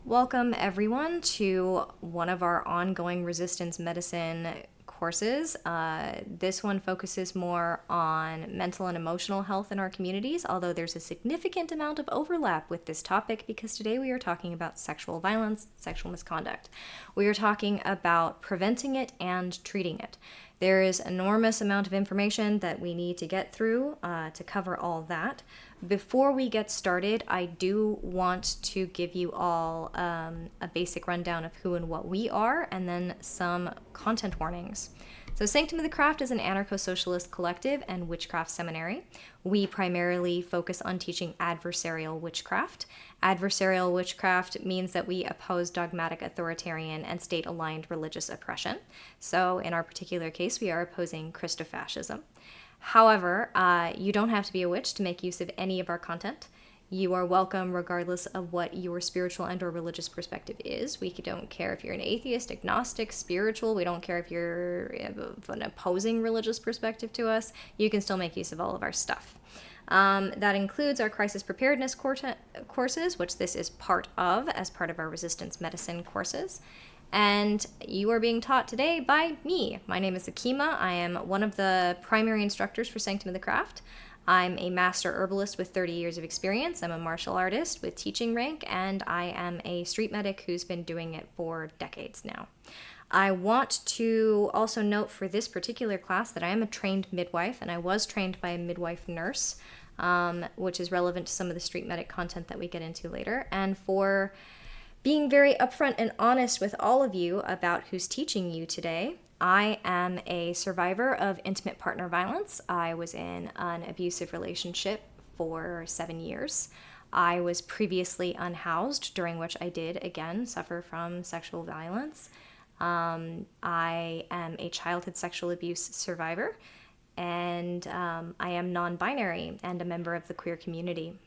Welcome everyone to one of our ongoing resistance medicine courses. This one focuses more on mental and emotional health in our communities, although there's a significant amount of overlap with this topic because today we are talking about sexual violence, sexual misconduct. We are talking about preventing it and treating it. There is an enormous amount of information that we need to get through to cover all that. Before we get started, I do want to give you all a basic rundown of who and what we are, and then some content warnings. So Sanctum of the Craft is an anarcho-socialist collective and witchcraft seminary. We primarily focus on teaching adversarial witchcraft. Adversarial witchcraft means that we oppose dogmatic authoritarian and state-aligned religious oppression. So in our particular case, we are opposing Christofascism. However, you don't have to be a witch to make use of any of our content. You are welcome regardless of what your spiritual and or religious perspective is. We don't care if you're an atheist, agnostic, spiritual. We don't care if you're an opposing religious perspective to us. You can still make use of all of our stuff. That includes our crisis preparedness courses, which this is part of as part of our resistance medicine courses. And you are being taught today by me. My name is Akima. I am one of the primary instructors for Sanctum of the Craft. I'm a master herbalist with 30 years of experience. I'm a martial artist with teaching rank, and I am a street medic who's been doing it for decades now. I want to also note for this particular class that I am a trained midwife, and I was trained by a midwife nurse, which is relevant to some of the street medic content that we get into later. And for being very upfront and honest with all of you about who's teaching you today, I am a survivor of intimate partner violence. I was in an abusive relationship for 7 years. I was previously unhoused, during which I did, again, suffer from sexual violence. I am a childhood sexual abuse survivor, and I am non-binary and a member of the queer community.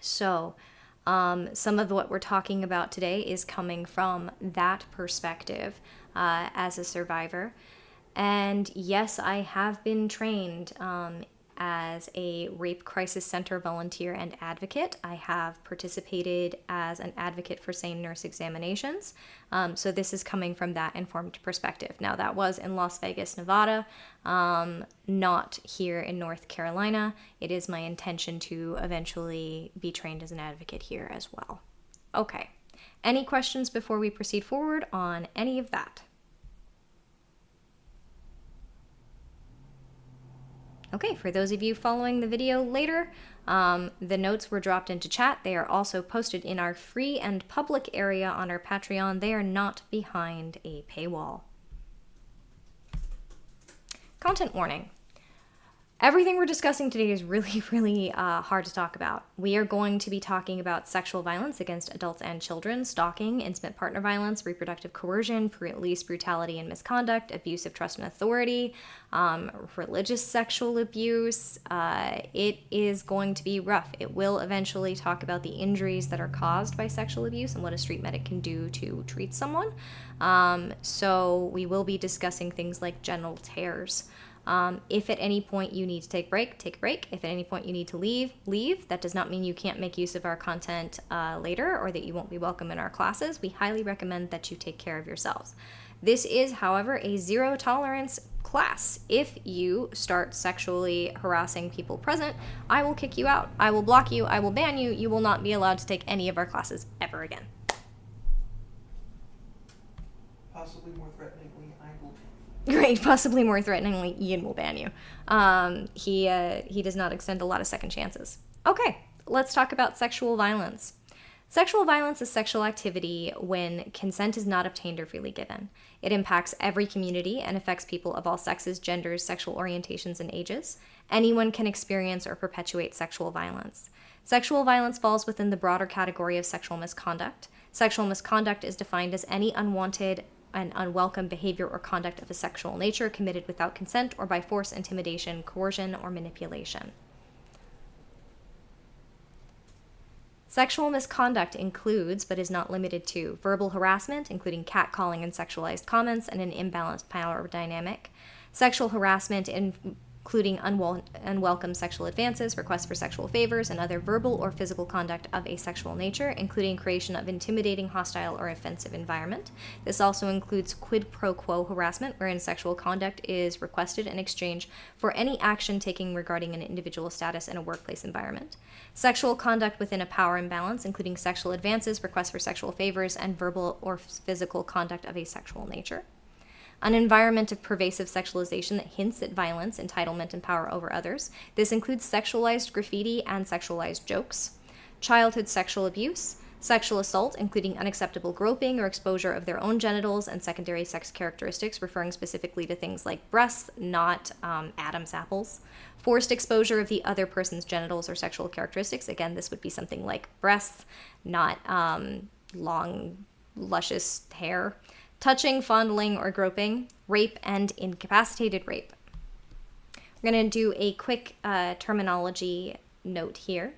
So, some of what we're talking about today is coming from that perspective as a survivor. And yes, I have been trained as a rape crisis center volunteer and advocate. I have participated as an advocate for SANE nurse examinations. So this is coming from that informed perspective. Now, that was in Las Vegas, Nevada, not here in North Carolina. It is my intention to eventually be trained as an advocate here as well. Okay. Any questions before we proceed forward on any of that? Okay, for those of you following the video later, the notes were dropped into chat. They are also posted in our free and public area on our Patreon. They are not behind a paywall. Content warning. Everything we're discussing today is really hard to talk about. We are going to be talking about sexual violence against adults and children, stalking, intimate partner violence, reproductive coercion, police brutality and misconduct, abuse of trust and authority, religious sexual abuse. It is going to be rough. It will eventually talk about the injuries that are caused by sexual abuse and what a street medic can do to treat someone. So we will be discussing things like genital tears. If at any point you need to take a break, take a break. If at any point you need to leave, leave. That does not mean you can't make use of our content later or that you won't be welcome in our classes. We highly recommend that you take care of yourselves. This is, however, a zero tolerance class. If you start sexually harassing people present, I will kick you out. I will block you. I will ban you. You will not be allowed to take any of our classes ever again. Possibly more threateningly, I will. Great, possibly more threateningly, Ian will ban you. He does not extend a lot of second chances. Okay, let's talk about sexual violence. Sexual violence is sexual activity when consent is not obtained or freely given. It impacts every community and affects people of all sexes, genders, sexual orientations, and ages. Anyone can experience or perpetuate sexual violence. Sexual violence falls within the broader category of sexual misconduct. Sexual misconduct is defined as any unwanted and unwelcome behavior or conduct of a sexual nature committed without consent or by force, intimidation, coercion, or manipulation. Sexual misconduct includes, but is not limited to, verbal harassment, including catcalling and sexualized comments, and an imbalanced power dynamic. Sexual harassment including unwelcome sexual advances, requests for sexual favors, and other verbal or physical conduct of a sexual nature, including creation of intimidating, hostile, or offensive environment. This also includes quid pro quo harassment, wherein sexual conduct is requested in exchange for any action taken regarding an individual's status in a workplace environment. Sexual conduct within a power imbalance, including sexual advances, requests for sexual favors, and verbal or physical conduct of a sexual nature. An environment of pervasive sexualization that hints at violence, entitlement, and power over others. This includes sexualized graffiti and sexualized jokes. Childhood sexual abuse, sexual assault, including unacceptable groping or exposure of their own genitals and secondary sex characteristics, referring specifically to things like breasts, not Adam's apples. Forced exposure of the other person's genitals or sexual characteristics. Again, this would be something like breasts, not long, luscious hair. Touching, fondling, or groping, rape, and incapacitated rape. We're going to do a quick terminology note here.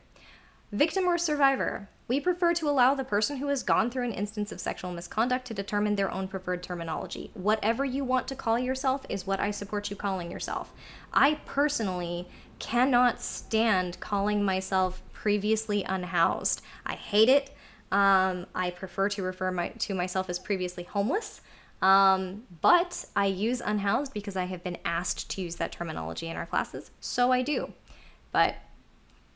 Victim or survivor. We prefer to allow the person who has gone through an instance of sexual misconduct to determine their own preferred terminology. Whatever you want to call yourself is what I support you calling yourself. I personally cannot stand calling myself previously unhoused. I hate it. I prefer to refer to myself as previously homeless, but I use unhoused because I have been asked to use that terminology in our classes, so I do. But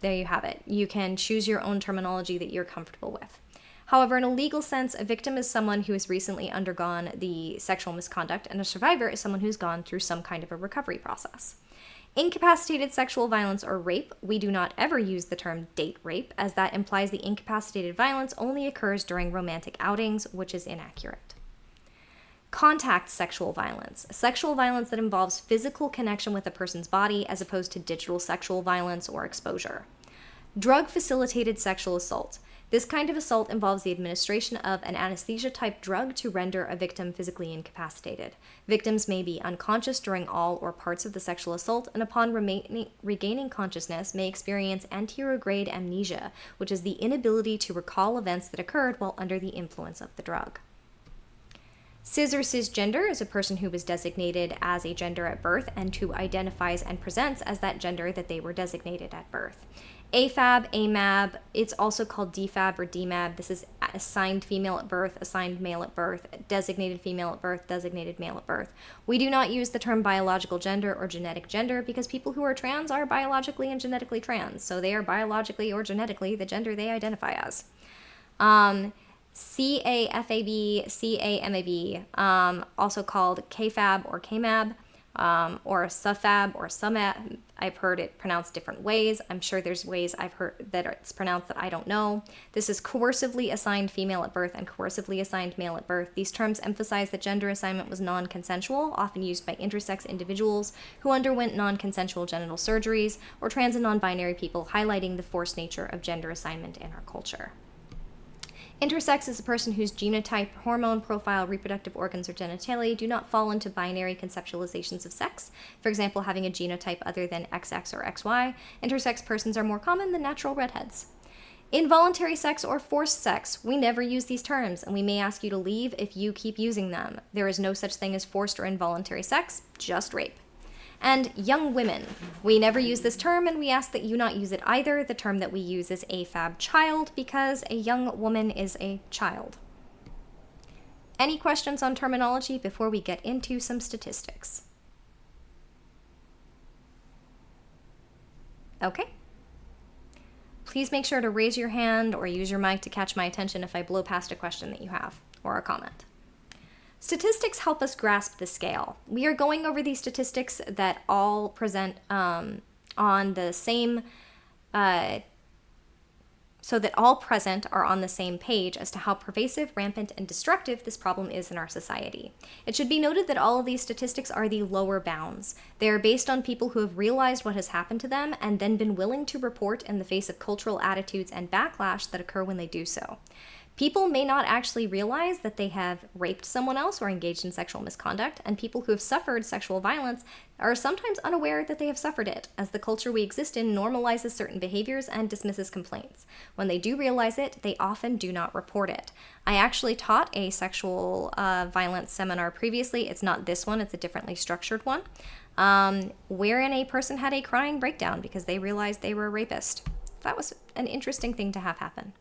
there you have it. You can choose your own terminology that you're comfortable with. However, in a legal sense, a victim is someone who has recently undergone the sexual misconduct, and a survivor is someone who's gone through some kind of a recovery process. Incapacitated sexual violence or rape, we do not ever use the term date rape, as that implies the incapacitated violence only occurs during romantic outings, which is inaccurate. Contact sexual violence that involves physical connection with a person's body as opposed to digital sexual violence or exposure. Drug-facilitated sexual assault. This kind of assault involves the administration of an anesthesia-type drug to render a victim physically incapacitated. Victims may be unconscious during all or parts of the sexual assault, and upon regaining consciousness may experience anterograde amnesia, which is the inability to recall events that occurred while under the influence of the drug. Cis or cisgender is a person who was designated as a gender at birth and who identifies and presents as that gender that they were designated at birth. AFAB, AMAB, it's also called DFAB or DMAB. This is assigned female at birth, assigned male at birth, designated female at birth, designated male at birth. We do not use the term biological gender or genetic gender because people who are trans are biologically and genetically trans, so they are biologically or genetically the gender they identify as. CAFAB, CAMAB, also called KFAB or KMAB, or SUFAB or SUMAB. I've heard it pronounced different ways. I'm sure there's ways I've heard that it's pronounced that I don't know. This is coercively assigned female at birth and coercively assigned male at birth. These terms emphasize that gender assignment was non-consensual, often used by intersex individuals who underwent non-consensual genital surgeries, or trans and non-binary people, highlighting the forced nature of gender assignment in our culture. Intersex is a person whose genotype, hormone profile, reproductive organs, or genitalia do not fall into binary conceptualizations of sex. For example, having a genotype other than XX or XY. Intersex persons are more common than natural redheads. Involuntary sex or forced sex. We never use these terms, and we may ask you to leave if you keep using them. There is no such thing as forced or involuntary sex, just rape. And young women. We never use this term, and we ask that you not use it either. The term that we use is AFAB child, because a young woman is a child. Any questions on terminology before we get into some statistics? Okay. Please make sure to raise your hand or use your mic to catch my attention if I blow past a question that you have or a comment. Statistics help us grasp the scale. We are going over these statistics that all present on the same, so that all present are on the same page as to how pervasive, rampant, and destructive this problem is in our society. It should be noted that all of these statistics are the lower bounds. They are based on people who have realized what has happened to them and then been willing to report in the face of cultural attitudes and backlash that occur when they do so. People may not actually realize that they have raped someone else or engaged in sexual misconduct, and people who have suffered sexual violence are sometimes unaware that they have suffered it, as the culture we exist in normalizes certain behaviors and dismisses complaints. When they do realize it, they often do not report it. I actually taught a sexual violence seminar previously. It's not this one, it's a differently structured one. wherein a person had a crying breakdown because they realized they were a rapist. That was an interesting thing to have happen.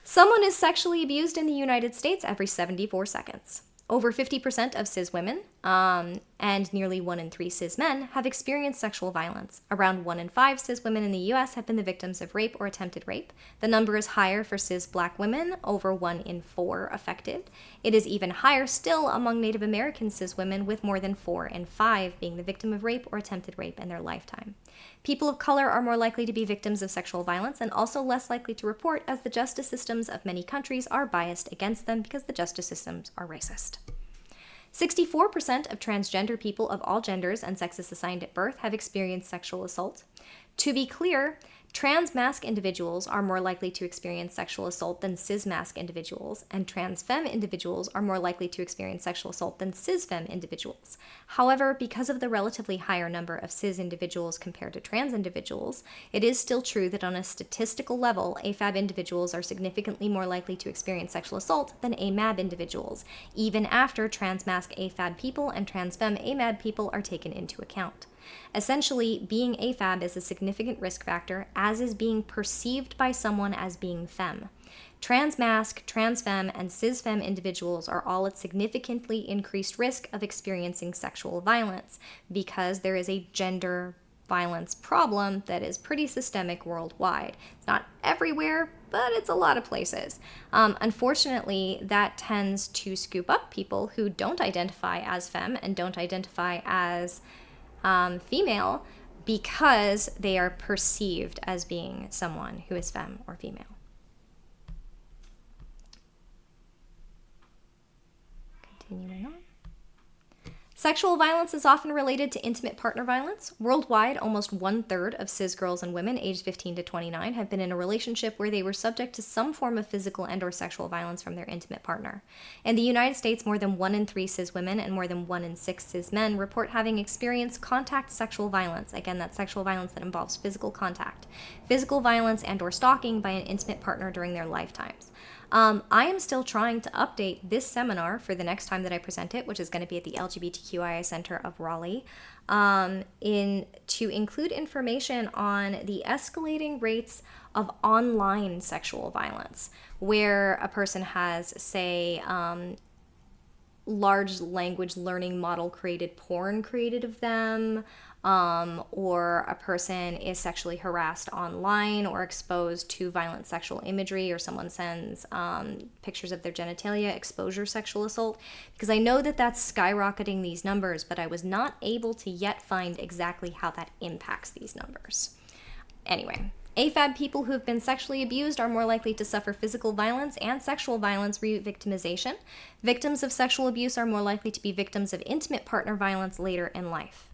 Someone is sexually abused in the United States every 74 seconds. Over 50% of cis women and nearly 1 in 3 cis men have experienced sexual violence. Around 1 in 5 cis women in the US have been the victims of rape or attempted rape. The number is higher for cis black women, over 1 in 4 affected. It is even higher still among Native American cis women, with more than 4 in 5 being the victim of rape or attempted rape in their lifetime. People of color are more likely to be victims of sexual violence and also less likely to report, as the justice systems of many countries are biased against them because the justice systems are racist. 64% of transgender people of all genders and sexes assigned at birth have experienced sexual assault. To be clear, trans masc individuals are more likely to experience sexual assault than cis masc individuals, and trans femme individuals are more likely to experience sexual assault than cis femme individuals. However, because of the relatively higher number of cis individuals compared to trans individuals, it is still true that on a statistical level, AFAB individuals are significantly more likely to experience sexual assault than AMAB individuals, even after trans masc AFAB people and trans femme AMAB people are taken into account. Essentially, being AFAB is a significant risk factor, as is being perceived by someone as being femme. Trans masc, trans femme, and cis femme individuals are all at significantly increased risk of experiencing sexual violence because there is a gender violence problem that is pretty systemic worldwide. It's not everywhere, but it's a lot of places. Unfortunately, that tends to scoop up people who don't identify as femme and don't identify as female because they are perceived as being someone who is femme or female. Continuing on. Sexual violence is often related to intimate partner violence. Worldwide, almost 1/3 of cis girls and women aged 15 to 29 have been in a relationship where they were subject to some form of physical and/or sexual violence from their intimate partner. In the United States, more than 1 in 3 cis women and more than 1 in 6 cis men report having experienced contact sexual violence. Again, that's sexual violence that involves physical contact, physical violence and/or stalking by an intimate partner during their lifetimes. I am still trying to update this seminar for the next time that I present it, which is going to be at the LGBTQIA Center of Raleigh, to include information on the escalating rates of online sexual violence, where a person has, say, large language learning model created porn created of them, or a person is sexually harassed online or exposed to violent sexual imagery, or someone sends pictures of their genitalia, exposure sexual assault, because I know that that's skyrocketing these numbers, but I was not able to yet find exactly how that impacts these numbers. Anyway, AFAB people who have been sexually abused are more likely to suffer physical violence and sexual violence re-victimization. Victims of sexual abuse are more likely to be victims of intimate partner violence later in life.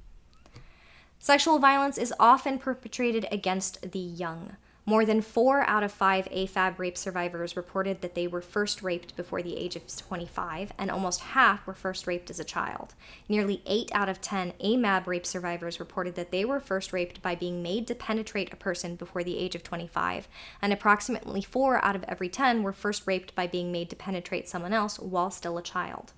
Sexual violence is often perpetrated against the young. More than 4 out of 5 AFAB rape survivors reported that they were first raped before the age of 25, and almost half were first raped as a child. Nearly 8 out of 10 AMAB rape survivors reported that they were first raped by being made to penetrate a person before the age of 25, and approximately 4 out of every 10 were first raped by being made to penetrate someone else while still a child.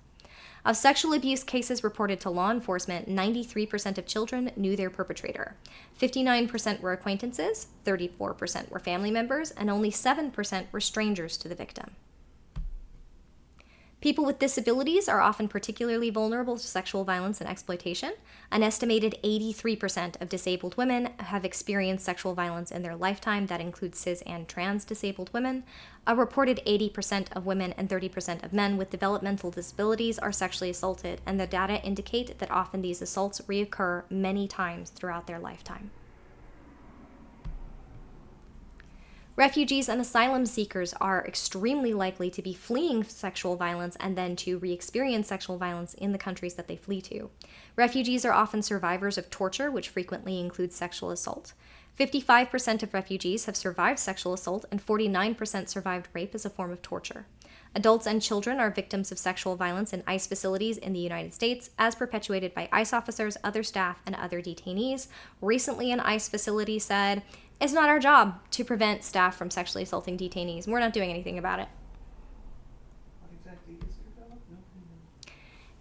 Of sexual abuse cases reported to law enforcement, 93% of children knew their perpetrator. 59% were acquaintances, 34% were family members, and only 7% were strangers to the victim. People with disabilities are often particularly vulnerable to sexual violence and exploitation. An estimated 83% of disabled women have experienced sexual violence in their lifetime. That includes cis and trans disabled women. A reported 80% of women and 30% of men with developmental disabilities are sexually assaulted, and the data indicate that often these assaults reoccur many times throughout their lifetime. Refugees and asylum seekers are extremely likely to be fleeing sexual violence and then to re-experience sexual violence in the countries that they flee to. Refugees are often survivors of torture, which frequently includes sexual assault. 55% of refugees have survived sexual assault, and 49% survived rape as a form of torture. Adults and children are victims of sexual violence in ICE facilities in the United States, as perpetuated by ICE officers, other staff, and other detainees. Recently, an ICE facility said, "It's not our job to prevent staff from sexually assaulting detainees. We're not doing anything about it." What exactly is their job? Nobody knows.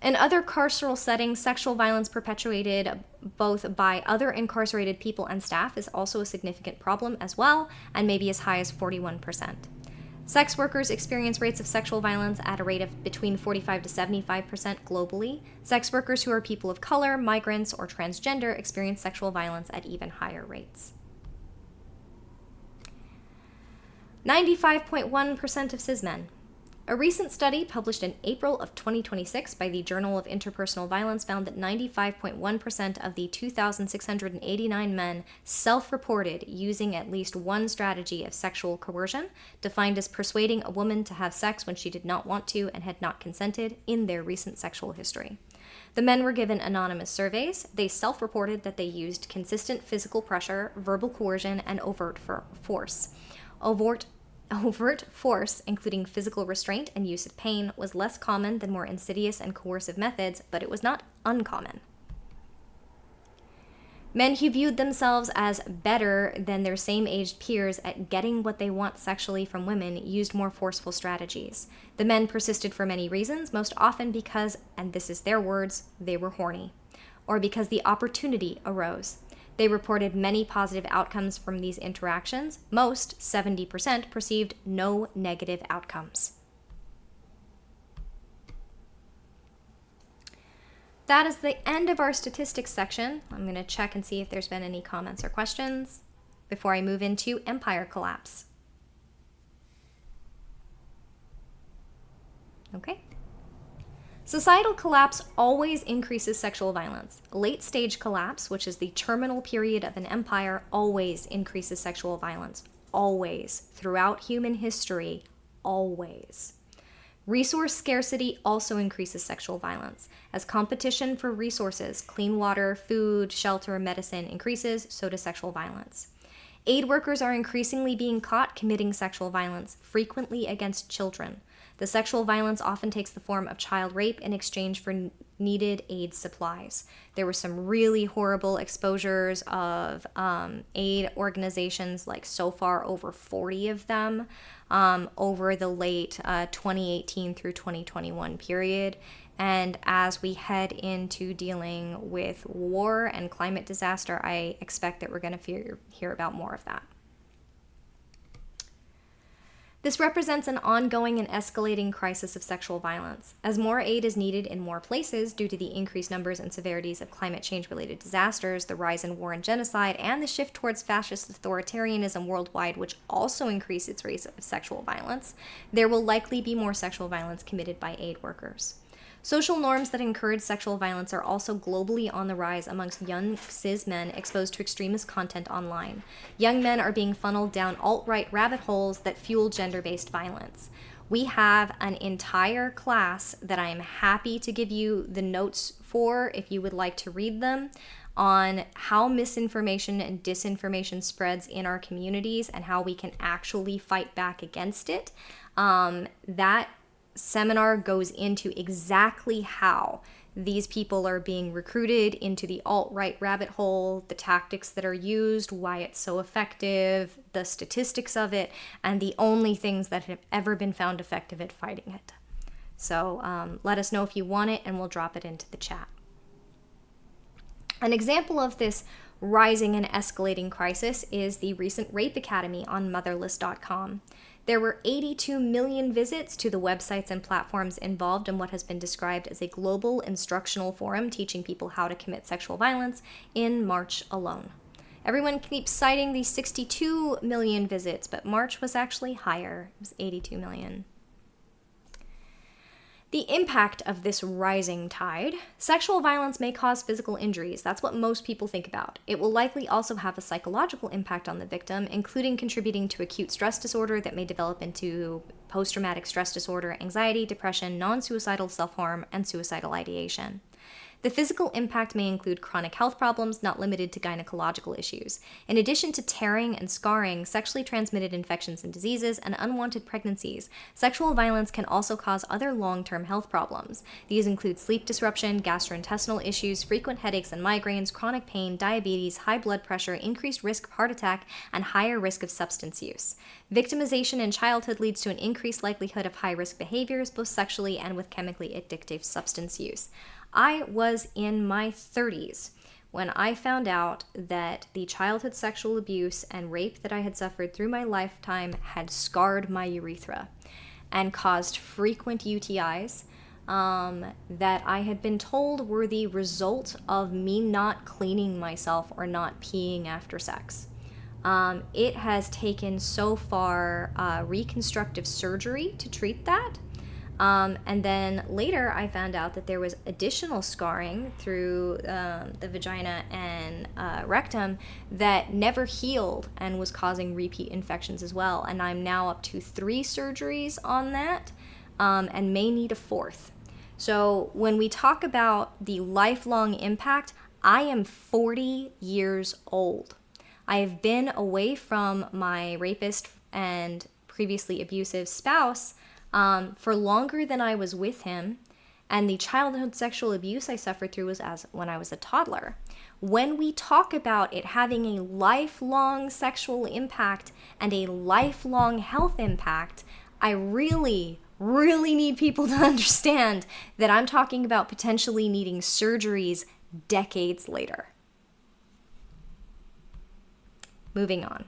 In other carceral settings, sexual violence perpetuated both by other incarcerated people and staff is also a significant problem as well, and maybe as high as 41%. Sex workers experience rates of sexual violence at a rate of between 45 to 75% globally. Sex workers who are people of color, migrants, or transgender experience sexual violence at even higher rates. 95.1% of cis men. A recent study published in April of 2026 by the Journal of Interpersonal Violence found that 95.1% of the 2,689 men self-reported using at least one strategy of sexual coercion, defined as persuading a woman to have sex when she did not want to and had not consented, in their recent sexual history. The men were given anonymous surveys. They self-reported that they used consistent physical pressure, verbal coercion, and overt force. Overt force, including physical restraint and use of pain, was less common than more insidious and coercive methods, but it was not uncommon. Men who viewed themselves as better than their same-aged peers at getting what they want sexually from women used more forceful strategies. The men persisted for many reasons, most often because, and this is their words, they were horny, or because the opportunity arose. They reported many positive outcomes from these interactions. Most, 70%, perceived no negative outcomes. That is the end of our statistics section. I'm going to check and see if there's been any comments or questions before I move into empire collapse. Okay. Societal collapse always increases sexual violence. Late stage collapse, which is the terminal period of an empire, always increases sexual violence. Always. Throughout human history, always. Resource scarcity also increases sexual violence. As competition for resources, clean water, food, shelter, medicine increases, so does sexual violence. Aid workers are increasingly being caught committing sexual violence, frequently against children. The sexual violence often takes the form of child rape in exchange for needed aid supplies. There were some really horrible exposures of aid organizations, like so far over 40 of them, over the late 2018 through 2021 period. And as we head into dealing with war and climate disaster, I expect that we're going to hear about more of that. This represents an ongoing and escalating crisis of sexual violence. As more aid is needed in more places due to the increased numbers and severities of climate change-related disasters, the rise in war and genocide, and the shift towards fascist authoritarianism worldwide, which also increases rates of sexual violence, there will likely be more sexual violence committed by aid workers. Social norms that encourage sexual violence are also globally on the rise amongst young cis men exposed to extremist content online. Young men are being funneled down alt-right rabbit holes that fuel gender-based violence. We have an entire class that I am happy to give you the notes for if you would like to read them, on how misinformation and disinformation spreads in our communities and how we can actually fight back against it. That seminar goes into exactly how these people are being recruited into the alt-right rabbit hole, the tactics that are used, why it's so effective, the statistics of it, and the only things that have ever been found effective at fighting it. So let us know if you want it, and we'll drop it into the chat. An example of this rising and escalating crisis is the recent Rape Academy on motherless.com. There were 82 million visits to the websites and platforms involved in what has been described as a global instructional forum teaching people how to commit sexual violence in March alone. Everyone keeps citing these 62 million visits, but March was actually higher. It was 82 million. The impact of this rising tide. Sexual violence may cause physical injuries. That's what most people think about. It will likely also have a psychological impact on the victim, including contributing to acute stress disorder that may develop into post-traumatic stress disorder, anxiety, depression, non-suicidal self-harm, and suicidal ideation. The physical impact may include chronic health problems, not limited to gynecological issues. In addition to tearing and scarring, sexually transmitted infections and diseases, and unwanted pregnancies, sexual violence can also cause other long-term health problems. These include sleep disruption, gastrointestinal issues, frequent headaches and migraines, chronic pain, diabetes, high blood pressure, increased risk of heart attack, and higher risk of substance use. Victimization in childhood leads to an increased likelihood of high-risk behaviors, both sexually and with chemically addictive substance use. I was in my 30s when I found out that the childhood sexual abuse and rape that I had suffered through my lifetime had scarred my urethra and caused frequent UTIs that I had been told were the result of me not cleaning myself or not peeing after sex. It has taken so far reconstructive surgery to treat that. And then later I found out that there was additional scarring through the vagina and rectum that never healed and was causing repeat infections as well. And I'm now up to 3 surgeries on that and may need a 4th. So when we talk about the lifelong impact, I am 40 years old. I have been away from my rapist and previously abusive spouse for longer than I was with him, and the childhood sexual abuse I suffered through was when I was a toddler. When we talk about it having a lifelong sexual impact and a lifelong health impact, I really need people to understand that I'm talking about potentially needing surgeries decades later. Moving on.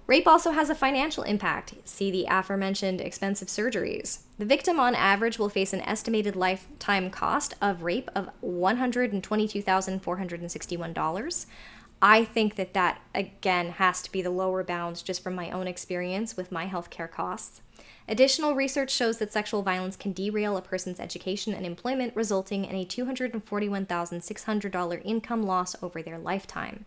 Rape also has a financial impact. See the aforementioned expensive surgeries. The victim on average will face an estimated lifetime cost of rape of $122,461. I think that again has to be the lower bounds just from my own experience with my healthcare costs. Additional research shows that sexual violence can derail a person's education and employment, resulting in a $241,600 income loss over their lifetime.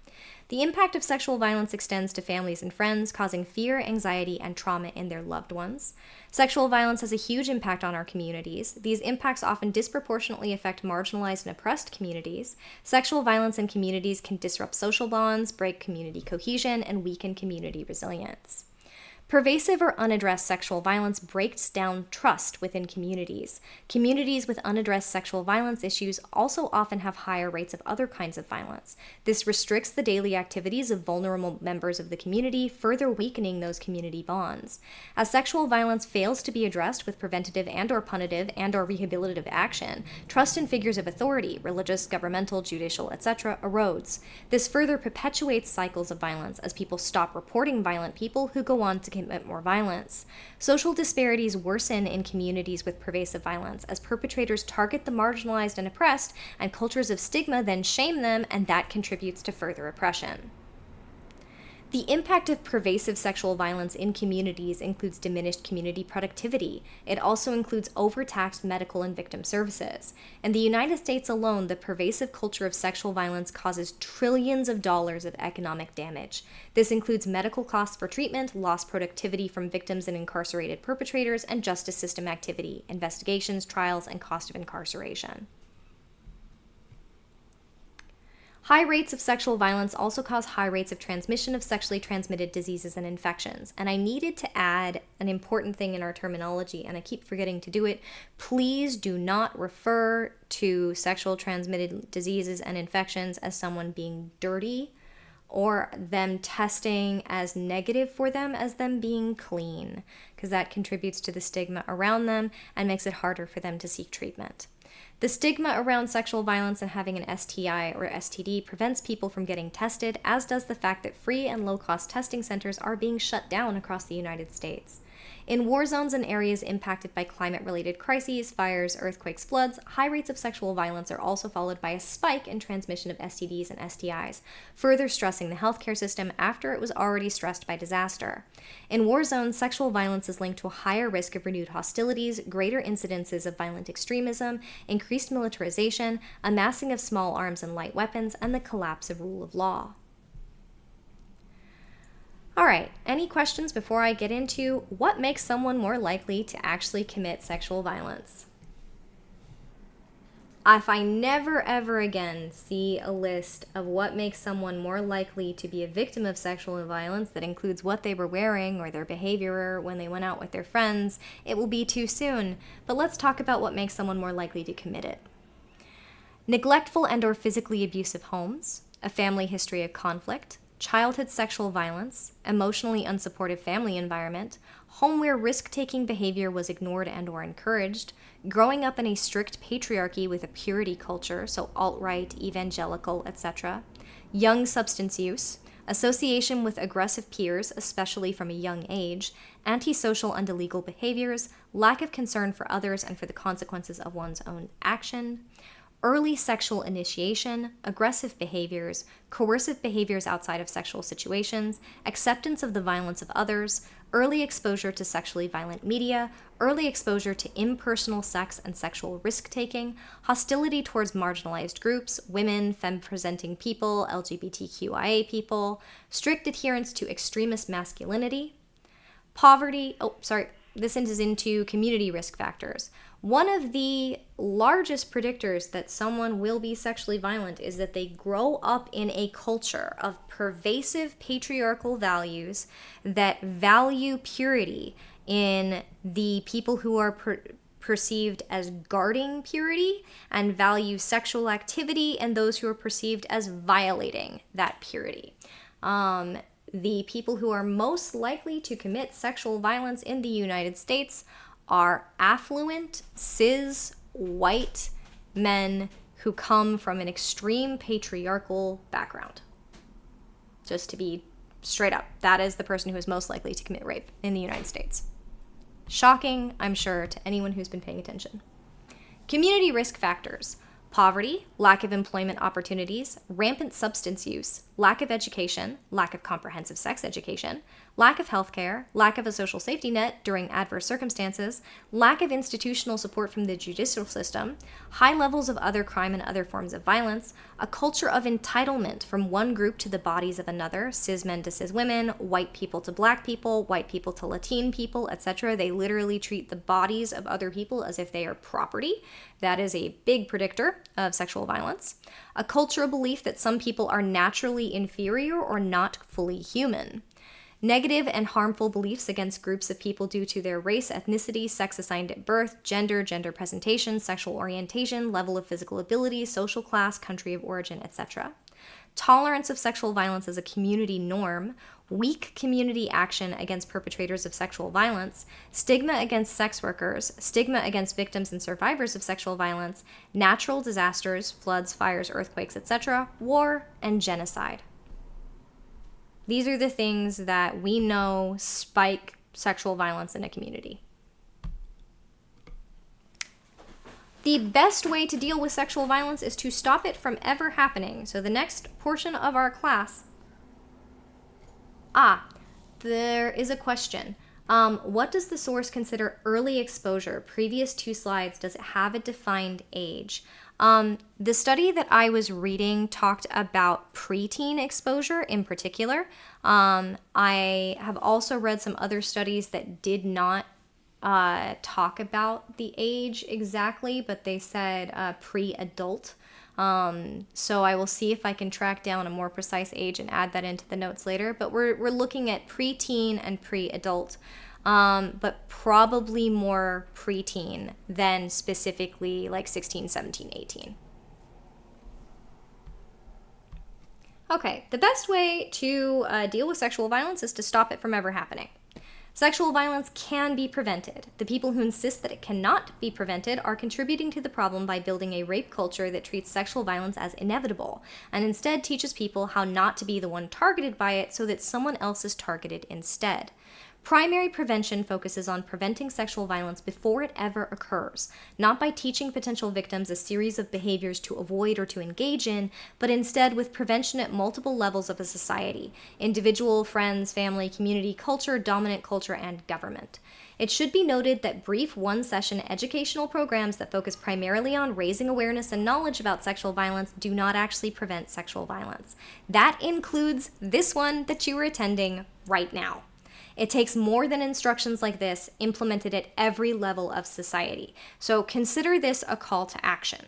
The impact of sexual violence extends to families and friends, causing fear, anxiety, and trauma in their loved ones. Sexual violence has a huge impact on our communities. These impacts often disproportionately affect marginalized and oppressed communities. Sexual violence in communities can disrupt social bonds, break community cohesion, and weaken community resilience. Pervasive or unaddressed sexual violence breaks down trust within communities. Communities with unaddressed sexual violence issues also often have higher rates of other kinds of violence. This restricts the daily activities of vulnerable members of the community, further weakening those community bonds. As sexual violence fails to be addressed with preventative and/or punitive and/or rehabilitative action, trust in figures of authority, religious, governmental, judicial, etc., erodes. This further perpetuates cycles of violence as people stop reporting violent people who go on to commit more violence. Social disparities worsen in communities with pervasive violence as perpetrators target the marginalized and oppressed, and cultures of stigma then shame them, and that contributes to further oppression. The impact of pervasive sexual violence in communities includes diminished community productivity. It also includes overtaxed medical and victim services. In the United States alone, the pervasive culture of sexual violence causes trillions of dollars of economic damage. This includes medical costs for treatment, lost productivity from victims and incarcerated perpetrators, and justice system activity, investigations, trials, and cost of incarceration. High rates of sexual violence also cause high rates of transmission of sexually transmitted diseases and infections. And I needed to add an important thing in our terminology, and I keep forgetting to do it. Please do not refer to sexual transmitted diseases and infections as someone being dirty, or them testing as negative for them as them being clean, because that contributes to the stigma around them and makes it harder for them to seek treatment. The stigma around sexual violence and having an STI or STD prevents people from getting tested, as does the fact that free and low-cost testing centers are being shut down across the United States. In war zones and areas impacted by climate-related crises, fires, earthquakes, floods, high rates of sexual violence are also followed by a spike in transmission of STDs and STIs, further stressing the healthcare system after it was already stressed by disaster. In war zones, sexual violence is linked to a higher risk of renewed hostilities, greater incidences of violent extremism, increased militarization, amassing of small arms and light weapons, and the collapse of rule of law. All right, any questions before I get into what makes someone more likely to actually commit sexual violence? If I never ever again see a list of what makes someone more likely to be a victim of sexual violence that includes what they were wearing or their behavior when they went out with their friends, it will be too soon. But let's talk about what makes someone more likely to commit it. Neglectful and or physically abusive homes, a family history of conflict, childhood sexual violence, emotionally unsupportive family environment, home where risk-taking behavior was ignored and or encouraged, growing up in a strict patriarchy with a purity culture, so alt-right, evangelical, etc., young substance use, association with aggressive peers, especially from a young age, antisocial and illegal behaviors, lack of concern for others and for the consequences of one's own action, early sexual initiation, aggressive behaviors, coercive behaviors outside of sexual situations, acceptance of the violence of others, early exposure to sexually violent media, early exposure to impersonal sex and sexual risk-taking, hostility towards marginalized groups, women, femme-presenting people, LGBTQIA people, strict adherence to extremist masculinity, poverty, this is into community risk factors. One of the largest predictors that someone will be sexually violent is that they grow up in a culture of pervasive patriarchal values that value purity in the people who are perceived as guarding purity and value sexual activity and those who are perceived as violating that purity. The people who are most likely to commit sexual violence in the United States are affluent, cis, white men who come from an extreme patriarchal background. Just to be straight up, that is the person who is most likely to commit rape in the United States. Shocking, I'm sure, to anyone who's been paying attention. Community risk factors: poverty, lack of employment opportunities, rampant substance use, lack of education, lack of comprehensive sex education, lack of health care, lack of a social safety net during adverse circumstances, lack of institutional support from the judicial system, high levels of other crime and other forms of violence, a culture of entitlement from one group to the bodies of another, cis men to cis women, white people to black people, white people to Latin people, etc. They literally treat the bodies of other people as if they are property. That is a big predictor of sexual violence. A cultural belief that some people are naturally inferior or not fully human. Negative and harmful beliefs against groups of people due to their race, ethnicity, sex assigned at birth, gender presentation, sexual orientation, level of physical ability, social class, country of origin, etc. Tolerance of sexual violence as a community norm, weak community action against perpetrators of sexual violence, stigma against sex workers, stigma against victims and survivors of sexual violence, natural disasters, floods, fires, earthquakes, etc., war, and genocide. These are the things that we know spike sexual violence in a community. The best way to deal with sexual violence is to stop it from ever happening. So the next portion of our class, there is a question. What does the source consider early exposure? Previous 2 slides, does it have a defined age? The study that I was reading talked about preteen exposure in particular. I have also read some other studies that did not talk about the age exactly, but they said pre-adult. So I will see if I can track down a more precise age and add that into the notes later. But we're looking at preteen and pre-adult. But probably more preteen than specifically like 16, 17, 18. Okay, the best way to deal with sexual violence is to stop it from ever happening. Sexual violence can be prevented. The people who insist that it cannot be prevented are contributing to the problem by building a rape culture that treats sexual violence as inevitable, and instead teaches people how not to be the one targeted by it so that someone else is targeted instead. Primary prevention focuses on preventing sexual violence before it ever occurs, not by teaching potential victims a series of behaviors to avoid or to engage in, but instead with prevention at multiple levels of a society: individual, friends, family, community, culture, dominant culture, and government. It should be noted that brief one-session educational programs that focus primarily on raising awareness and knowledge about sexual violence do not actually prevent sexual violence. That includes this one that you are attending right now. It takes more than instructions like this implemented at every level of society. So consider this a call to action.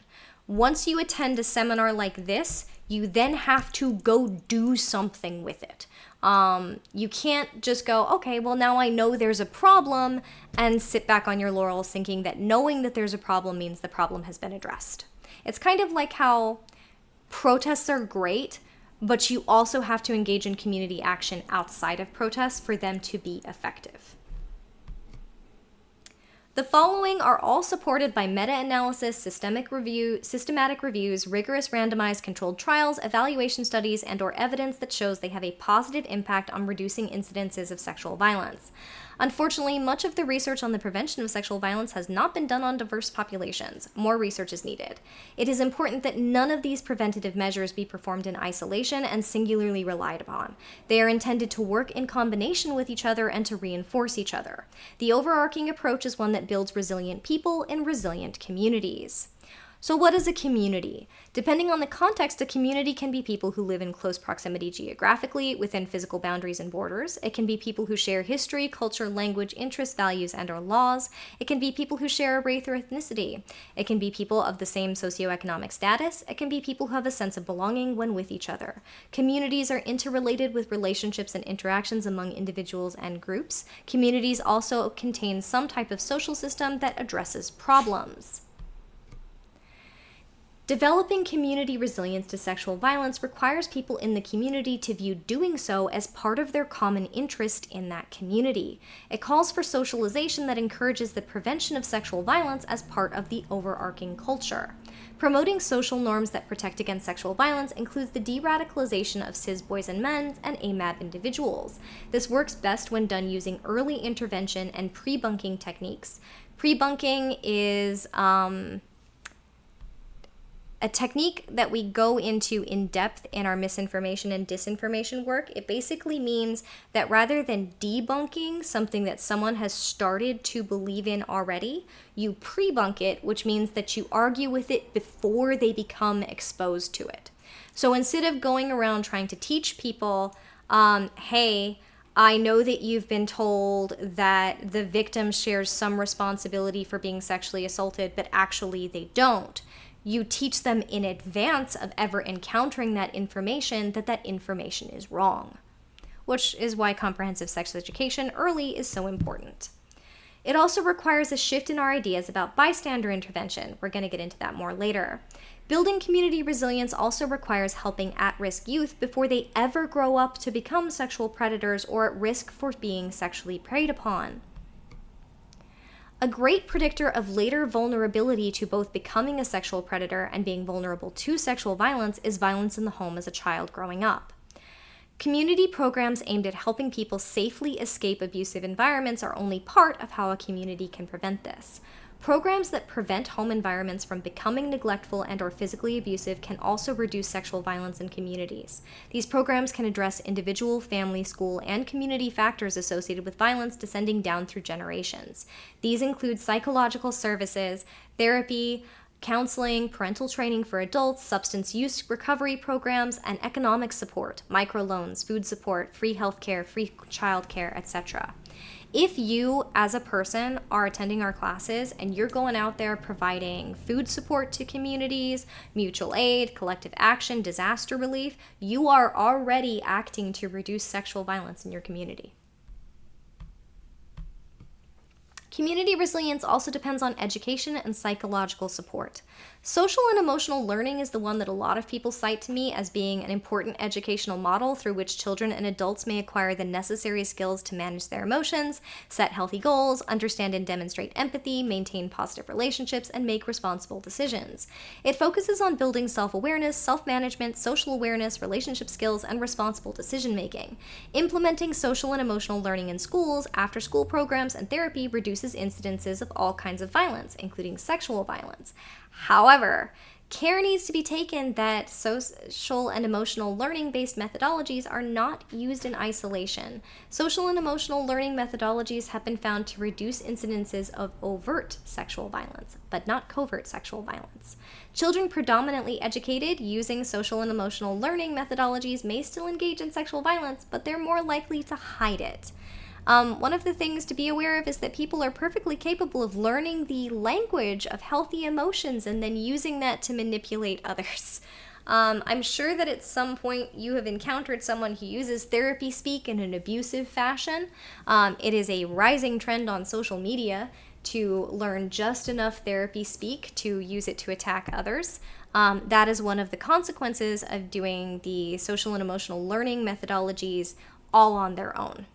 Once you attend a seminar like this, you then have to go do something with it. You can't just go, okay, well, now I know there's a problem, and sit back on your laurels thinking that knowing that there's a problem means the problem has been addressed. It's kind of like how protests are great, but you also have to engage in community action outside of protests for them to be effective. The following are all supported by meta-analysis, systematic reviews, rigorous randomized controlled trials, evaluation studies, and/or evidence that shows they have a positive impact on reducing incidences of sexual violence. Unfortunately, much of the research on the prevention of sexual violence has not been done on diverse populations. More research is needed. It is important that none of these preventative measures be performed in isolation and singularly relied upon. They are intended to work in combination with each other and to reinforce each other. The overarching approach is one that builds resilient people in resilient communities. So what is a community? Depending on the context, a community can be people who live in close proximity geographically within physical boundaries and borders. It can be people who share history, culture, language, interests, values, and/or laws. It can be people who share a race or ethnicity. It can be people of the same socioeconomic status. It can be people who have a sense of belonging when with each other. Communities are interrelated with relationships and interactions among individuals and groups. Communities also contain some type of social system that addresses problems. Developing community resilience to sexual violence requires people in the community to view doing so as part of their common interest in that community. It calls for socialization that encourages the prevention of sexual violence as part of the overarching culture. Promoting social norms that protect against sexual violence includes the de-radicalization of cis boys and men and AMAB individuals. This works best when done using early intervention and pre-bunking techniques. Pre-bunking is a technique that we go into in depth in our misinformation and disinformation work. It basically means that rather than debunking something that someone has started to believe in already, you pre-bunk it, which means that you argue with it before they become exposed to it. So instead of going around trying to teach people, hey, I know that you've been told that the victim shares some responsibility for being sexually assaulted, but actually they don't. You teach them in advance of ever encountering that information is wrong, which is why comprehensive sex education early is so important. It also requires a shift in our ideas about bystander intervention. We're going to get into that more later. Building community resilience also requires helping at-risk youth before they ever grow up to become sexual predators or at risk for being sexually preyed upon. A great predictor of later vulnerability to both becoming a sexual predator and being vulnerable to sexual violence is violence in the home as a child growing up. Community programs aimed at helping people safely escape abusive environments are only part of how a community can prevent this. Programs that prevent home environments from becoming neglectful and/or physically abusive can also reduce sexual violence in communities. These programs can address individual, family, school, and community factors associated with violence descending down through generations. These include psychological services, therapy, counseling, parental training for adults, substance use recovery programs, and economic support, microloans, food support, free healthcare, free childcare, etc. If you, as a person, are attending our classes and you're going out there providing food support to communities, mutual aid, collective action, disaster relief, you are already acting to reduce sexual violence in your community. Community resilience also depends on education and psychological support. Social and emotional learning is the one that a lot of people cite to me as being an important educational model through which children and adults may acquire the necessary skills to manage their emotions, set healthy goals, understand and demonstrate empathy, maintain positive relationships, and make responsible decisions. It focuses on building self-awareness, self-management, social awareness, relationship skills, and responsible decision-making. Implementing social and emotional learning in schools, after-school programs, and therapy reduces incidences of all kinds of violence, including sexual violence. However, care needs to be taken that social and emotional learning-based methodologies are not used in isolation. Social and emotional learning methodologies have been found to reduce incidences of overt sexual violence, but not covert sexual violence. Children predominantly educated using social and emotional learning methodologies may still engage in sexual violence, but they're more likely to hide it. One of the things to be aware of is that people are perfectly capable of learning the language of healthy emotions and then using that to manipulate others. I'm sure that at some point you have encountered someone who uses therapy speak in an abusive fashion. It is a rising trend on social media to learn just enough therapy speak to use it to attack others. That is one of the consequences of doing the social and emotional learning methodologies all on their own.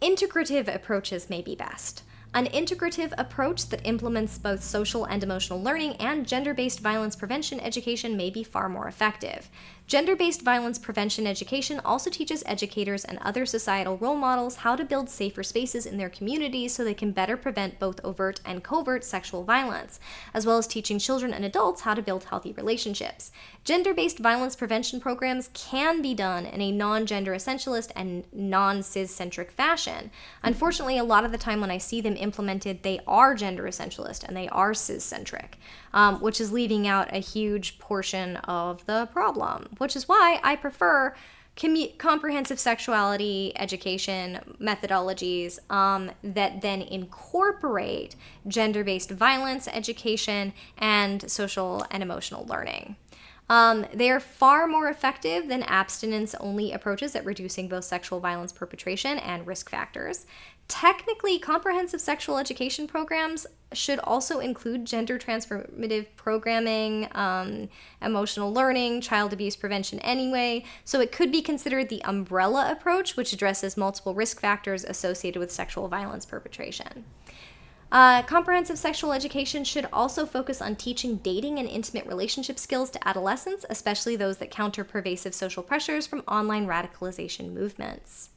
Integrative approaches may be best. An integrative approach that implements both social and emotional learning and gender-based violence prevention education may be far more effective. Gender-based violence prevention education also teaches educators and other societal role models how to build safer spaces in their communities so they can better prevent both overt and covert sexual violence, as well as teaching children and adults how to build healthy relationships. Gender-based violence prevention programs can be done in a non-gender essentialist and non-cis-centric fashion. Unfortunately, a lot of the time when I see them implemented, they are gender essentialist and they are cis-centric, which is leaving out a huge portion of the problem, which is why I prefer comprehensive sexuality education methodologies that then incorporate gender-based violence education and social and emotional learning. They are far more effective than abstinence-only approaches at reducing both sexual violence perpetration and risk factors. Technically, comprehensive sexual education programs should also include gender transformative programming, emotional learning, child abuse prevention anyway, so it could be considered the umbrella approach, which addresses multiple risk factors associated with sexual violence perpetration. Comprehensive sexual education should also focus on teaching dating and intimate relationship skills to adolescents, especially those that counter pervasive social pressures from online radicalization movements.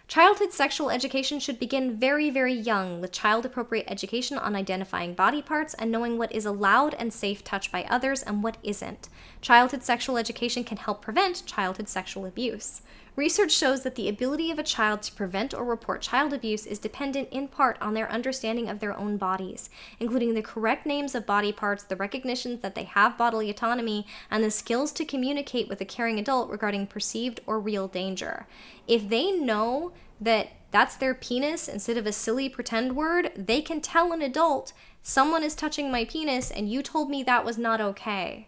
Childhood sexual education should begin very, very young with child-appropriate education on identifying body parts and knowing what is allowed and safe touch by others and what isn't. Childhood sexual education can help prevent childhood sexual abuse. Research shows that the ability of a child to prevent or report child abuse is dependent in part on their understanding of their own bodies, including the correct names of body parts, the recognition that they have bodily autonomy, and the skills to communicate with a caring adult regarding perceived or real danger. If they know that that's their penis instead of a silly pretend word, they can tell an adult, someone is touching my penis and you told me that was not okay.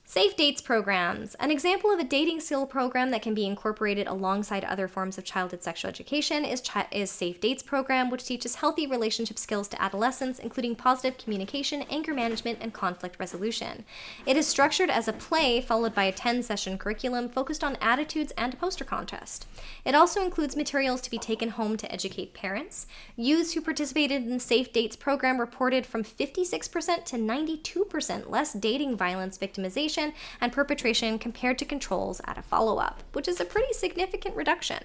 Safe dates programs. An example of a dating skill program that can be incorporated alongside other forms of childhood sexual education is Safe Dates program, which teaches healthy relationship skills to adolescents, including positive communication, anger management, and conflict resolution. It is structured as a play followed by a 10-session curriculum focused on attitudes and a poster contest. It also includes materials to be taken home to educate parents. Youths who participated in the Safe Dates program reported from 56% to 92% less dating violence victimization and perpetration compared to controls at a follow-up, which is a pretty significant reduction.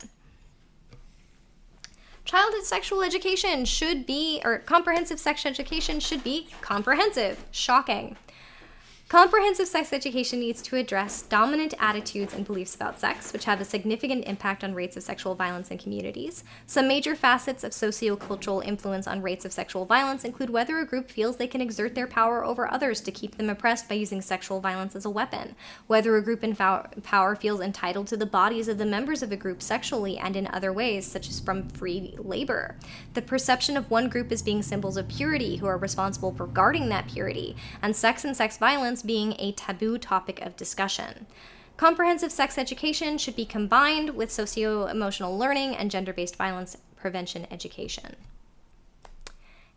Childhood sexual education should be, or comprehensive sex education should be comprehensive. Shocking. Comprehensive sex education needs to address dominant attitudes and beliefs about sex, which have a significant impact on rates of sexual violence in communities. Some major facets of sociocultural influence on rates of sexual violence include whether a group feels they can exert their power over others to keep them oppressed by using sexual violence as a weapon, whether a group in power feels entitled to the bodies of the members of a group sexually and in other ways, such as from free labor, the perception of one group as being symbols of purity who are responsible for guarding that purity, and sex violence being a taboo topic of discussion. Comprehensive sex education should be combined with socio-emotional learning and gender-based violence prevention education.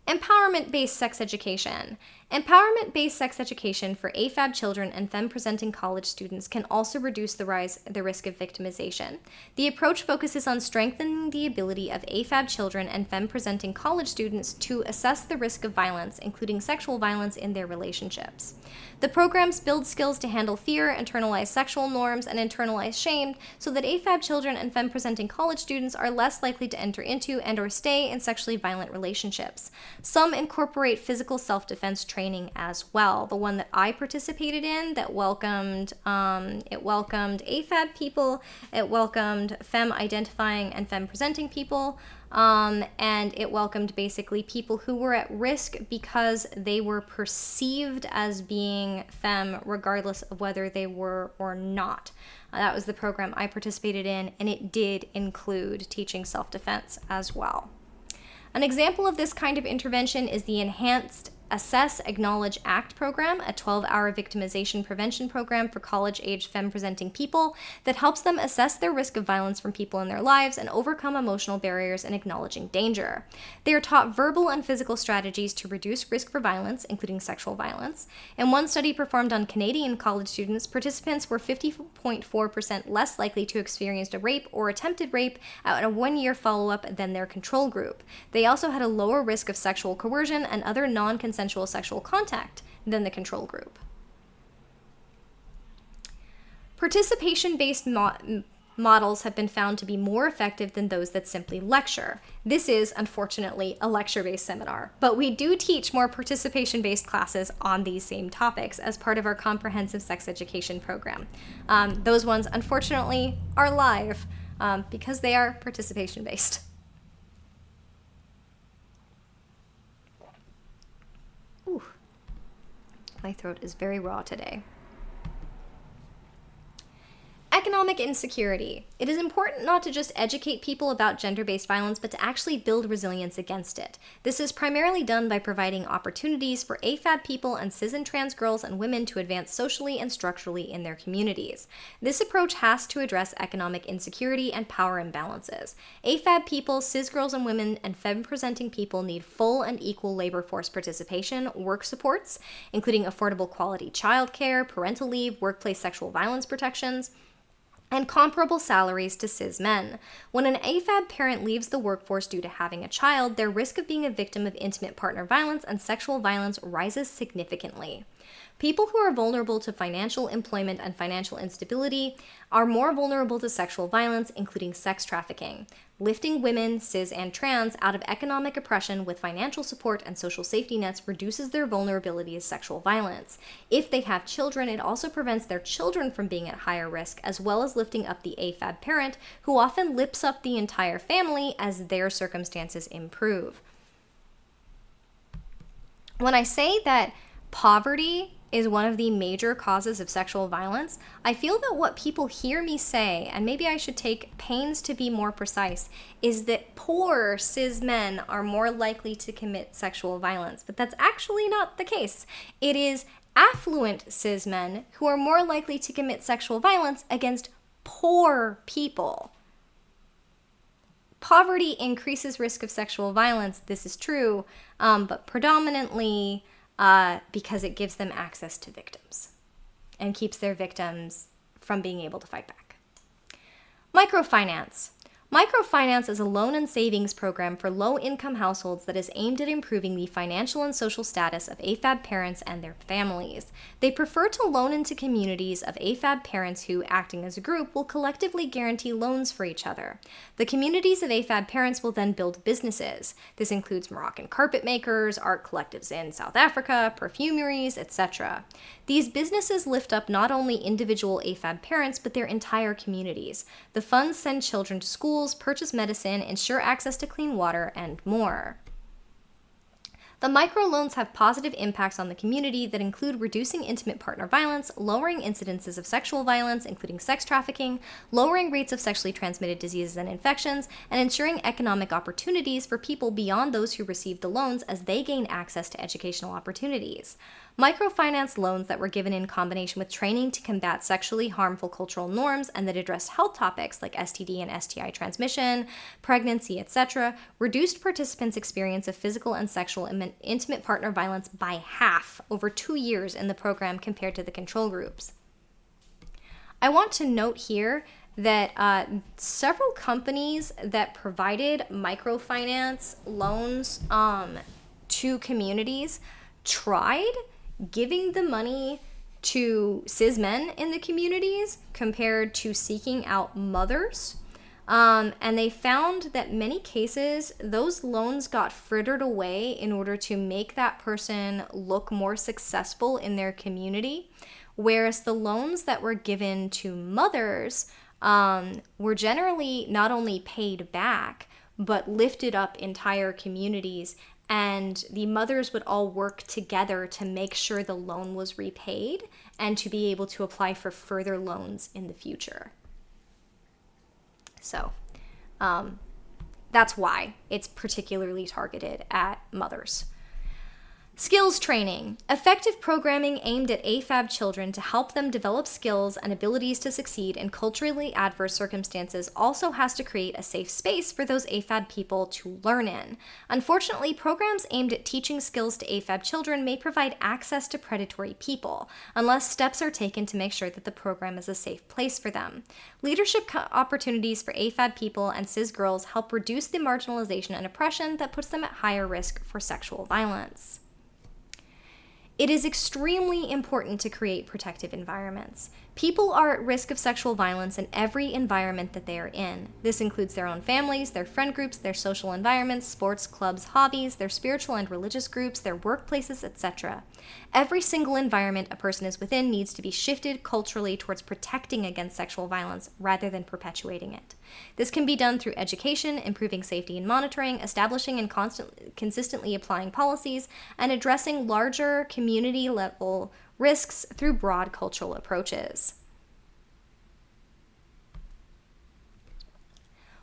Empowerment-based sex education. Empowerment-based sex education for AFAB children and femme-presenting college students can also reduce the risk of victimization. The approach focuses on strengthening the ability of AFAB children and femme-presenting college students to assess the risk of violence, including sexual violence, in their relationships. The programs build skills to handle fear, internalize sexual norms, and internalize shame so that AFAB children and femme-presenting college students are less likely to enter into and/or stay in sexually violent relationships. Some incorporate physical self-defense training training as well. The one that I participated in that welcomed AFAB people, it welcomed femme identifying and femme presenting people, and it welcomed basically people who were at risk because they were perceived as being femme regardless of whether they were or not. That was the program I participated in, and it did include teaching self-defense as well. An example of this kind of intervention is the Enhanced Assess, Acknowledge, Act program, a 12-hour victimization prevention program for college-age femme-presenting people that helps them assess their risk of violence from people in their lives and overcome emotional barriers in acknowledging danger. They are taught verbal and physical strategies to reduce risk for violence, including sexual violence. In one study performed on Canadian college students, participants were 50.4% less likely to experience a rape or attempted rape at a one-year follow-up than their control group. They also had a lower risk of sexual coercion and other non-consensual sexual contact than the control group. Participation-based models have been found to be more effective than those that simply lecture. This is, unfortunately, a lecture-based seminar, but we do teach more participation-based classes on these same topics as part of our comprehensive sex education program. Those ones, unfortunately, are live because they are participation-based. Ooh, my throat is very raw today. Economic insecurity. It is important not to just educate people about gender-based violence, but to actually build resilience against it. This is primarily done by providing opportunities for AFAB people and cis and trans girls and women to advance socially and structurally in their communities. This approach has to address economic insecurity and power imbalances. AFAB people, cis girls and women, and femme-presenting people need full and equal labor force participation, work supports, including affordable quality childcare, parental leave, workplace sexual violence protections, and comparable salaries to cis men. When an AFAB parent leaves the workforce due to having a child, their risk of being a victim of intimate partner violence and sexual violence rises significantly. People who are vulnerable to financial employment and financial instability are more vulnerable to sexual violence, including sex trafficking. Lifting women, cis and trans, out of economic oppression with financial support and social safety nets reduces their vulnerability to sexual violence. If they have children, it also prevents their children from being at higher risk, as well as lifting up the AFAB parent, who often lifts up the entire family as their circumstances improve. When I say that poverty is one of the major causes of sexual violence, I feel that what people hear me say, and maybe I should take pains to be more precise, is that poor cis men are more likely to commit sexual violence. But that's actually not the case. It is affluent cis men who are more likely to commit sexual violence against poor people. Poverty increases risk of sexual violence, this is true, but predominantly because it gives them access to victims and keeps their victims from being able to fight back. Microfinance. Microfinance is a loan and savings program for low-income households that is aimed at improving the financial and social status of AFAB parents and their families. They prefer to loan into communities of AFAB parents who, acting as a group, will collectively guarantee loans for each other. The communities of AFAB parents will then build businesses. This includes Moroccan carpet makers, art collectives in South Africa, perfumeries, etc. These businesses lift up not only individual AFAB parents, but their entire communities. The funds send children to schools, purchase medicine, ensure access to clean water, and more. The microloans have positive impacts on the community that include reducing intimate partner violence, lowering incidences of sexual violence, including sex trafficking, lowering rates of sexually transmitted diseases and infections, and ensuring economic opportunities for people beyond those who receive the loans as they gain access to educational opportunities. Microfinance loans that were given in combination with training to combat sexually harmful cultural norms and that addressed health topics like STD and STI transmission, pregnancy, etc., reduced participants' experience of physical and sexual and intimate partner violence by half over 2 years in the program compared to the control groups. I want to note here that several companies that provided microfinance loans to communities tried giving the money to cis men in the communities compared to seeking out mothers. And they found that many cases, those loans got frittered away in order to make that person look more successful in their community. Whereas the loans that were given to mothers were generally not only paid back, but lifted up entire communities. And the mothers would all work together to make sure the loan was repaid and to be able to apply for further loans in the future. So that's why it's particularly targeted at mothers. Skills training. Effective programming aimed at AFAB children to help them develop skills and abilities to succeed in culturally adverse circumstances also has to create a safe space for those AFAB people to learn in. Unfortunately, programs aimed at teaching skills to AFAB children may provide access to predatory people, unless steps are taken to make sure that the program is a safe place for them. Leadership opportunities for AFAB people and cis girls help reduce the marginalization and oppression that puts them at higher risk for sexual violence. It is extremely important to create protective environments. People are at risk of sexual violence in every environment that they are in. This includes their own families, their friend groups, their social environments, sports, clubs, hobbies, their spiritual and religious groups, their workplaces, etc. Every single environment a person is within needs to be shifted culturally towards protecting against sexual violence rather than perpetuating it. This can be done through education, improving safety and monitoring, establishing and consistently applying policies, and addressing larger community-level risks through broad cultural approaches.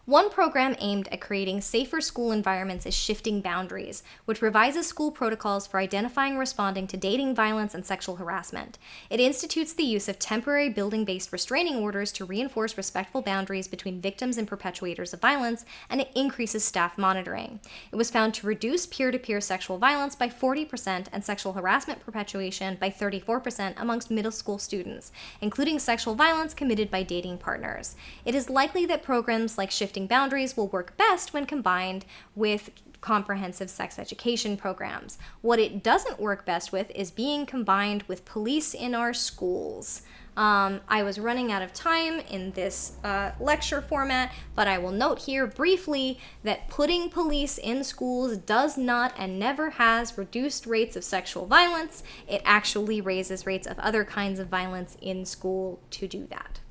One program aimed at creating safer school environments is Shifting Boundaries, which revises school protocols for identifying and responding to dating violence and sexual harassment. It institutes the use of temporary building-based restraining orders to reinforce respectful boundaries between victims and perpetuators of violence, and it increases staff monitoring. It was found to reduce peer-to-peer sexual violence by 40% and sexual harassment perpetuation by 34% amongst middle school students, including sexual violence committed by dating partners. It is likely that programs like Shifting Boundaries will work best when combined with comprehensive sex education programs. What it doesn't work best with is being combined with police in our schools. I was running out of time in this lecture format, but I will note here briefly that putting police in schools does not and never has reduced rates of sexual violence. It actually raises rates of other kinds of violence in school to do that.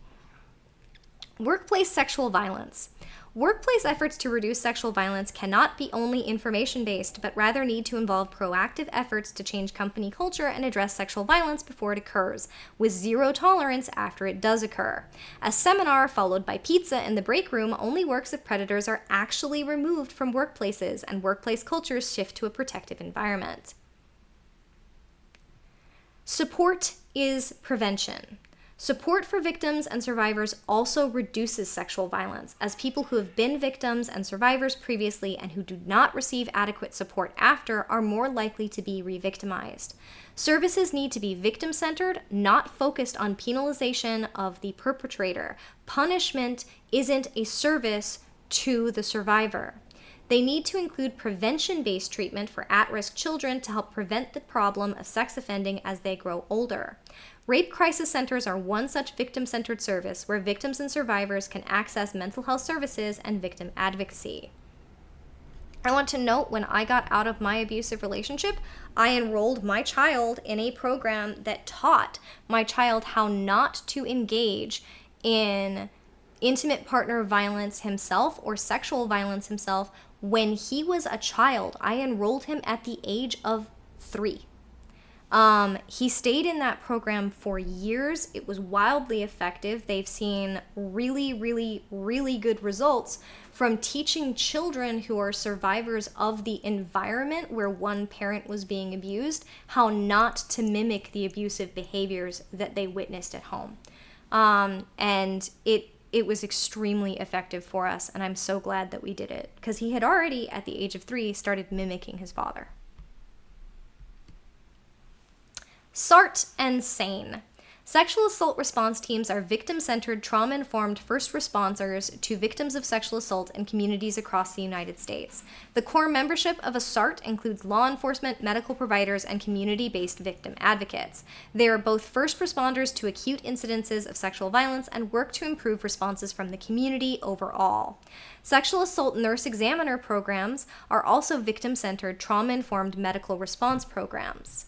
Workplace sexual violence. Workplace efforts to reduce sexual violence cannot be only information-based, but rather need to involve proactive efforts to change company culture and address sexual violence before it occurs, with zero tolerance after it does occur. A seminar followed by pizza in the break room only works if predators are actually removed from workplaces and workplace cultures shift to a protective environment. Support is prevention. Support for victims and survivors also reduces sexual violence, as people who have been victims and survivors previously and who do not receive adequate support after are more likely to be re-victimized. Services need to be victim-centered, not focused on penalization of the perpetrator. Punishment isn't a service to the survivor. They need to include prevention-based treatment for at-risk children to help prevent the problem of sex offending as they grow older. Rape crisis centers are one such victim-centered service where victims and survivors can access mental health services and victim advocacy. I want to note, when I got out of my abusive relationship, I enrolled my child in a program that taught my child how not to engage in intimate partner violence himself or sexual violence himself when he was a child. I enrolled him at the age of 3. He stayed in that program for years. It was wildly effective. They've seen really, really, really good results from teaching children who are survivors of the environment where one parent was being abused how not to mimic the abusive behaviors that they witnessed at home. And it was extremely effective for us, and I'm so glad that we did it, because he had already, at the age of 3, started mimicking his father. SART and SANE. Sexual assault response teams are victim-centered, trauma-informed first responders to victims of sexual assault in communities across the United States. The core membership of a SART includes law enforcement, medical providers, and community-based victim advocates. They are both first responders to acute incidences of sexual violence and work to improve responses from the community overall. Sexual assault nurse examiner programs are also victim-centered, trauma-informed medical response programs.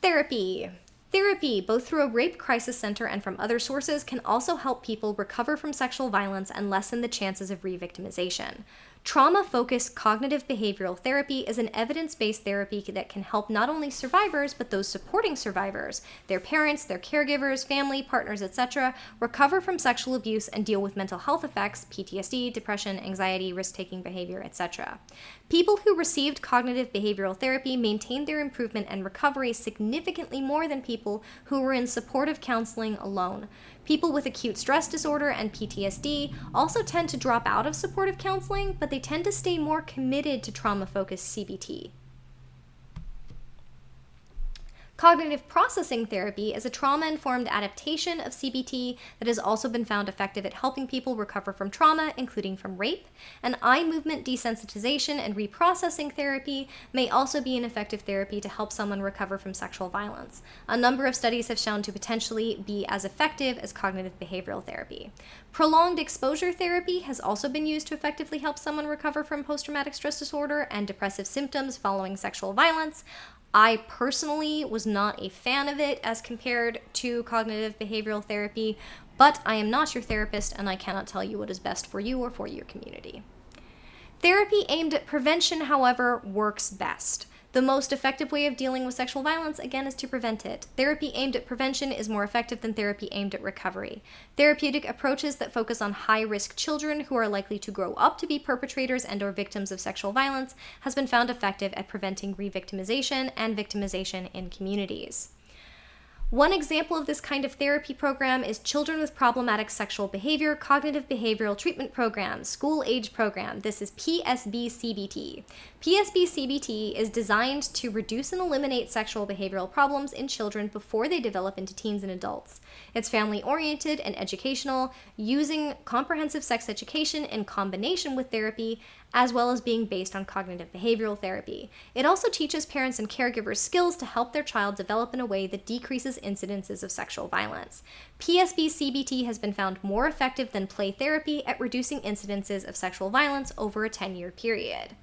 Therapy. Therapy, both through a rape crisis center and from other sources, can also help people recover from sexual violence and lessen the chances of re-victimization. Trauma-focused cognitive behavioral therapy is an evidence-based therapy that can help not only survivors, but those supporting survivors, their parents, their caregivers, family, partners, etc., recover from sexual abuse and deal with mental health effects, PTSD, depression, anxiety, risk-taking behavior, etc. People who received cognitive behavioral therapy maintained their improvement and recovery significantly more than people who were in supportive counseling alone. People with acute stress disorder and PTSD also tend to drop out of supportive counseling, but they tend to stay more committed to trauma-focused CBT. Cognitive processing therapy is a trauma-informed adaptation of CBT that has also been found effective at helping people recover from trauma, including from rape. And eye movement desensitization and reprocessing therapy may also be an effective therapy to help someone recover from sexual violence. A number of studies have shown to potentially be as effective as cognitive behavioral therapy. Prolonged exposure therapy has also been used to effectively help someone recover from post-traumatic stress disorder and depressive symptoms following sexual violence. I personally was not a fan of it as compared to cognitive behavioral therapy, but I am not your therapist and I cannot tell you what is best for you or for your community. Therapy aimed at prevention, however, works best. The most effective way of dealing with sexual violence, again, is to prevent it. Therapy aimed at prevention is more effective than therapy aimed at recovery. Therapeutic approaches that focus on high-risk children who are likely to grow up to be perpetrators and/or victims of sexual violence has been found effective at preventing re-victimization and victimization in communities. One example of this kind of therapy program is Children with Problematic Sexual Behavior Cognitive Behavioral Treatment Program, School Age Program. This is PSB-CBT. PSB-CBT is designed to reduce and eliminate sexual behavioral problems in children before they develop into teens and adults. It's family-oriented and educational, using comprehensive sex education in combination with therapy, as well as being based on cognitive behavioral therapy. It also teaches parents and caregivers skills to help their child develop in a way that decreases incidences of sexual violence. PSB-CBT has been found more effective than play therapy at reducing incidences of sexual violence over a 10-year period.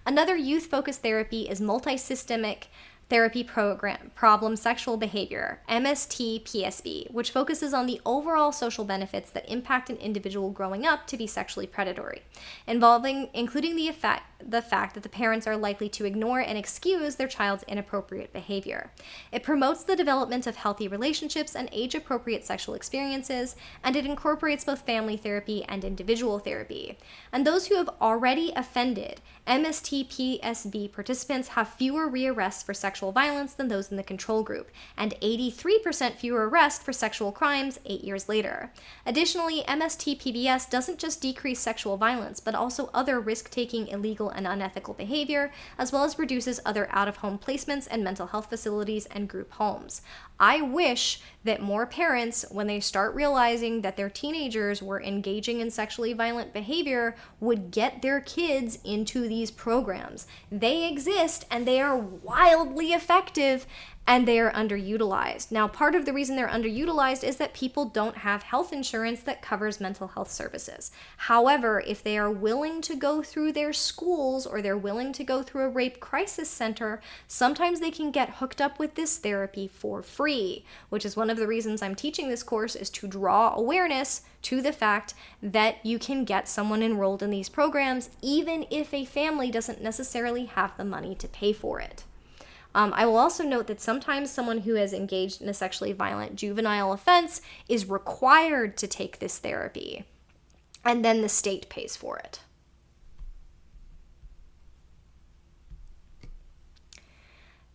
Another youth-focused therapy is multisystemic therapy program, problem sexual behavior, MST-PSB, which focuses on the overall social benefits that impact an individual growing up to be sexually predatory, including the fact that the parents are likely to ignore and excuse their child's inappropriate behavior. It promotes the development of healthy relationships and age-appropriate sexual experiences, and it incorporates both family therapy and individual therapy. And those who have already offended, MST-PSB participants have fewer rearrests for sexual violence than those in the control group, and 83% fewer arrests for sexual crimes 8 years later. Additionally, MST-PBS doesn't just decrease sexual violence, but also other risk-taking, illegal, and unethical behavior, as well as reduces other out-of-home placements and mental health facilities and group homes. I wish that more parents, when they start realizing that their teenagers were engaging in sexually violent behavior, would get their kids into these programs. They exist and they are wildly effective, and they are underutilized. Now, part of the reason they're underutilized is that people don't have health insurance that covers mental health services. However, if they are willing to go through their schools or they're willing to go through a rape crisis center, sometimes they can get hooked up with this therapy for free, which is one of the reasons I'm teaching this course, is to draw awareness to the fact that you can get someone enrolled in these programs even if a family doesn't necessarily have the money to pay for it. I will also note that sometimes someone who has engaged in a sexually violent juvenile offense is required to take this therapy, and then the state pays for it.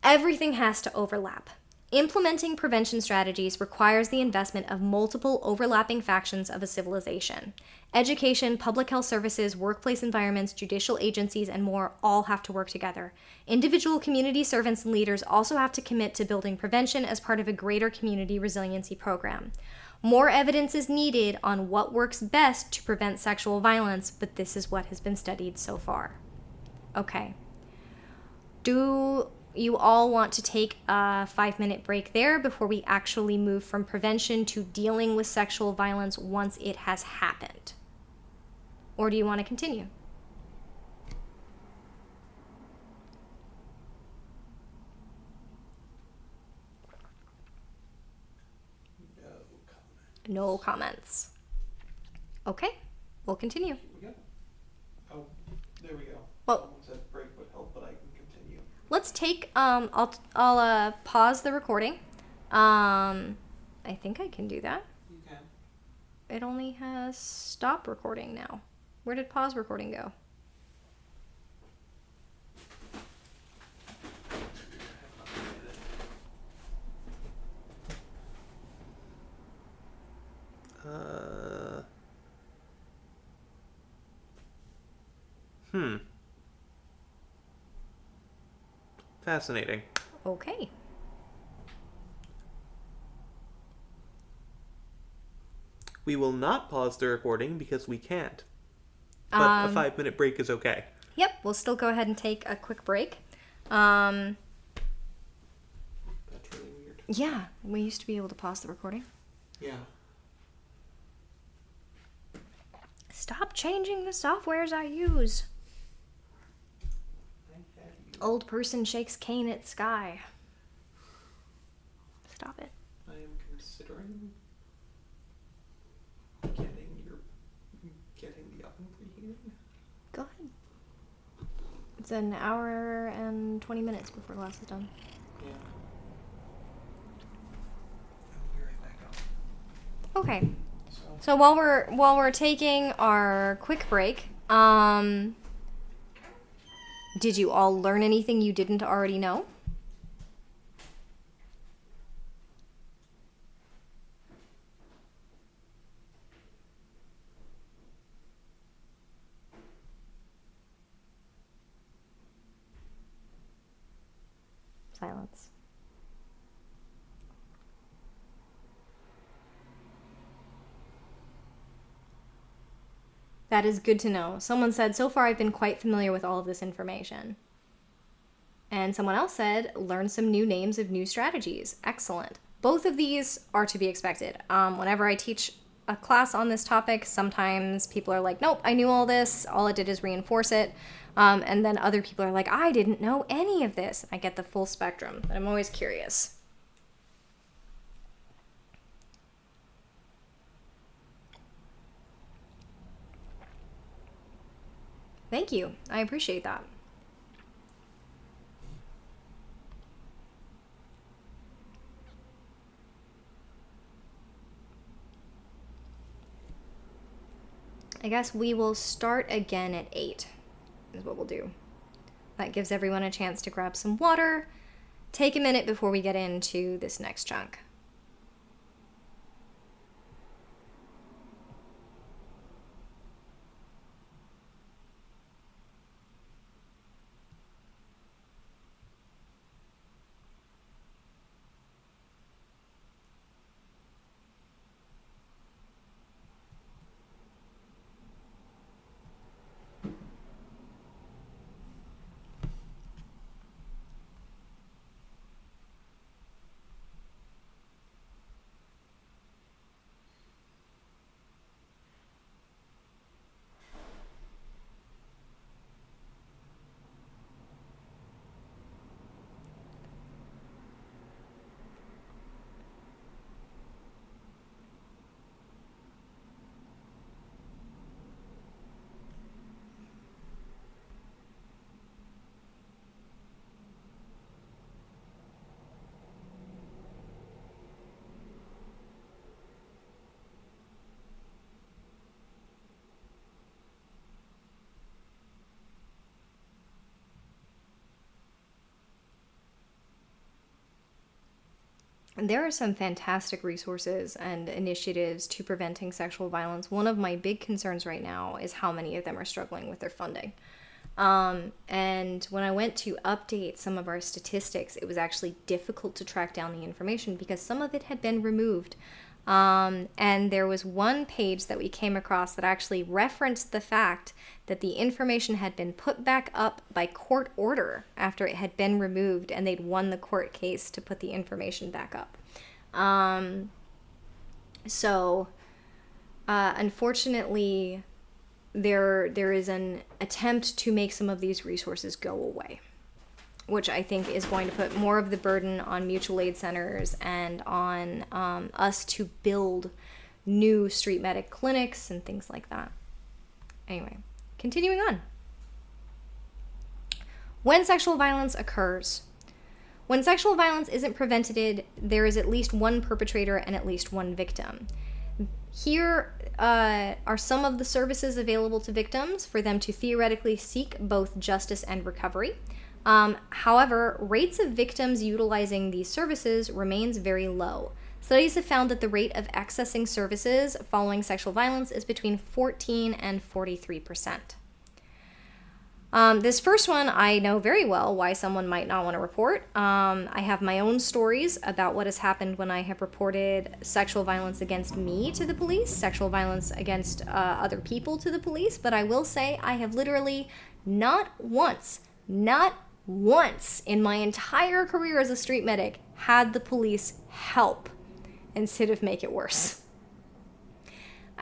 Everything has to overlap. Implementing prevention strategies requires the investment of multiple overlapping factions of a civilization. Education, public health services, workplace environments, judicial agencies, and more all have to work together. Individual community servants and leaders also have to commit to building prevention as part of a greater community resiliency program. More evidence is needed on what works best to prevent sexual violence, but this is what has been studied so far. Okay. Do you all want to take a 5-minute break there before we actually move from prevention to dealing with sexual violence once it has happened? Or do you want to continue? No comments. Okay, we'll continue. Here we go. Oh, there we go. Well, Someone said break would help, but I can continue. Let's take, I'll pause the recording. I think I can do that. You can. It only has stop recording now. Where did pause recording go? Fascinating. Okay. We will not pause the recording because we can't. But a 5-minute break is okay. Yep, we'll still go ahead and take a quick break. That's really weird. Yeah, we used to be able to pause the recording. Yeah. Stop changing the softwares I use. I had you. Old person shakes cane at sky. Stop it. I am considering getting the oven preheating. Go ahead. It's an hour and 20 minutes before class is done. Yeah. I'll be right back up. Okay. So So while we're taking our quick break, did you all learn anything you didn't already know? Silence. That is good to know. Someone said, so far I've been quite familiar with all of this information. And someone else said, learn some new names of new strategies. Excellent. Both of these are to be expected. Whenever I teach a class on this topic, sometimes people are like, nope, I knew all this. All it did is reinforce it. And then other people are like, I didn't know any of this. I get the full spectrum. I'm always curious. Thank you. I appreciate that. I guess we will start again at 8, is what we'll do. That gives everyone a chance to grab some water. Take a minute before we get into this next chunk. There are some fantastic resources and initiatives to preventing sexual violence. One of my big concerns right now is how many of them are struggling with their funding. And when I went to update some of our statistics, it was actually difficult to track down the information because some of it had been removed. And there was one page that we came across that actually referenced the fact that the information had been put back up by court order after it had been removed, and they'd won the court case to put the information back up. Unfortunately, there is an attempt to make some of these resources go away, which I think is going to put more of the burden on mutual aid centers and on us to build new street medic clinics and things like that. Anyway, continuing on. When sexual violence occurs. When sexual violence isn't prevented, there is at least one perpetrator and at least one victim. Here are some of the services available to victims for them to theoretically seek both justice and recovery. However, rates of victims utilizing these services remains very low. Studies have found that the rate of accessing services following sexual violence is between 14 and 43%. This first one, I know very well why someone might not want to report. I have my own stories about what has happened when I have reported sexual violence against me to the police, sexual violence against other people to the police, but I will say I have literally not once in my entire career as a street medic had the police help instead of make it worse.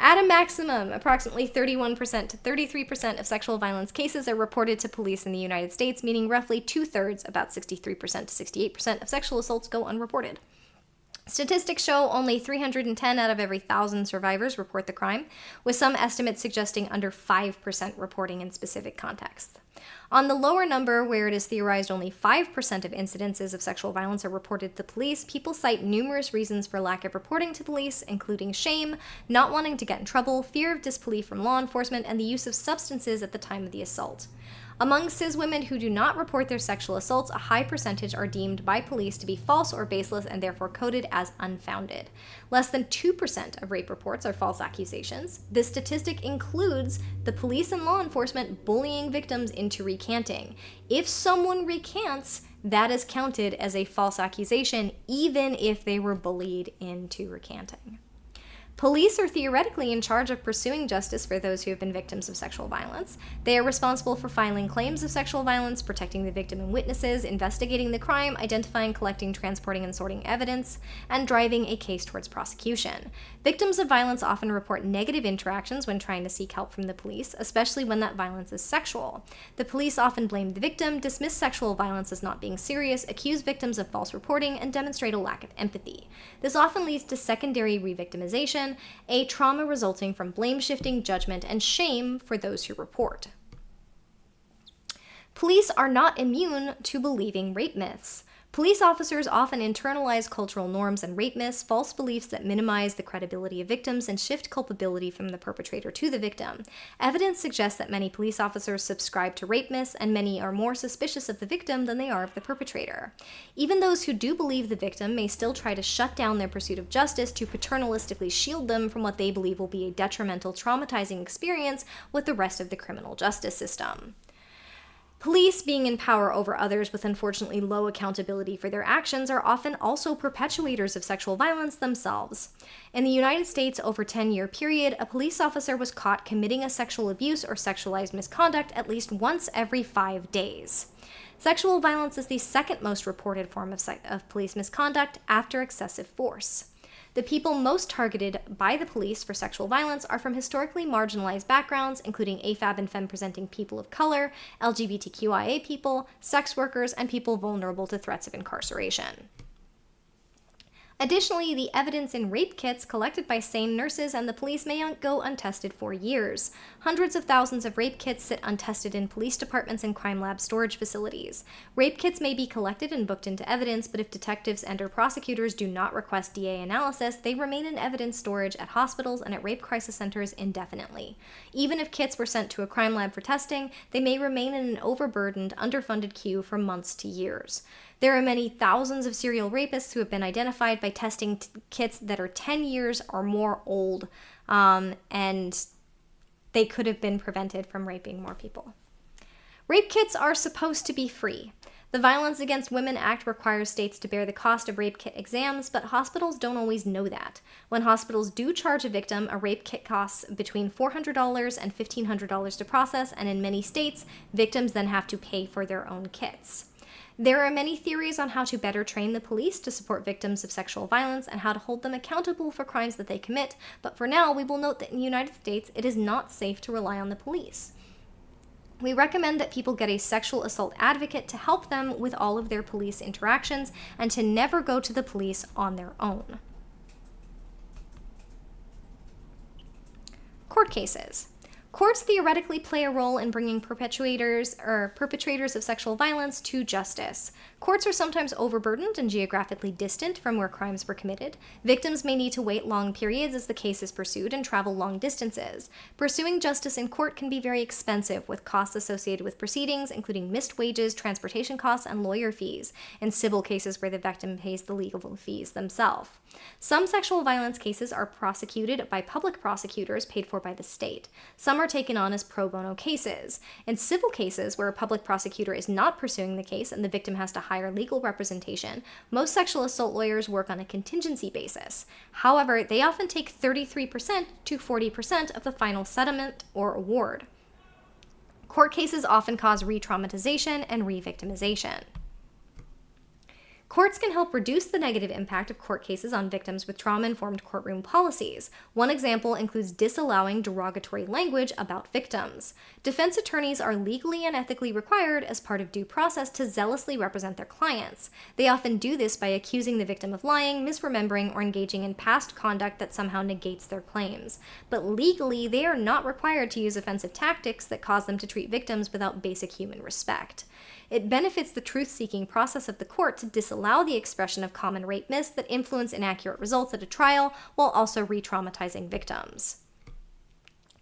At a maximum, approximately 31% to 33% of sexual violence cases are reported to police in the United States, meaning roughly 2/3, about 63% to 68% of sexual assaults go unreported. Statistics show only 310 out of every 1,000 survivors report the crime, with some estimates suggesting under 5% reporting in specific contexts. On the lower number, where it is theorized only 5% of incidences of sexual violence are reported to police, people cite numerous reasons for lack of reporting to police, including shame, not wanting to get in trouble, fear of disbelief from law enforcement, and the use of substances at the time of the assault. Among cis women who do not report their sexual assaults, a high percentage are deemed by police to be false or baseless and therefore coded as unfounded. Less than 2% of rape reports are false accusations. This statistic includes the police and law enforcement bullying victims into recanting. If someone recants, that is counted as a false accusation, even if they were bullied into recanting. Police are theoretically in charge of pursuing justice for those who have been victims of sexual violence. They are responsible for filing claims of sexual violence, protecting the victim and witnesses, investigating the crime, identifying, collecting, transporting, and sorting evidence, and driving a case towards prosecution. Victims of violence often report negative interactions when trying to seek help from the police, especially when that violence is sexual. The police often blame the victim, dismiss sexual violence as not being serious, accuse victims of false reporting, and demonstrate a lack of empathy. This often leads to secondary re-victimization, a trauma resulting from blame shifting, judgment, and shame for those who report. Police are not immune to believing rape myths. Police officers often internalize cultural norms and rape myths, false beliefs that minimize the credibility of victims and shift culpability from the perpetrator to the victim. Evidence suggests that many police officers subscribe to rape myths, and many are more suspicious of the victim than they are of the perpetrator. Even those who do believe the victim may still try to shut down their pursuit of justice to paternalistically shield them from what they believe will be a detrimental, traumatizing experience with the rest of the criminal justice system. Police, being in power over others with unfortunately low accountability for their actions, are often also perpetuators of sexual violence themselves. In the United States, over a 10-year period, a police officer was caught committing a sexual abuse or sexualized misconduct at least once every 5 days. Sexual violence is the second most reported form of police misconduct after excessive force. The people most targeted by the police for sexual violence are from historically marginalized backgrounds, including AFAB and femme-presenting people of color, LGBTQIA people, sex workers, and people vulnerable to threats of incarceration. Additionally, the evidence in rape kits collected by sane nurses and the police may go untested for years. Hundreds of thousands of rape kits sit untested in police departments and crime lab storage facilities. Rape kits may be collected and booked into evidence, but if detectives and/or prosecutors do not request DA analysis, they remain in evidence storage at hospitals and at rape crisis centers indefinitely. Even if kits were sent to a crime lab for testing, they may remain in an overburdened, underfunded queue for months to years. There are many thousands of serial rapists who have been identified by testing kits that are 10 years or more old, and they could have been prevented from raping more people. Rape kits are supposed to be free. The Violence Against Women Act requires states to bear the cost of rape kit exams, but hospitals don't always know that. When hospitals do charge a victim, a rape kit costs between $400 and $1,500 to process, and in many states, victims then have to pay for their own kits. There are many theories on how to better train the police to support victims of sexual violence and how to hold them accountable for crimes that they commit, but for now, we will note that in the United States, it is not safe to rely on the police. We recommend that people get a sexual assault advocate to help them with all of their police interactions and to never go to the police on their own. Court cases. Courts theoretically play a role in bringing perpetrators of sexual violence to justice. Courts are sometimes overburdened and geographically distant from where crimes were committed. Victims may need to wait long periods as the case is pursued and travel long distances. Pursuing justice in court can be very expensive, with costs associated with proceedings, including missed wages, transportation costs, and lawyer fees, in civil cases where the victim pays the legal fees themselves. Some sexual violence cases are prosecuted by public prosecutors paid for by the state. Some are taken on as pro bono cases. In civil cases where a public prosecutor is not pursuing the case and the victim has to hire legal representation, most sexual assault lawyers work on a contingency basis. However, they often take 33% to 40% of the final settlement or award. Court cases often cause re-traumatization and re-victimization. Courts can help reduce the negative impact of court cases on victims with trauma-informed courtroom policies. One example includes disallowing derogatory language about victims. Defense attorneys are legally and ethically required, as part of due process, to zealously represent their clients. They often do this by accusing the victim of lying, misremembering, or engaging in past conduct that somehow negates their claims. But legally, they are not required to use offensive tactics that cause them to treat victims without basic human respect. It benefits the truth-seeking process of the court to disallow the expression of common rape myths that influence inaccurate results at a trial while also re-traumatizing victims.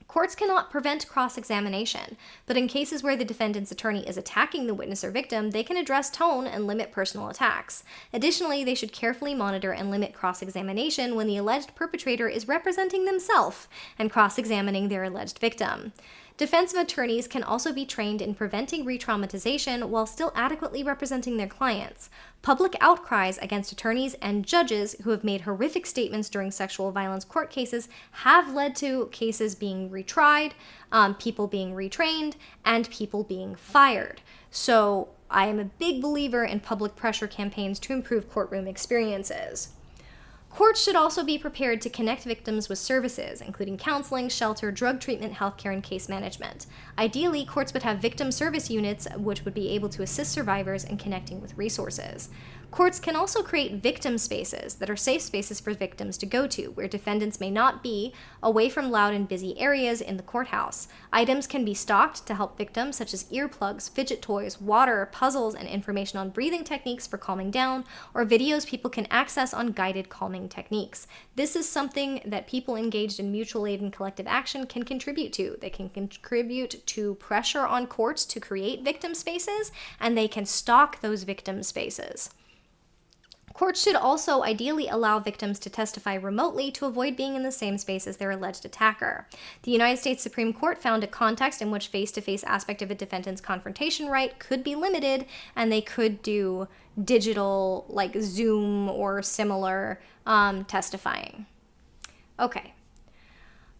Courts cannot prevent cross-examination, but in cases where the defendant's attorney is attacking the witness or victim, they can address tone and limit personal attacks. Additionally, they should carefully monitor and limit cross-examination when the alleged perpetrator is representing themselves and cross-examining their alleged victim. Defensive attorneys can also be trained in preventing re-traumatization while still adequately representing their clients. Public outcries against attorneys and judges who have made horrific statements during sexual violence court cases have led to cases being retried, people being retrained, and people being fired. So I am a big believer in public pressure campaigns to improve courtroom experiences. Courts should also be prepared to connect victims with services, including counseling, shelter, drug treatment, healthcare, and case management. Ideally, courts would have victim service units which would be able to assist survivors in connecting with resources. Courts can also create victim spaces that are safe spaces for victims to go to, where defendants may not be, away from loud and busy areas in the courthouse. Items can be stocked to help victims, such as earplugs, fidget toys, water, puzzles, and information on breathing techniques for calming down, or videos people can access on guided calming techniques. This is something that people engaged in mutual aid and collective action can contribute to. They can contribute to pressure on courts to create victim spaces, and they can stock those victim spaces. Courts should also ideally allow victims to testify remotely to avoid being in the same space as their alleged attacker. The United States Supreme Court found a context in which face-to-face aspect of a defendant's confrontation right could be limited, and they could do digital, like Zoom or similar, testifying. Okay.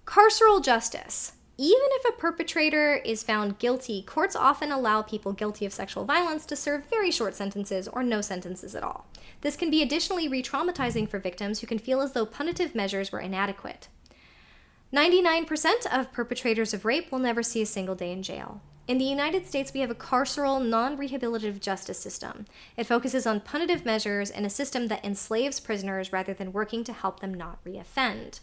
Carceral justice. Even if a perpetrator is found guilty, courts often allow people guilty of sexual violence to serve very short sentences or no sentences at all. This can be additionally re-traumatizing for victims who can feel as though punitive measures were inadequate. 99% of perpetrators of rape will never see a single day in jail. In the United States, we have a carceral, non-rehabilitative justice system. It focuses on punitive measures in a system that enslaves prisoners rather than working to help them not reoffend.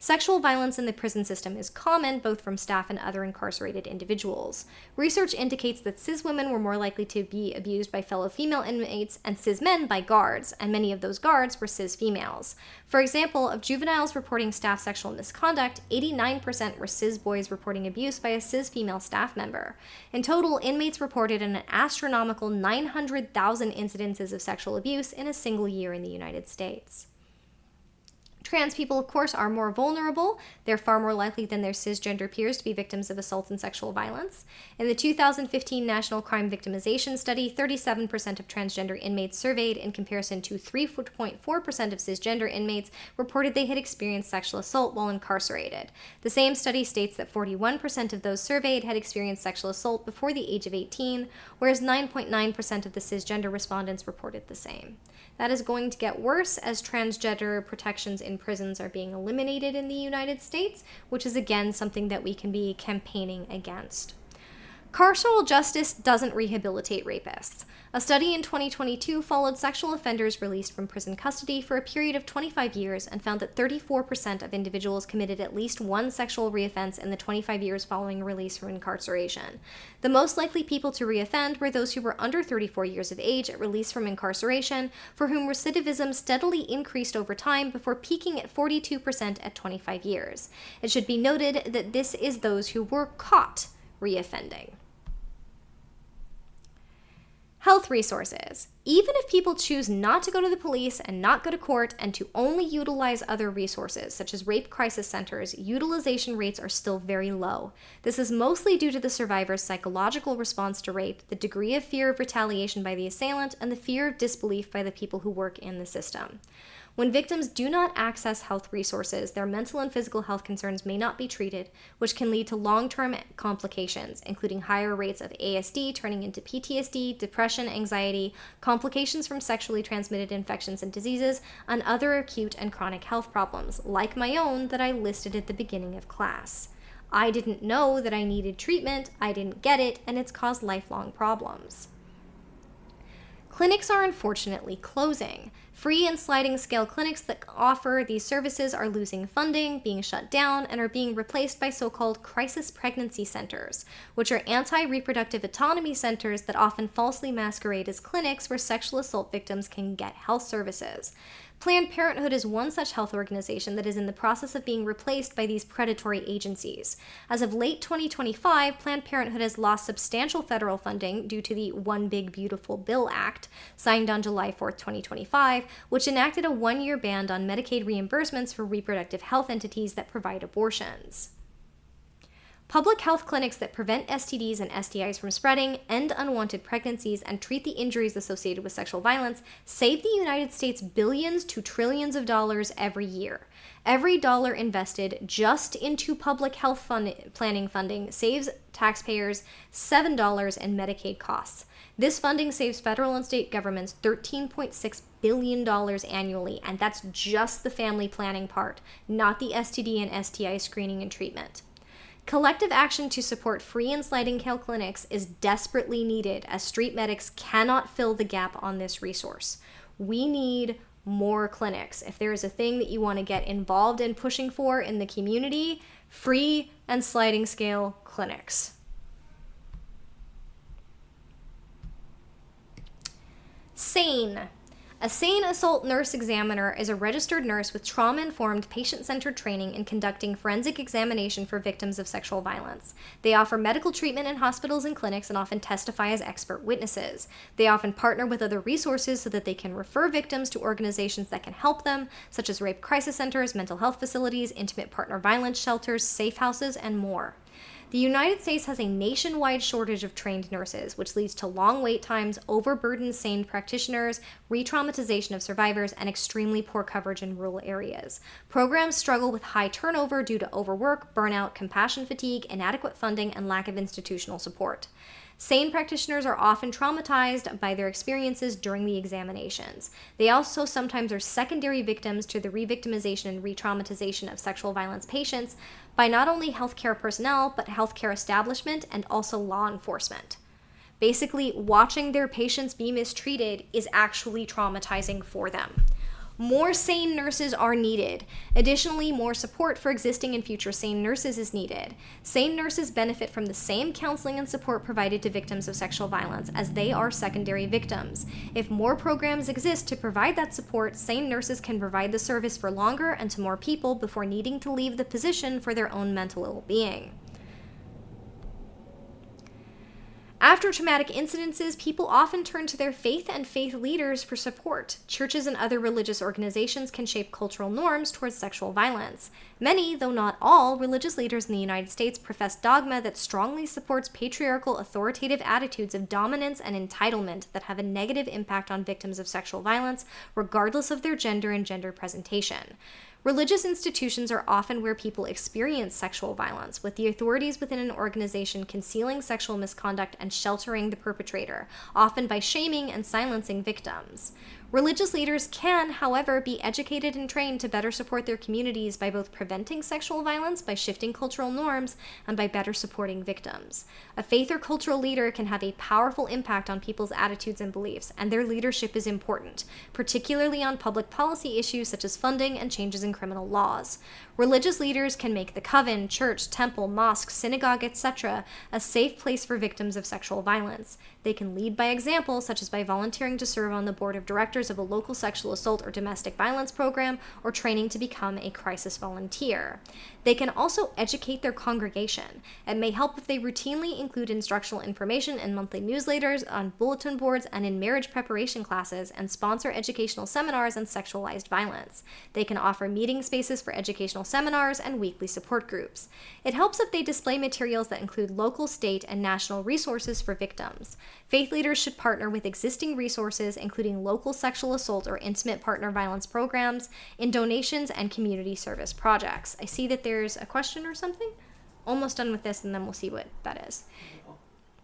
Sexual violence in the prison system is common, both from staff and other incarcerated individuals. Research indicates that cis women were more likely to be abused by fellow female inmates and cis men by guards, and many of those guards were cis females. For example, of juveniles reporting staff sexual misconduct, 89% were cis boys reporting abuse by a cis female staff member. In total, inmates reported an astronomical 900,000 incidences of sexual abuse in a single year in the United States. Trans people, of course, are more vulnerable. They're far more likely than their cisgender peers to be victims of assault and sexual violence. In the 2015 National Crime Victimization Study, 37% of transgender inmates surveyed, in comparison to 3.4% of cisgender inmates, reported they had experienced sexual assault while incarcerated. The same study states that 41% of those surveyed had experienced sexual assault before the age of 18, whereas 9.9% of the cisgender respondents reported the same. That is going to get worse as transgender protections in prisons are being eliminated in the United States, which is again something that we can be campaigning against. Carceral justice doesn't rehabilitate rapists. A study in 2022 followed sexual offenders released from prison custody for a period of 25 years and found that 34% of individuals committed at least one sexual reoffense in the 25 years following release from incarceration. The most likely people to reoffend were those who were under 34 years of age at release from incarceration, for whom recidivism steadily increased over time before peaking at 42% at 25 years. It should be noted that this is those who were caught reoffending. Health resources. Even if people choose not to go to the police and not go to court and to only utilize other resources, such as rape crisis centers, utilization rates are still very low. This is mostly due to the survivor's psychological response to rape, the degree of fear of retaliation by the assailant, and the fear of disbelief by the people who work in the system. When victims do not access health resources, their mental and physical health concerns may not be treated, which can lead to long-term complications, including higher rates of ASD turning into PTSD, depression, anxiety, complications from sexually transmitted infections and diseases, and other acute and chronic health problems, like my own that I listed at the beginning of class. I didn't know that I needed treatment, I didn't get it, and it's caused lifelong problems. Clinics are unfortunately closing. Free and sliding scale clinics that offer these services are losing funding, being shut down, and are being replaced by so-called crisis pregnancy centers, which are anti-reproductive autonomy centers that often falsely masquerade as clinics where sexual assault victims can get health services. Planned Parenthood is one such health organization that is in the process of being replaced by these predatory agencies. As of late 2025, Planned Parenthood has lost substantial federal funding due to the One Big Beautiful Bill Act, signed on July 4, 2025, which enacted a one-year ban on Medicaid reimbursements for reproductive health entities that provide abortions. Public health clinics that prevent STDs and STIs from spreading, end unwanted pregnancies, and treat the injuries associated with sexual violence save the United States billions to trillions of dollars every year. Every dollar invested just into public health planning funding saves taxpayers $7 in Medicaid costs. This funding saves federal and state governments $13.6 billion annually, and that's just the family planning part, not the STD and STI screening and treatment. Collective action to support free and sliding scale clinics is desperately needed, as street medics cannot fill the gap on this resource. We need more clinics. If there is a thing that you want to get involved in pushing for in the community, free and sliding scale clinics. SANE. A SANE assault nurse examiner is a registered nurse with trauma-informed, patient-centered training in conducting forensic examination for victims of sexual violence. They offer medical treatment in hospitals and clinics and often testify as expert witnesses. They often partner with other resources so that they can refer victims to organizations that can help them, such as rape crisis centers, mental health facilities, intimate partner violence shelters, safe houses, and more. The United States has a nationwide shortage of trained nurses, which leads to long wait times, overburdened SANE practitioners, re-traumatization of survivors, and extremely poor coverage in rural areas. Programs struggle with high turnover due to overwork, burnout, compassion fatigue, inadequate funding, and lack of institutional support. SANE practitioners are often traumatized by their experiences during the examinations. They also sometimes are secondary victims to the re-victimization and re-traumatization of sexual violence patients by not only healthcare personnel, but healthcare establishment and also law enforcement. Basically, watching their patients be mistreated is actually traumatizing for them. More sane nurses are needed. Additionally, more support for existing and future sane nurses is needed. Sane nurses benefit from the same counseling and support provided to victims of sexual violence, as they are secondary victims. If more programs exist to provide that support, sane nurses can provide the service for longer and to more people before needing to leave the position for their own mental ill-being. After traumatic incidences, people often turn to their faith and faith leaders for support. Churches and other religious organizations can shape cultural norms towards sexual violence. Many, though not all, religious leaders in the United States profess dogma that strongly supports patriarchal, authoritative attitudes of dominance and entitlement that have a negative impact on victims of sexual violence, regardless of their gender and gender presentation. Religious institutions are often where people experience sexual violence, with the authorities within an organization concealing sexual misconduct and sheltering the perpetrator, often by shaming and silencing victims. Religious leaders can, however, be educated and trained to better support their communities by both preventing sexual violence, by shifting cultural norms, and by better supporting victims. A faith or cultural leader can have a powerful impact on people's attitudes and beliefs, and their leadership is important, particularly on public policy issues such as funding and changes in criminal laws. Religious leaders can make the coven, church, temple, mosque, synagogue, etc. a safe place for victims of sexual violence. They can lead by example, such as by volunteering to serve on the board of directors of a local sexual assault or domestic violence program, or training to become a crisis volunteer. They can also educate their congregation. It may help if they routinely include instructional information in monthly newsletters, on bulletin boards, and in marriage preparation classes, and sponsor educational seminars on sexualized violence. They can offer meeting spaces for educational seminars and weekly support groups. It helps if they display materials that include local, state, and national resources for victims. Faith leaders should partner with existing resources, including local sexual assault or intimate partner violence programs, in donations and community service projects. I see that there's a question or something. Almost done with this, and then we'll see what that is. No,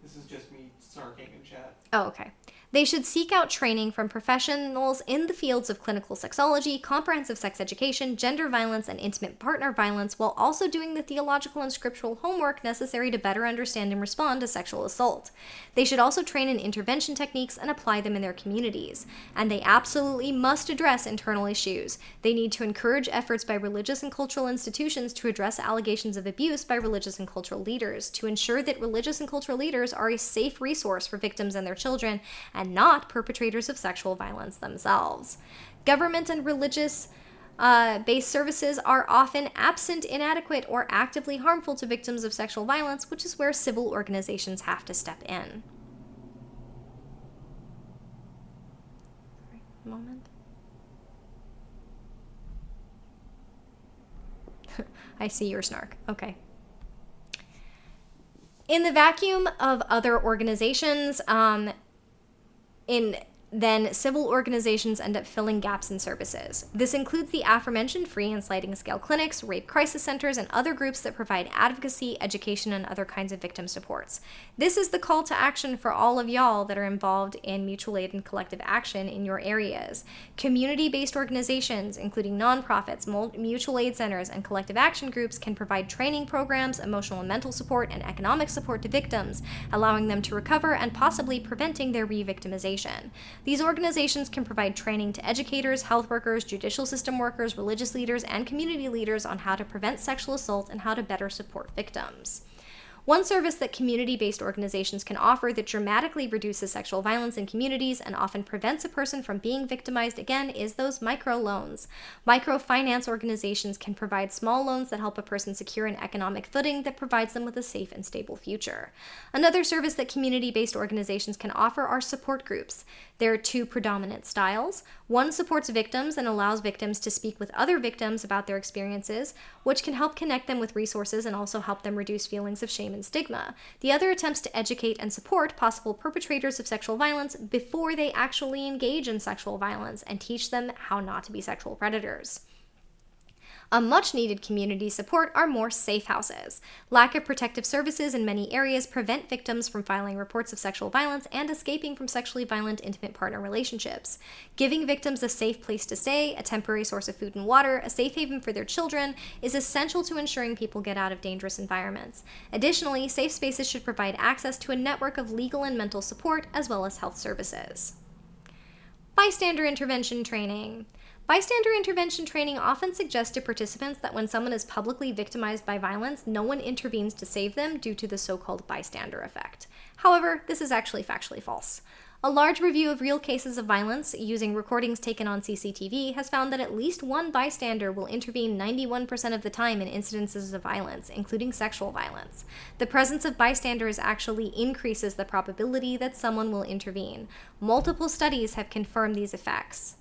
this is just me snarking in chat. Oh, okay. They should seek out training from professionals in the fields of clinical sexology, comprehensive sex education, gender violence, and intimate partner violence, while also doing the theological and scriptural homework necessary to better understand and respond to sexual assault. They should also train in intervention techniques and apply them in their communities. And they absolutely must address internal issues. They need to encourage efforts by religious and cultural institutions to address allegations of abuse by religious and cultural leaders, to ensure that religious and cultural leaders are a safe resource for victims and their children, and not perpetrators of sexual violence themselves. Government and religious based services are often absent, inadequate, or actively harmful to victims of sexual violence, which is where civil organizations have to step in. Moment. I see your snark. Okay. In the vacuum of other organizations, then civil organizations end up filling gaps in services. This includes the aforementioned free and sliding scale clinics, rape crisis centers, and other groups that provide advocacy, education, and other kinds of victim supports. This is the call to action for all of y'all that are involved in mutual aid and collective action in your areas. Community-based organizations, including nonprofits, mutual aid centers, and collective action groups, can provide training programs, emotional and mental support, and economic support to victims, allowing them to recover and possibly preventing their re-victimization. These organizations can provide training to educators, health workers, judicial system workers, religious leaders, and community leaders on how to prevent sexual assault and how to better support victims. One service that community-based organizations can offer that dramatically reduces sexual violence in communities and often prevents a person from being victimized again is those microloans. Microfinance organizations can provide small loans that help a person secure an economic footing that provides them with a safe and stable future. Another service that community-based organizations can offer are support groups. There are two predominant styles. One supports victims and allows victims to speak with other victims about their experiences, which can help connect them with resources and also help them reduce feelings of shame and stigma. The other attempts to educate and support possible perpetrators of sexual violence before they actually engage in sexual violence and teach them how not to be sexual predators. A much-needed community support are more safe houses. Lack of protective services in many areas prevent victims from filing reports of sexual violence and escaping from sexually violent intimate partner relationships. Giving victims a safe place to stay, a temporary source of food and water, a safe haven for their children is essential to ensuring people get out of dangerous environments. Additionally, safe spaces should provide access to a network of legal and mental support as well as health services. Bystander intervention training. Bystander intervention training often suggests to participants that when someone is publicly victimized by violence, no one intervenes to save them due to the so-called bystander effect. However, this is actually factually false. A large review of real cases of violence using recordings taken on CCTV has found that at least one bystander will intervene 91% of the time in incidences of violence, including sexual violence. The presence of bystanders actually increases the probability that someone will intervene. Multiple studies have confirmed these effects.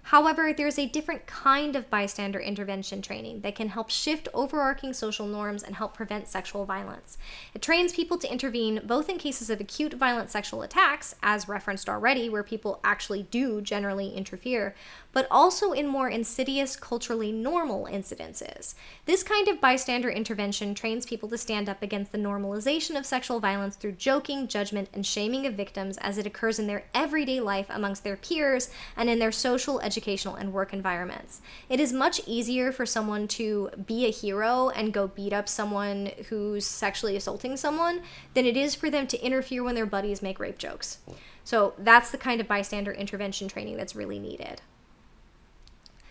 However, there's a different kind of bystander intervention training that can help shift overarching social norms and help prevent sexual violence. It trains people to intervene both in cases of acute violent sexual attacks, as referenced already, where people actually do generally interfere, but also in more insidious, culturally normal incidences. This kind of bystander intervention trains people to stand up against the normalization of sexual violence through joking, judgment, and shaming of victims as it occurs in their everyday life amongst their peers and in their social, educational, and work environments. It is much easier for someone to be a hero and go beat up someone who's sexually assaulting someone than it is for them to interfere when their buddies make rape jokes. So that's the kind of bystander intervention training that's really needed.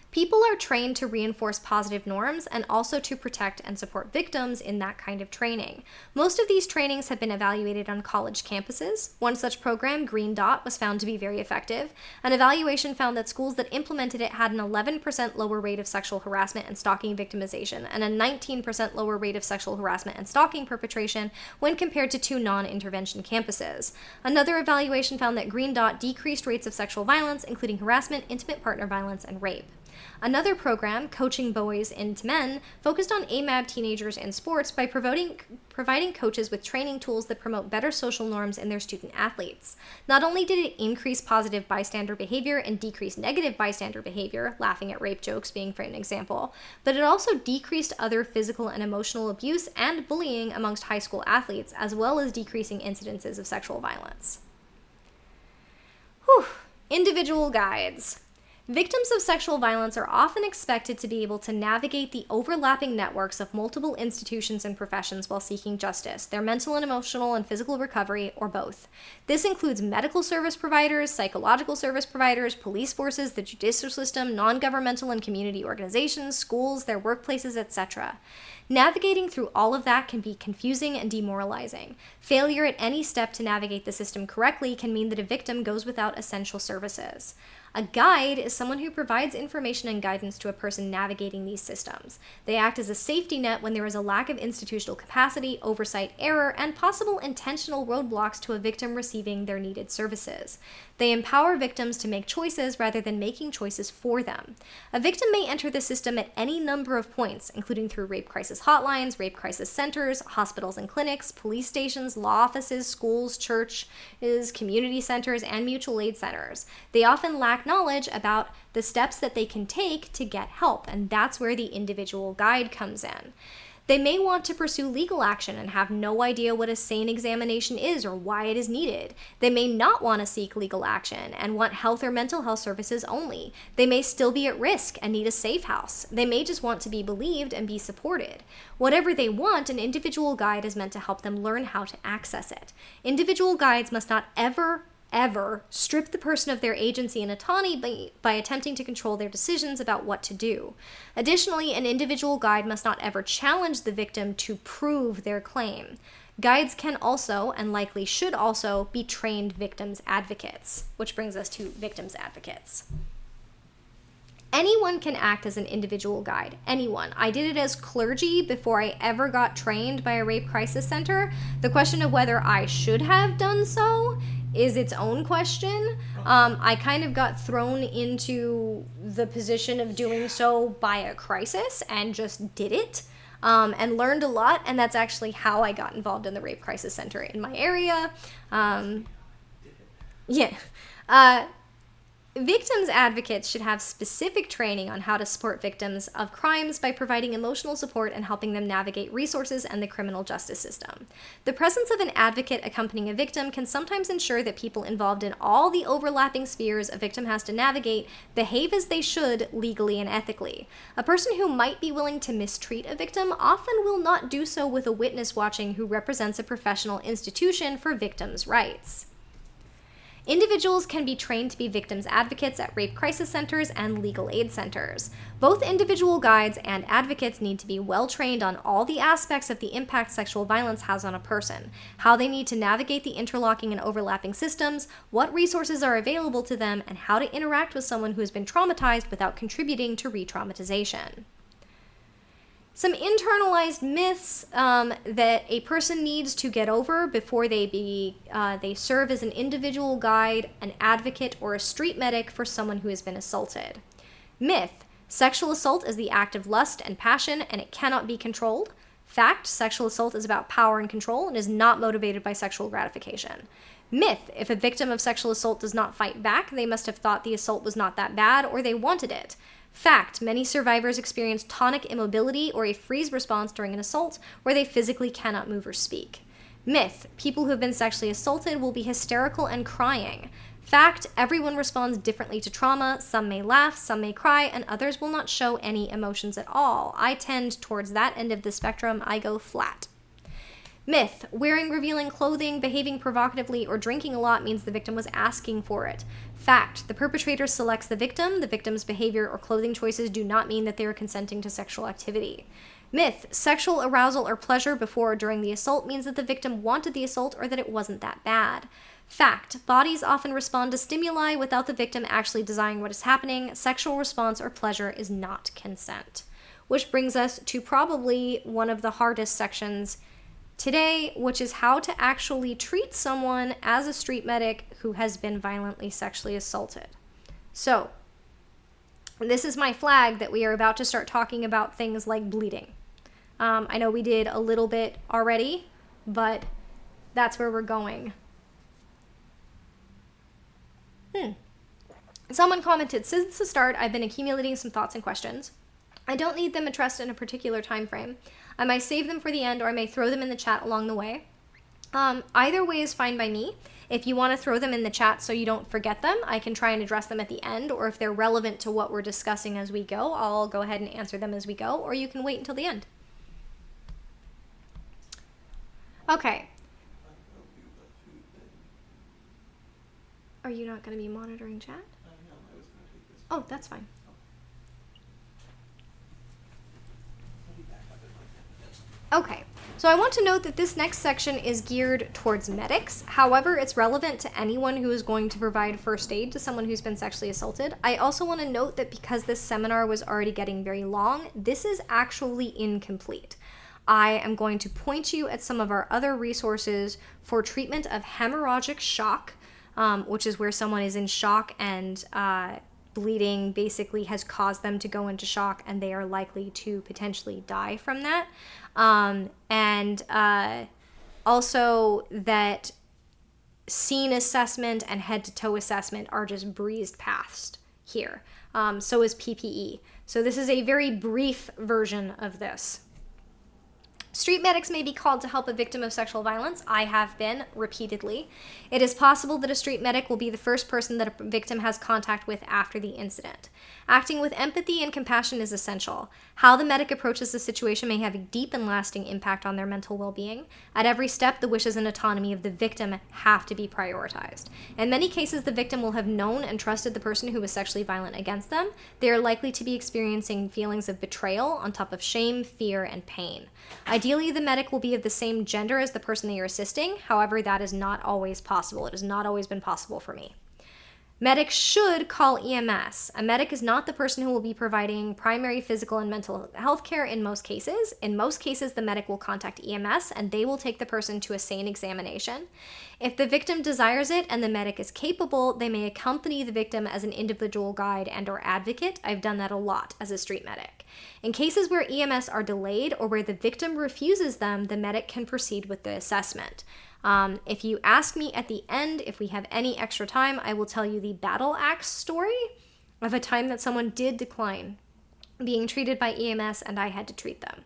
People are trained to reinforce positive norms and also to protect and support victims in that kind of training. Most of these trainings have been evaluated on college campuses. One such program, Green Dot, was found to be very effective. An evaluation found that schools that implemented it had an 11% lower rate of sexual harassment and stalking victimization, and a 19% lower rate of sexual harassment and stalking perpetration when compared to 2 non-intervention campuses. Another evaluation found that Green Dot decreased rates of sexual violence, including harassment, intimate partner violence, and rape. Another program, Coaching Boys into Men, focused on AMAB teenagers in sports by providing coaches with training tools that promote better social norms in their student athletes. Not only did it increase positive bystander behavior and decrease negative bystander behavior, laughing at rape jokes being for an example, but it also decreased other physical and emotional abuse and bullying amongst high school athletes, as well as decreasing incidences of sexual violence. Individual guides. Victims of sexual violence are often expected to be able to navigate the overlapping networks of multiple institutions and professions while seeking justice, their mental and emotional and physical recovery, or both. This includes medical service providers, psychological service providers, police forces, the judicial system, non-governmental and community organizations, schools, their workplaces, etc. Navigating through all of that can be confusing and demoralizing. Failure at any step to navigate the system correctly can mean that a victim goes without essential services. A guide is someone who provides information and guidance to a person navigating these systems. They act as a safety net when there is a lack of institutional capacity, oversight, error, and possible intentional roadblocks to a victim receiving their needed services. They empower victims to make choices rather than making choices for them. A victim may enter the system at any number of points, including through rape crisis hotlines, rape crisis centers, hospitals and clinics, police stations, law offices, schools, churches, community centers, and mutual aid centers. They often lack knowledge about the steps that they can take to get help, and that's where the individual guide comes in. They may want to pursue legal action and have no idea what a SANE examination is or why it is needed. They may not want to seek legal action and want health or mental health services only. They may still be at risk and need a safe house. They may just want to be believed and be supported. Whatever they want, an individual guide is meant to help them learn how to access it. Individual guides must not ever strip the person of their agency and autonomy by attempting to control their decisions about what to do. Additionally, an individual guide must not ever challenge the victim to prove their claim. Guides can also, and likely should also, be trained victims advocates, which brings us to victims advocates. Anyone can act as an individual guide. Anyone. I did it as clergy before I ever got trained by a rape crisis center. The question of whether I should have done so is its own question. I kind of got thrown into the position of doing so by a crisis and just did it and learned a lot, and that's actually how I got involved in the rape crisis center in my area. Victims advocates should have specific training on how to support victims of crimes by providing emotional support and helping them navigate resources and the criminal justice system. The presence of an advocate accompanying a victim can sometimes ensure that people involved in all the overlapping spheres a victim has to navigate behave as they should legally and ethically. A person who might be willing to mistreat a victim often will not do so with a witness watching who represents a professional institution for victims' rights. Individuals can be trained to be victims advocates at rape crisis centers and legal aid centers. Both individual guides and advocates need to be well trained on all the aspects of the impact sexual violence has on a person, how they need to navigate the interlocking and overlapping systems, what resources are available to them, and how to interact with someone who has been traumatized without contributing to re-traumatization. Some internalized myths that a person needs to get over before they serve as an individual guide, an advocate, or a street medic for someone who has been assaulted. Myth: sexual assault is the act of lust and passion, and it cannot be controlled. Fact: sexual assault is about power and control and is not motivated by sexual gratification. Myth: if a victim of sexual assault does not fight back, they must have thought the assault was not that bad or they wanted it. Fact: many survivors experience tonic immobility or a freeze response during an assault where they physically cannot move or speak. Myth: people who have been sexually assaulted will be hysterical and crying. Fact: everyone responds differently to trauma. Some may laugh, some may cry, and others will not show any emotions at all. I tend towards that end of the spectrum. I go flat. Myth: wearing revealing clothing, behaving provocatively, or drinking a lot means the victim was asking for it. Fact: the perpetrator selects the victim. The victim's behavior or clothing choices do not mean that they are consenting to sexual activity. Myth: sexual arousal or pleasure before or during the assault means that the victim wanted the assault or that it wasn't that bad. Fact: bodies often respond to stimuli without the victim actually desiring what is happening. Sexual response or pleasure is not consent. Which brings us to probably one of the hardest sections today, which is how to actually treat someone as a street medic who has been violently sexually assaulted. So, this is my flag that we are about to start talking about things like bleeding. I know we did a little bit already, but that's where we're going. Someone commented, since the start, I've been accumulating some thoughts and questions. I don't need them addressed in a particular time frame. I might save them for the end, or I may throw them in the chat along the way. Either way is fine by me. If you want to throw them in the chat so you don't forget them, I can try and address them at the end, or if they're relevant to what we're discussing as we go, I'll go ahead and answer them as we go, or you can wait until the end. Okay. Are you not going to be monitoring chat? Oh, that's fine. Okay, so I want to note that this next section is geared towards medics. However, it's relevant to anyone who is going to provide first aid to someone who's been sexually assaulted. I also want to note that because this seminar was already getting very long, this is actually incomplete. I am going to point you at some of our other resources for treatment of hemorrhagic shock, which is where someone is in shock and bleeding basically has caused them to go into shock and they are likely to potentially die from that. Also that scene assessment and head-to-toe assessment are just breezed past here. So is PPE. So this is a very brief version of this. Street medics may be called to help a victim of sexual violence. I have been repeatedly. It is possible that a street medic will be the first person that a victim has contact with after the incident. Acting with empathy and compassion is essential. How the medic approaches the situation may have a deep and lasting impact on their mental well-being. At every step, the wishes and autonomy of the victim have to be prioritized. In many cases, the victim will have known and trusted the person who was sexually violent against them. They are likely to be experiencing feelings of betrayal on top of shame, fear, and pain. Ideally, the medic will be of the same gender as the person they are assisting. However, that is not always possible. It has not always been possible for me. Medics should call EMS. A medic is not the person who will be providing primary physical and mental health care in most cases. In most cases, the medic will contact EMS and they will take the person to a sane examination. If the victim desires it and the medic is capable, they may accompany the victim as an individual guide and/or advocate. I've done that a lot as a street medic. In cases where EMS are delayed or where the victim refuses them, the medic can proceed with the assessment. If you ask me at the end if we have any extra time, I will tell you the battle axe story of a time that someone did decline being treated by EMS and I had to treat them.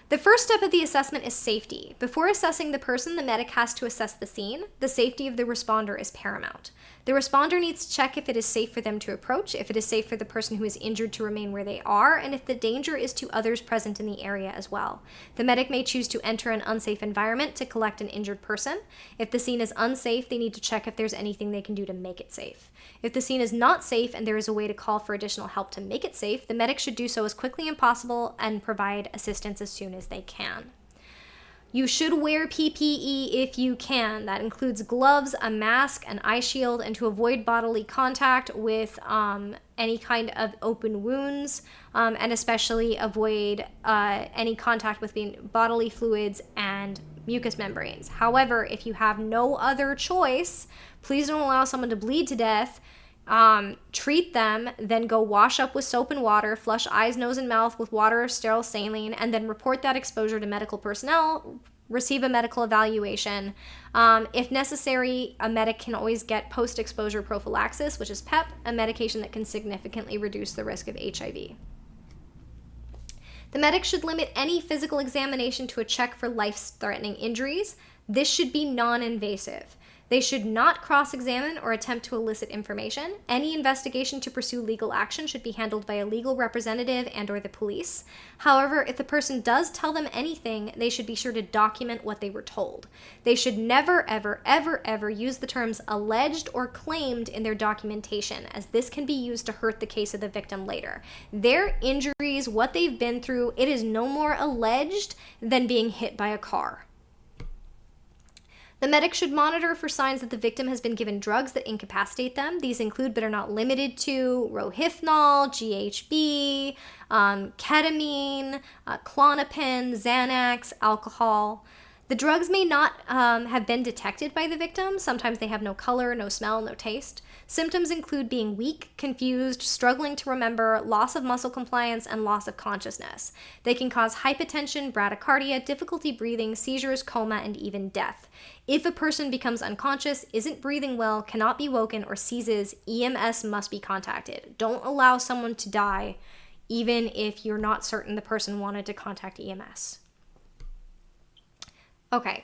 The first step of the assessment is safety. Before assessing the person, the medic has to assess the scene. The safety of the responder is paramount. The responder needs to check if it is safe for them to approach, if it is safe for the person who is injured to remain where they are, and if the danger is to others present in the area as well. The medic may choose to enter an unsafe environment to collect an injured person. If the scene is unsafe, they need to check if there's anything they can do to make it safe. If the scene is not safe and there is a way to call for additional help to make it safe, the medic should do so as quickly as possible and provide assistance as soon as they can. You should wear PPE if you can. That includes gloves, a mask, an eye shield, and to avoid bodily contact with any kind of open wounds, and especially avoid any contact with bodily fluids and mucous membranes. However, if you have no other choice, please don't allow someone to bleed to death. Treat them, then go wash up with soap and water, flush eyes, nose, and mouth with water or sterile saline, and then report that exposure to medical personnel, receive a medical evaluation. If necessary, a medic can always get post-exposure prophylaxis, which is PEP, a medication that can significantly reduce the risk of HIV. The medic should limit any physical examination to a check for life-threatening injuries. This should be non-invasive. They should not cross-examine or attempt to elicit information. Any investigation to pursue legal action should be handled by a legal representative and/or the police. However, if the person does tell them anything, they should be sure to document what they were told. They should never, ever, ever, ever use the terms alleged or claimed in their documentation, as this can be used to hurt the case of the victim later. Their injuries, what they've been through, it is no more alleged than being hit by a car. The medic should monitor for signs that the victim has been given drugs that incapacitate them. These include, but are not limited to, rohypnol, GHB, ketamine, Klonopin, Xanax, alcohol. The drugs may not have been detected by the victim. Sometimes they have no color, no smell, no taste. Symptoms include being weak, confused, struggling to remember, loss of muscle compliance, and loss of consciousness. They can cause hypotension, bradycardia, difficulty breathing, seizures, coma, and even death. If a person becomes unconscious, isn't breathing well, cannot be woken, or seizes, EMS must be contacted. Don't allow someone to die, even if you're not certain the person wanted to contact EMS. Okay.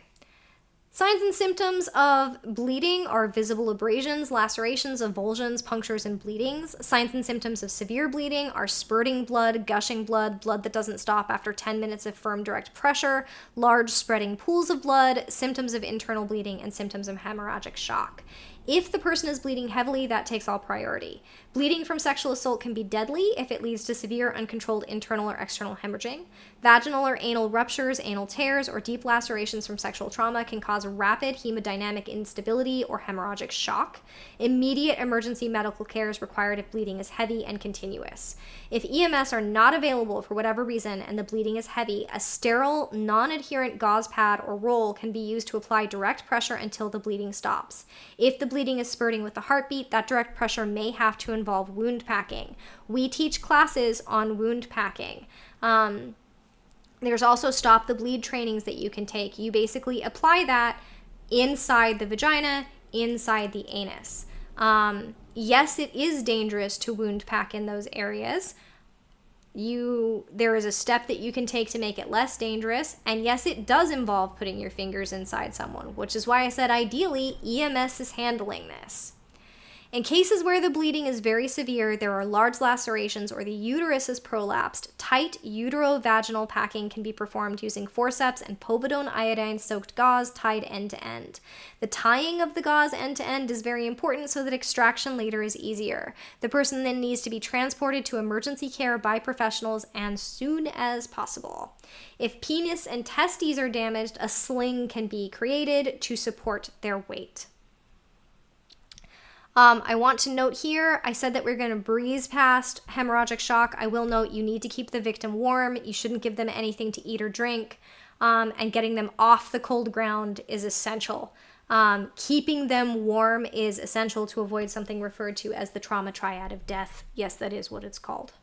Signs and symptoms of bleeding are visible abrasions, lacerations, avulsions, punctures, and bleedings. Signs and symptoms of severe bleeding are spurting blood, gushing blood, blood that doesn't stop after 10 minutes of firm direct pressure, large spreading pools of blood, symptoms of internal bleeding, and symptoms of hemorrhagic shock. If the person is bleeding heavily, that takes all priority. Bleeding from sexual assault can be deadly if it leads to severe uncontrolled internal or external hemorrhaging. Vaginal or anal ruptures, anal tears, or deep lacerations from sexual trauma can cause rapid hemodynamic instability or hemorrhagic shock. Immediate emergency medical care is required if bleeding is heavy and continuous. If EMS are not available for whatever reason and the bleeding is heavy, a sterile, non-adherent gauze pad or roll can be used to apply direct pressure until the bleeding stops. If the bleeding is spurting with the heartbeat, that direct pressure may have to involve wound packing. We teach classes on wound packing. There's also stop the bleed trainings that you can take. You basically apply that inside the vagina, inside the anus. Yes, it is dangerous to wound pack in those areas. There is a step that you can take to make it less dangerous, and yes, it does involve putting your fingers inside someone, which is why I said ideally EMS is handling this. In cases where the bleeding is very severe, there are large lacerations, or the uterus is prolapsed, tight uterovaginal packing can be performed using forceps and povidone iodine-soaked gauze tied end to end. The tying of the gauze end to end is very important so that extraction later is easier. The person then needs to be transported to emergency care by professionals as soon as possible. If penis and testes are damaged, a sling can be created to support their weight. I want to note here, I said that we're going to breeze past hemorrhagic shock. I will note you need to keep the victim warm. You shouldn't give them anything to eat or drink. And getting them off the cold ground is essential. Keeping them warm is essential to avoid something referred to as the trauma triad of death. Yes, that is what it's called.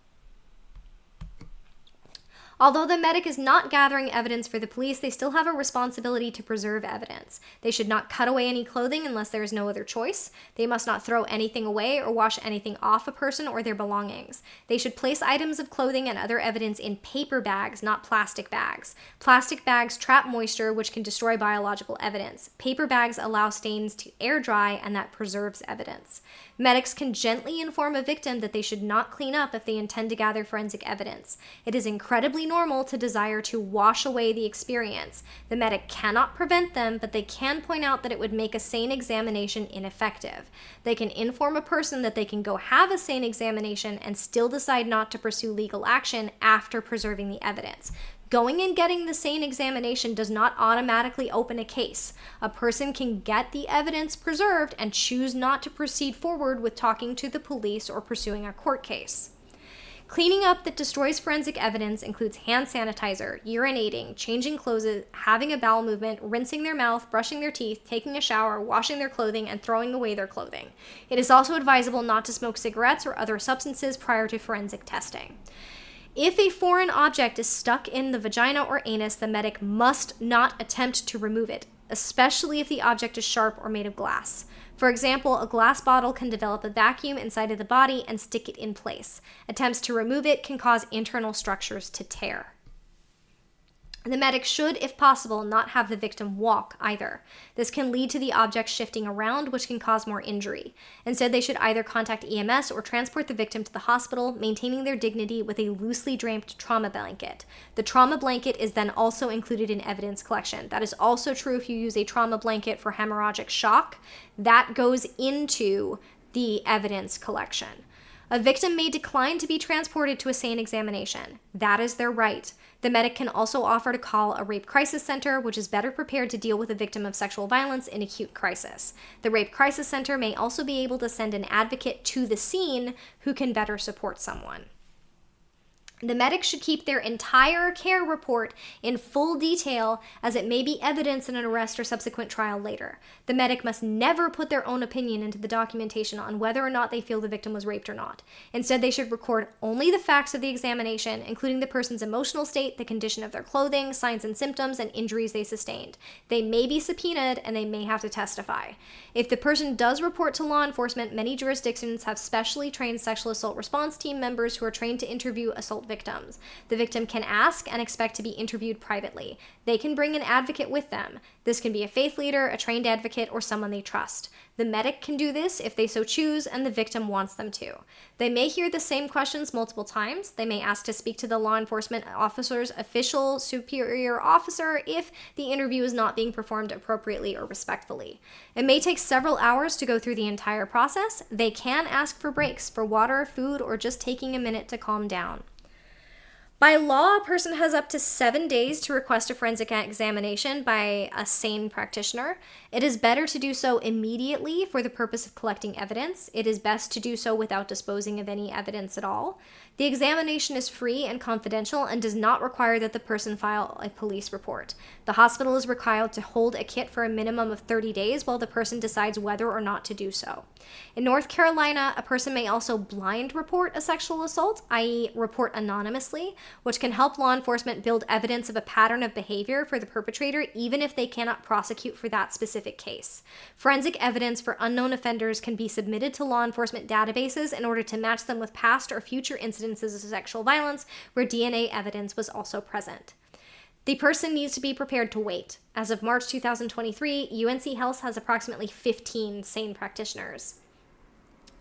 Although the medic is not gathering evidence for the police, they still have a responsibility to preserve evidence. They should not cut away any clothing unless there is no other choice. They must not throw anything away or wash anything off a person or their belongings. They should place items of clothing and other evidence in paper bags, not plastic bags. Plastic bags trap moisture, which can destroy biological evidence. Paper bags allow stains to air dry, and that preserves evidence. Medics can gently inform a victim that they should not clean up if they intend to gather forensic evidence. It is incredibly normal to desire to wash away the experience. The medic cannot prevent them, but they can point out that it would make a sane examination ineffective. They can inform a person that they can go have a sane examination and still decide not to pursue legal action after preserving the evidence. Going and getting the sane examination does not automatically open a case. A person can get the evidence preserved and choose not to proceed forward with talking to the police or pursuing a court case. Cleaning up that destroys forensic evidence includes hand sanitizer, urinating, changing clothes, having a bowel movement, rinsing their mouth, brushing their teeth, taking a shower, washing their clothing, and throwing away their clothing. It is also advisable not to smoke cigarettes or other substances prior to forensic testing. If a foreign object is stuck in the vagina or anus, the medic must not attempt to remove it, especially if the object is sharp or made of glass. For example, a glass bottle can develop a vacuum inside of the body and stick it in place. Attempts to remove it can cause internal structures to tear. The medic should, if possible, not have the victim walk either. This can lead to the object shifting around, which can cause more injury. Instead, they should either contact EMS or transport the victim to the hospital, maintaining their dignity with a loosely draped trauma blanket. The trauma blanket is then also included in evidence collection. That is also true if you use a trauma blanket for hemorrhagic shock. That goes into the evidence collection. A victim may decline to be transported to a sane examination. That is their right. The medic can also offer to call a rape crisis center, which is better prepared to deal with a victim of sexual violence in acute crisis. The rape crisis center may also be able to send an advocate to the scene who can better support someone. The medic should keep their entire care report in full detail, as it may be evidence in an arrest or subsequent trial later. The medic must never put their own opinion into the documentation on whether or not they feel the victim was raped or not. Instead, they should record only the facts of the examination, including the person's emotional state, the condition of their clothing, signs and symptoms, and injuries they sustained. They may be subpoenaed, and they may have to testify. If the person does report to law enforcement, many jurisdictions have specially trained sexual assault response team members who are trained to interview assault victims. The victim can ask and expect to be interviewed privately. They can bring an advocate with them. This can be a faith leader, a trained advocate, or someone they trust. The medic can do this if they so choose and the victim wants them to. They may hear the same questions multiple times. They may ask to speak to the law enforcement officer's official superior officer if the interview is not being performed appropriately or respectfully. It may take several hours to go through the entire process. They can ask for breaks for water, food, or just taking a minute to calm down. By law, a person has up to 7 days to request a forensic examination by a sane practitioner. It is better to do so immediately for the purpose of collecting evidence. It is best to do so without disposing of any evidence at all. The examination is free and confidential and does not require that the person file a police report. The hospital is required to hold a kit for a minimum of 30 days while the person decides whether or not to do so. In North Carolina, a person may also blind report a sexual assault, i.e. report anonymously, which can help law enforcement build evidence of a pattern of behavior for the perpetrator even if they cannot prosecute for that specific case. Forensic evidence for unknown offenders can be submitted to law enforcement databases in order to match them with past or future incidences of sexual violence where DNA evidence was also present. The person needs to be prepared to wait. As of March 2023, UNC Health has approximately 15 sane practitioners.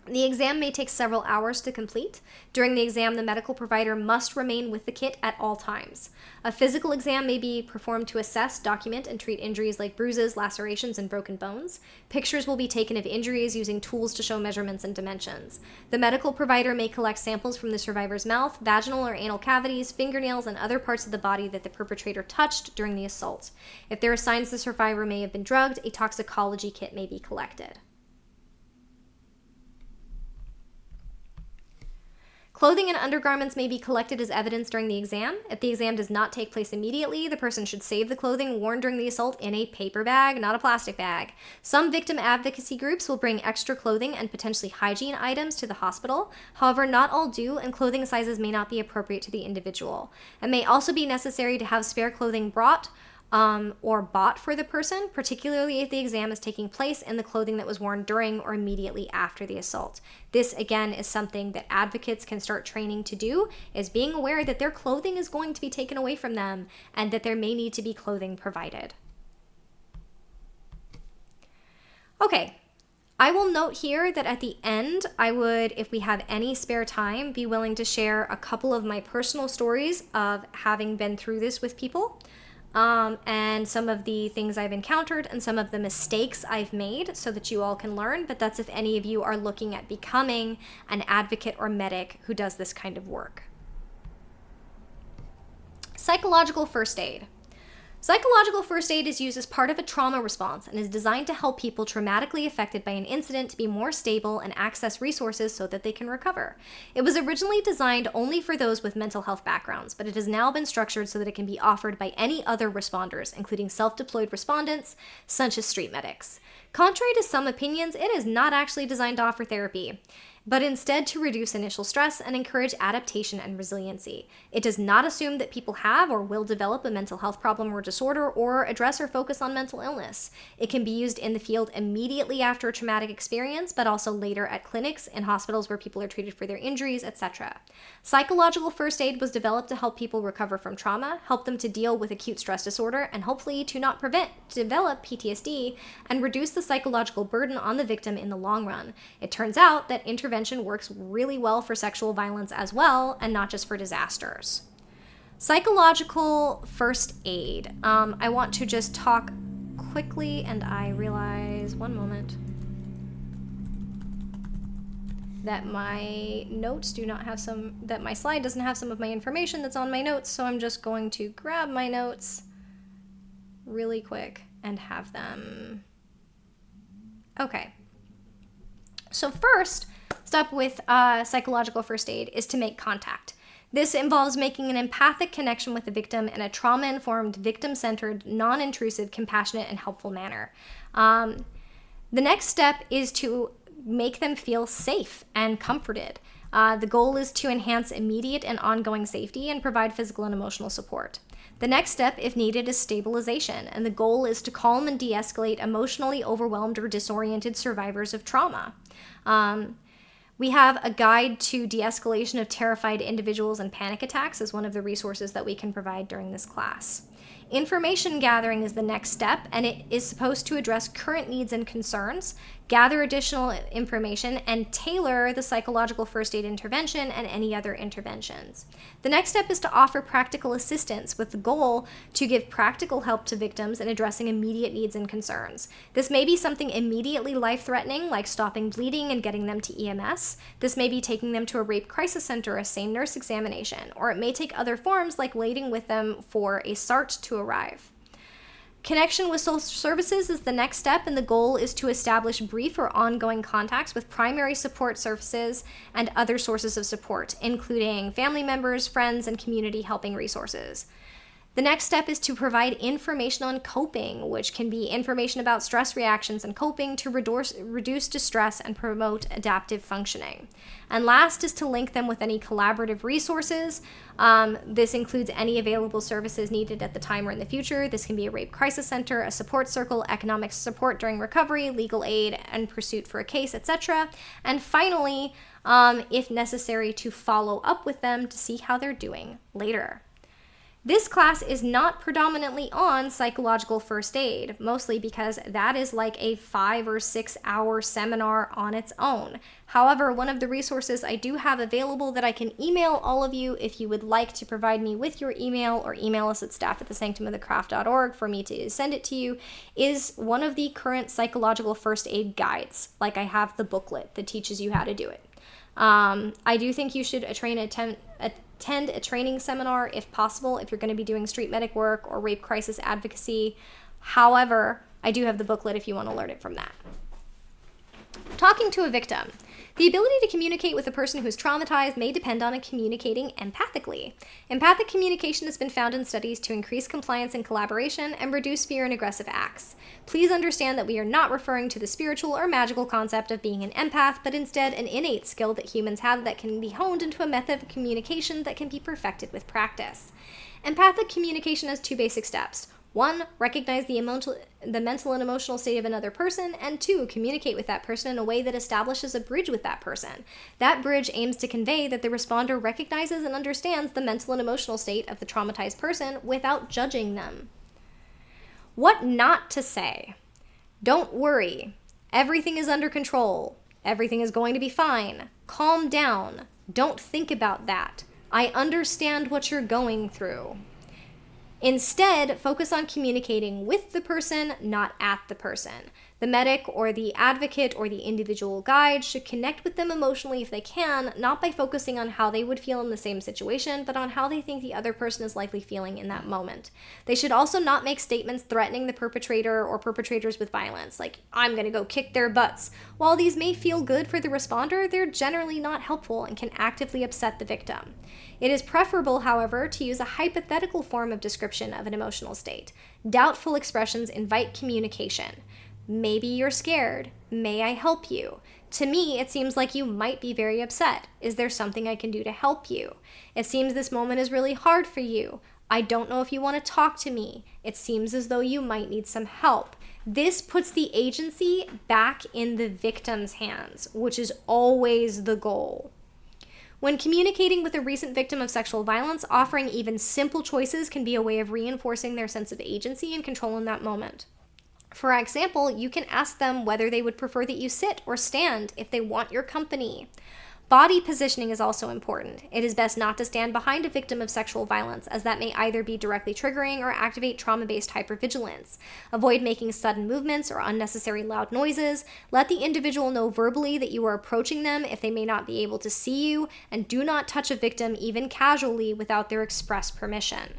The exam may take several hours to complete. During the exam, the medical provider must remain with the kit at all times. A physical exam may be performed to assess, document, and treat injuries like bruises, lacerations, and broken bones. Pictures will be taken of injuries using tools to show measurements and dimensions. The medical provider may collect samples from the survivor's mouth, vaginal or anal cavities, fingernails, and other parts of the body that the perpetrator touched during the assault. If there are signs the survivor may have been drugged, a toxicology kit may be collected. Clothing and undergarments may be collected as evidence during the exam. If the exam does not take place immediately, the person should save the clothing worn during the assault in a paper bag, not a plastic bag. Some victim advocacy groups will bring extra clothing and potentially hygiene items to the hospital. However, not all do, and clothing sizes may not be appropriate to the individual. It may also be necessary to have spare clothing brought or bought for the person, particularly if the exam is taking place in the clothing that was worn during or immediately after the assault. This, again, is something that advocates can start training to do, is being aware that their clothing is going to be taken away from them and that there may need to be clothing provided. Okay, I will note here that at the end, I would, if we have any spare time, be willing to share a couple of my personal stories of having been through this with people. And some of the things I've encountered and some of the mistakes I've made so that you all can learn. But that's if any of you are looking at becoming an advocate or medic who does this kind of work. Psychological first aid. Psychological first aid is used as part of a trauma response and is designed to help people traumatically affected by an incident to be more stable and access resources so that they can recover. It was originally designed only for those with mental health backgrounds, but it has now been structured so that it can be offered by any other responders, including self-deployed respondents, such as street medics. Contrary to some opinions, it is not actually designed to offer therapy, but instead to reduce initial stress and encourage adaptation and resiliency. It does not assume that people have or will develop a mental health problem or disorder or address or focus on mental illness. It can be used in the field immediately after a traumatic experience, but also later at clinics and hospitals where people are treated for their injuries, etc. Psychological first aid was developed to help people recover from trauma, help them to deal with acute stress disorder, and hopefully to not develop PTSD and reduce the psychological burden on the victim in the long run. It turns out that intervention works really well for sexual violence as well, and not just for disasters. Psychological first aid. I want to just talk quickly, and I realize, one moment, that my notes do not have that my slide doesn't have some of my information that's on my notes, so I'm just going to grab my notes really quick and have them. Okay. So first step with psychological first aid is to make contact. This involves making an empathic connection with the victim in a trauma-informed, victim-centered, non-intrusive, compassionate, and helpful manner. The next step is to make them feel safe and comforted. The goal is to enhance immediate and ongoing safety and provide physical and emotional support. The next step, if needed, is stabilization, and the goal is to calm and de-escalate emotionally overwhelmed or disoriented survivors of trauma. We have a guide to de-escalation of terrified individuals and panic attacks as one of the resources that we can provide during this class. Information gathering is the next step, and it is supposed to address current needs and concerns, gather additional information, and tailor the psychological first aid intervention and any other interventions. The next step is to offer practical assistance with the goal to give practical help to victims in addressing immediate needs and concerns. This may be something immediately life-threatening, like stopping bleeding and getting them to EMS. This may be taking them to a rape crisis center or a SANE nurse examination, or it may take other forms like waiting with them for a SART to arrive. Connection with social services is the next step, and the goal is to establish brief or ongoing contacts with primary support services and other sources of support, including family members, friends, and community helping resources. The next step is to provide information on coping, which can be information about stress reactions and coping to reduce distress and promote adaptive functioning. And last is to link them with any collaborative resources. This includes any available services needed at the time or in the future. This can be a rape crisis center, a support circle, economic support during recovery, legal aid and pursuit for a case, etc. And finally, if necessary, to follow up with them to see how they're doing later. This class is not predominantly on psychological first aid, mostly because that is like a 5 or 6 hour seminar on its own. However, one of the resources I do have available that I can email all of you if you would like to provide me with your email, or email us at staff@thesanctumofthecraft.org for me to send it to you, is one of the current psychological first aid guides. Like, I have the booklet that teaches you how to do it. I do think you should attend a training seminar if possible, if you're going to be doing street medic work or rape crisis advocacy. However, I do have the booklet if you want to learn it from that. Talking to a victim. The ability to communicate with a person who is traumatized may depend on communicating empathically. Empathic communication has been found in studies to increase compliance and collaboration and reduce fear and aggressive acts. Please understand that we are not referring to the spiritual or magical concept of being an empath, but instead an innate skill that humans have that can be honed into a method of communication that can be perfected with practice. Empathic communication has 2 basic steps. 1, recognize the mental and emotional state of another person, and 2, communicate with that person in a way that establishes a bridge with that person. That bridge aims to convey that the responder recognizes and understands the mental and emotional state of the traumatized person without judging them. What not to say. Don't worry. Everything is under control. Everything is going to be fine. Calm down. Don't think about that. I understand what you're going through. Instead, focus on communicating with the person, not at the person. The medic or the advocate or the individual guide should connect with them emotionally if they can, not by focusing on how they would feel in the same situation, but on how they think the other person is likely feeling in that moment. They should also not make statements threatening the perpetrator or perpetrators with violence, like, I'm gonna go kick their butts. While these may feel good for the responder, they're generally not helpful and can actively upset the victim. It is preferable, however, to use a hypothetical form of description of an emotional state. Doubtful expressions invite communication. Maybe you're scared. May I help you? To me, it seems like you might be very upset. Is there something I can do to help you? It seems this moment is really hard for you. I don't know if you want to talk to me. It seems as though you might need some help. This puts the agency back in the victim's hands, which is always the goal. When communicating with a recent victim of sexual violence, offering even simple choices can be a way of reinforcing their sense of agency and control in that moment. For example, you can ask them whether they would prefer that you sit or stand if they want your company. Body positioning is also important. It is best not to stand behind a victim of sexual violence, as that may either be directly triggering or activate trauma-based hypervigilance. Avoid making sudden movements or unnecessary loud noises. Let the individual know verbally that you are approaching them if they may not be able to see you, and do not touch a victim even casually without their express permission.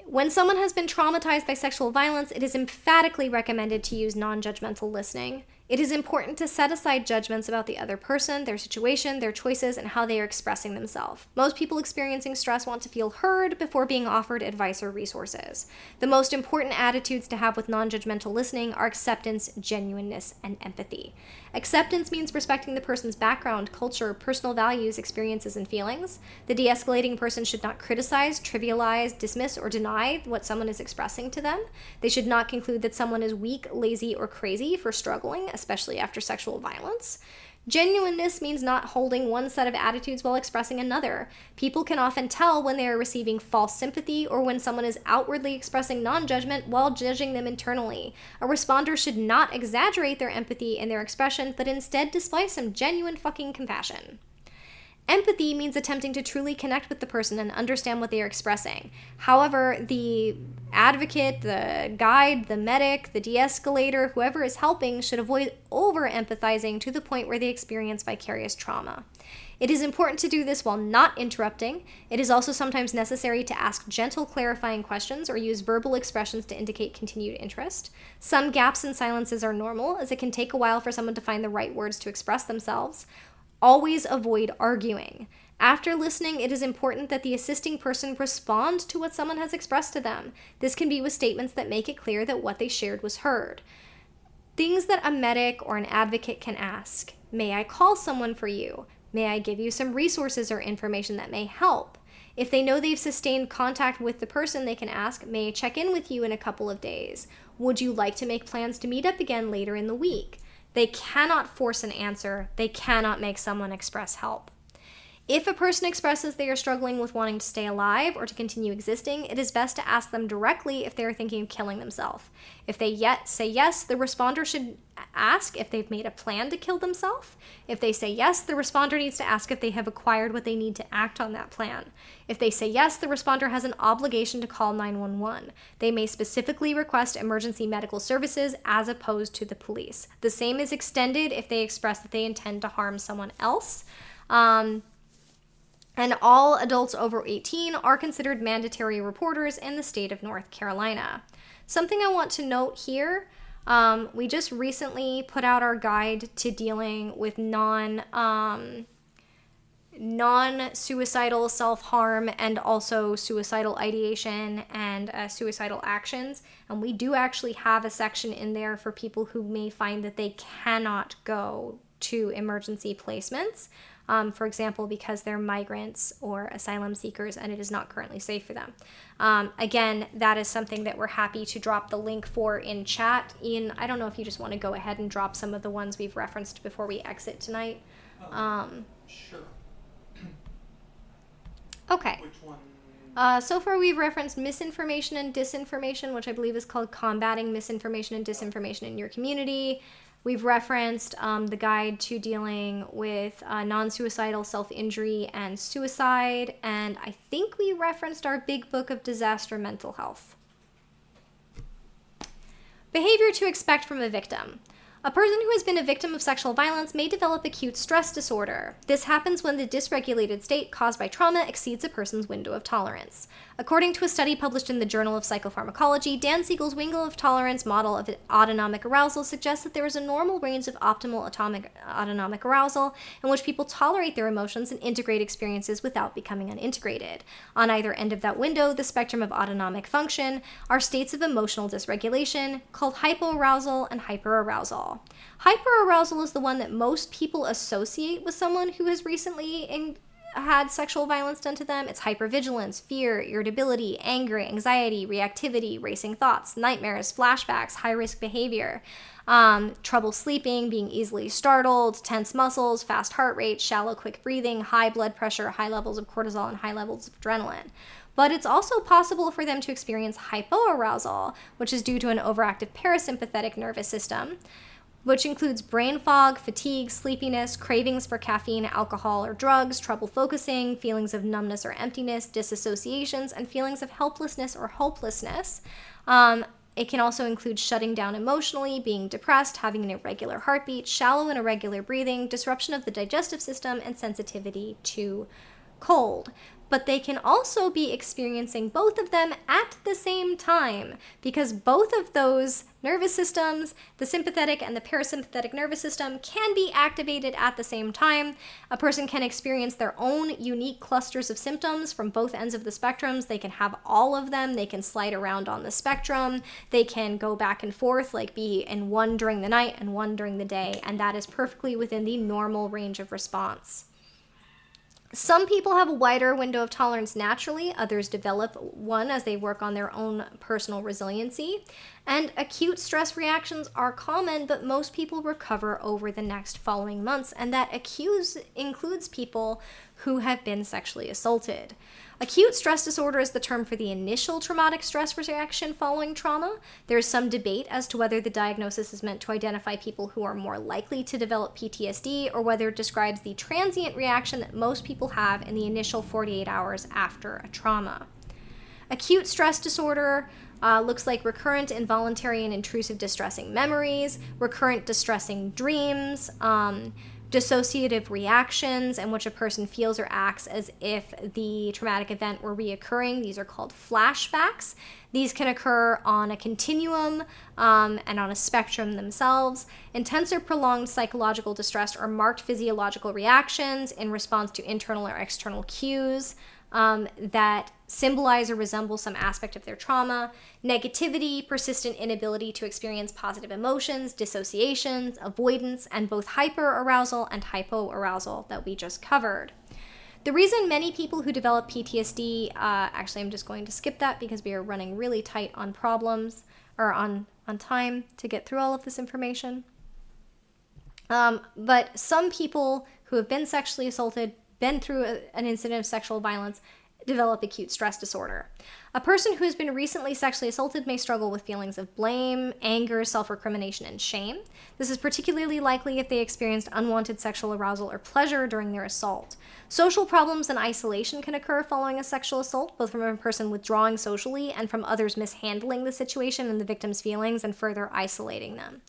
When someone has been traumatized by sexual violence, it is emphatically recommended to use non-judgmental listening. It is important to set aside judgments about the other person, their situation, their choices, and how they are expressing themselves. Most people experiencing stress want to feel heard before being offered advice or resources. The most important attitudes to have with non-judgmental listening are acceptance, genuineness, and empathy. Acceptance means respecting the person's background, culture, personal values, experiences, and feelings. The de-escalating person should not criticize, trivialize, dismiss, or deny what someone is expressing to them. They should not conclude that someone is weak, lazy, or crazy for struggling, especially after sexual violence. Genuineness means not holding one set of attitudes while expressing another. People can often tell when they are receiving false sympathy or when someone is outwardly expressing non-judgment while judging them internally. A responder should not exaggerate their empathy in their expression, but instead display some genuine fucking compassion. Empathy means attempting to truly connect with the person and understand what they are expressing. However, the advocate, the guide, the medic, the de-escalator, whoever is helping should avoid over-empathizing to the point where they experience vicarious trauma. It is important to do this while not interrupting. It is also sometimes necessary to ask gentle, clarifying questions or use verbal expressions to indicate continued interest. Some gaps and silences are normal, as it can take a while for someone to find the right words to express themselves. Always avoid arguing. After listening, it is important that the assisting person respond to what someone has expressed to them. This can be with statements that make it clear that what they shared was heard. Things that a medic or an advocate can ask. May I call someone for you? May I give you some resources or information that may help? If they know they've sustained contact with the person, they can ask, may I check in with you in a couple of days? Would you like to make plans to meet up again later in the week? They cannot force an answer. They cannot make someone express help. If a person expresses they are struggling with wanting to stay alive or to continue existing, it is best to ask them directly if they are thinking of killing themselves. If they say yes, the responder should ask if they've made a plan to kill themselves. If they say yes, the responder needs to ask if they have acquired what they need to act on that plan. If they say yes, the responder has an obligation to call 911. They may specifically request emergency medical services as opposed to the police. The same is extended if they express that they intend to harm someone else. And all adults over 18 are considered mandatory reporters in the state of North Carolina. Something I want to note here, We just recently put out our guide to dealing with non-suicidal self-harm and also suicidal ideation and suicidal actions. And we do actually have a section in there for people who may find that they cannot go to emergency placements, for example, because they're migrants or asylum seekers and it is not currently safe for them. Again, that is something that we're happy to drop the link for in chat. Ian, I don't know if you just want to go ahead and drop some of the ones we've referenced before we exit tonight. Sure. Okay. Which one? So far we've referenced misinformation and disinformation, which I believe is called Combating Misinformation and Disinformation in Your Community. We've referenced the guide to dealing with non-suicidal self-injury and suicide, and I think we referenced our big book of disaster mental health. Behavior to expect from a victim. A person who has been a victim of sexual violence may develop acute stress disorder. This happens when the dysregulated state caused by trauma exceeds a person's window of tolerance. According to a study published in the Journal of Psychopharmacology, Dan Siegel's window of tolerance model of autonomic arousal suggests that there is a normal range of optimal autonomic arousal in which people tolerate their emotions and integrate experiences without becoming unintegrated. On either end of that window, the spectrum of autonomic function, are states of emotional dysregulation called hypoarousal and hyperarousal. Hyperarousal is the one that most people associate with someone who has recently had sexual violence done to them. It's hypervigilance, fear, irritability, anger, anxiety, reactivity, racing thoughts, nightmares, flashbacks, high-risk behavior, trouble sleeping, being easily startled, tense muscles, fast heart rate, shallow, quick breathing, high blood pressure, high levels of cortisol, and high levels of adrenaline. But it's also possible for them to experience hypoarousal, which is due to an overactive parasympathetic nervous system, which includes brain fog, fatigue, sleepiness, cravings for caffeine, alcohol, or drugs, trouble focusing, feelings of numbness or emptiness, disassociations, and feelings of helplessness or hopelessness. It can also include shutting down emotionally, being depressed, having an irregular heartbeat, shallow and irregular breathing, disruption of the digestive system, and sensitivity to cold. But they can also be experiencing both of them at the same time, because both of those nervous systems, the sympathetic and the parasympathetic nervous system, can be activated at the same time. A person can experience their own unique clusters of symptoms from both ends of the spectrums. They can have all of them. They can slide around on the spectrum. They can go back and forth, like be in one during the night and one during the day, and that is perfectly within the normal range of response. Some people have a wider window of tolerance naturally, others develop one as they work on their own personal resiliency. And acute stress reactions are common, but most people recover over the next following months, and that includes people who have been sexually assaulted. Acute stress disorder is the term for the initial traumatic stress reaction following trauma. There is some debate as to whether the diagnosis is meant to identify people who are more likely to develop PTSD or whether it describes the transient reaction that most people have in the initial 48 hours after a trauma. Acute stress disorder looks like recurrent involuntary and intrusive distressing memories, recurrent distressing dreams, dissociative reactions in which a person feels or acts as if the traumatic event were reoccurring. These are called flashbacks. These can occur on a continuum and on a spectrum themselves. Intense or prolonged psychological distress or marked physiological reactions in response to internal or external cues that symbolize or resemble some aspect of their trauma. Negativity, persistent inability to experience positive emotions, dissociations, avoidance, and both hyperarousal and hypoarousal that we just covered. The reason many people who develop PTSD, actually I'm just going to skip that because we are running really tight on problems, or on time to get through all of this information. But some people who have been sexually assaulted, been through an incident of sexual violence, develop acute stress disorder. A person who has been recently sexually assaulted may struggle with feelings of blame, anger, self-recrimination, and shame. This is particularly likely if they experienced unwanted sexual arousal or pleasure during their assault. Social problems and isolation can occur following a sexual assault, both from a person withdrawing socially and from others mishandling the situation and the victim's feelings and further isolating them.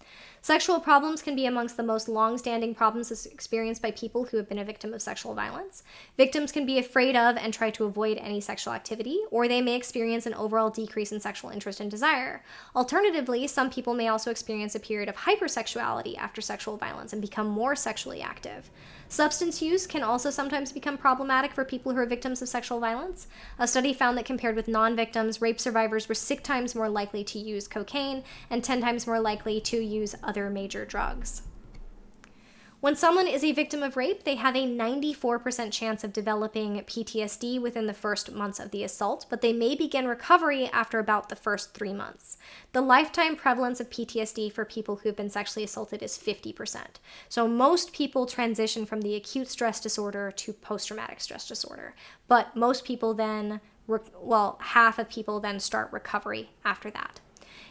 Sexual problems can be amongst the most long-standing problems experienced by people who have been a victim of sexual violence. Victims can be afraid of and try to avoid any sexual activity, or they may experience experience an overall decrease in sexual interest and desire. Alternatively, some people may also experience a period of hypersexuality after sexual violence and become more sexually active. Substance use can also sometimes become problematic for people who are victims of sexual violence. A study found that compared with non-victims, rape survivors were 6 times more likely to use cocaine and 10 times more likely to use other major drugs. When someone is a victim of rape, they have a 94% chance of developing PTSD within the first months of the assault, but they may begin recovery after about the first 3 months. The lifetime prevalence of PTSD for people who have been sexually assaulted is 50%. So most people transition from the acute stress disorder to post-traumatic stress disorder, but most people then, half of people then start recovery after that.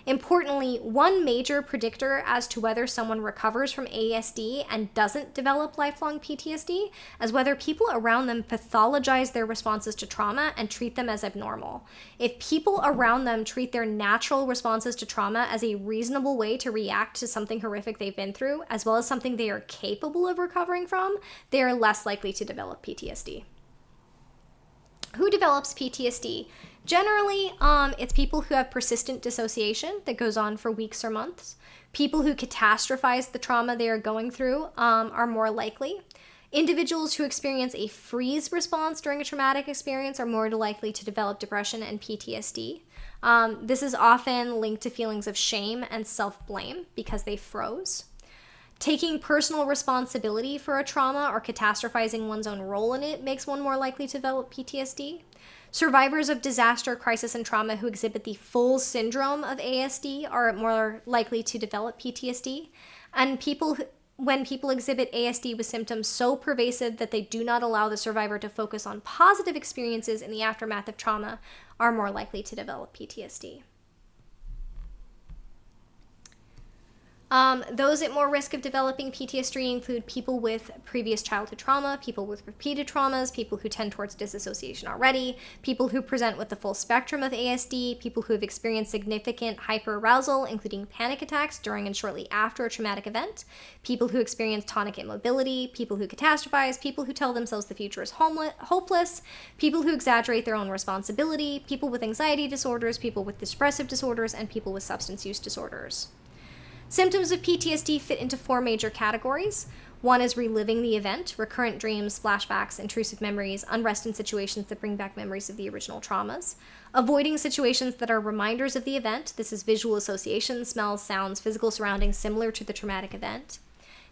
Importantly, one major predictor as to whether someone recovers from ASD and doesn't develop lifelong PTSD is whether people around them pathologize their responses to trauma and treat them as abnormal. If people around them treat their natural responses to trauma as a reasonable way to react to something horrific they've been through, as well as something they are capable of recovering from, they are less likely to develop PTSD. Who develops PTSD? Generally, it's people who have persistent dissociation that goes on for weeks or months. People who catastrophize the trauma they are going through are more likely. Individuals who experience a freeze response during a traumatic experience are more likely to develop depression and PTSD. This is often linked to feelings of shame and self-blame because they froze. Taking personal responsibility for a trauma or catastrophizing one's own role in it makes one more likely to develop PTSD. Survivors of disaster, crisis, and trauma who exhibit the full syndrome of ASD are more likely to develop PTSD. And when people exhibit ASD with symptoms so pervasive that they do not allow the survivor to focus on positive experiences in the aftermath of trauma are more likely to develop PTSD. Those at more risk of developing PTSD include people with previous childhood trauma, people with repeated traumas, people who tend towards disassociation already, people who present with the full spectrum of ASD, people who have experienced significant hyperarousal, including panic attacks during and shortly after a traumatic event, people who experience tonic immobility, people who catastrophize, people who tell themselves the future is hopeless, people who exaggerate their own responsibility, people with anxiety disorders, people with depressive disorders, and people with substance use disorders. Symptoms of PTSD fit into 4 major categories. One is reliving the event, recurrent dreams, flashbacks, intrusive memories, unrest in situations that bring back memories of the original traumas. Avoiding situations that are reminders of the event. This is visual association, smells, sounds, physical surroundings similar to the traumatic event.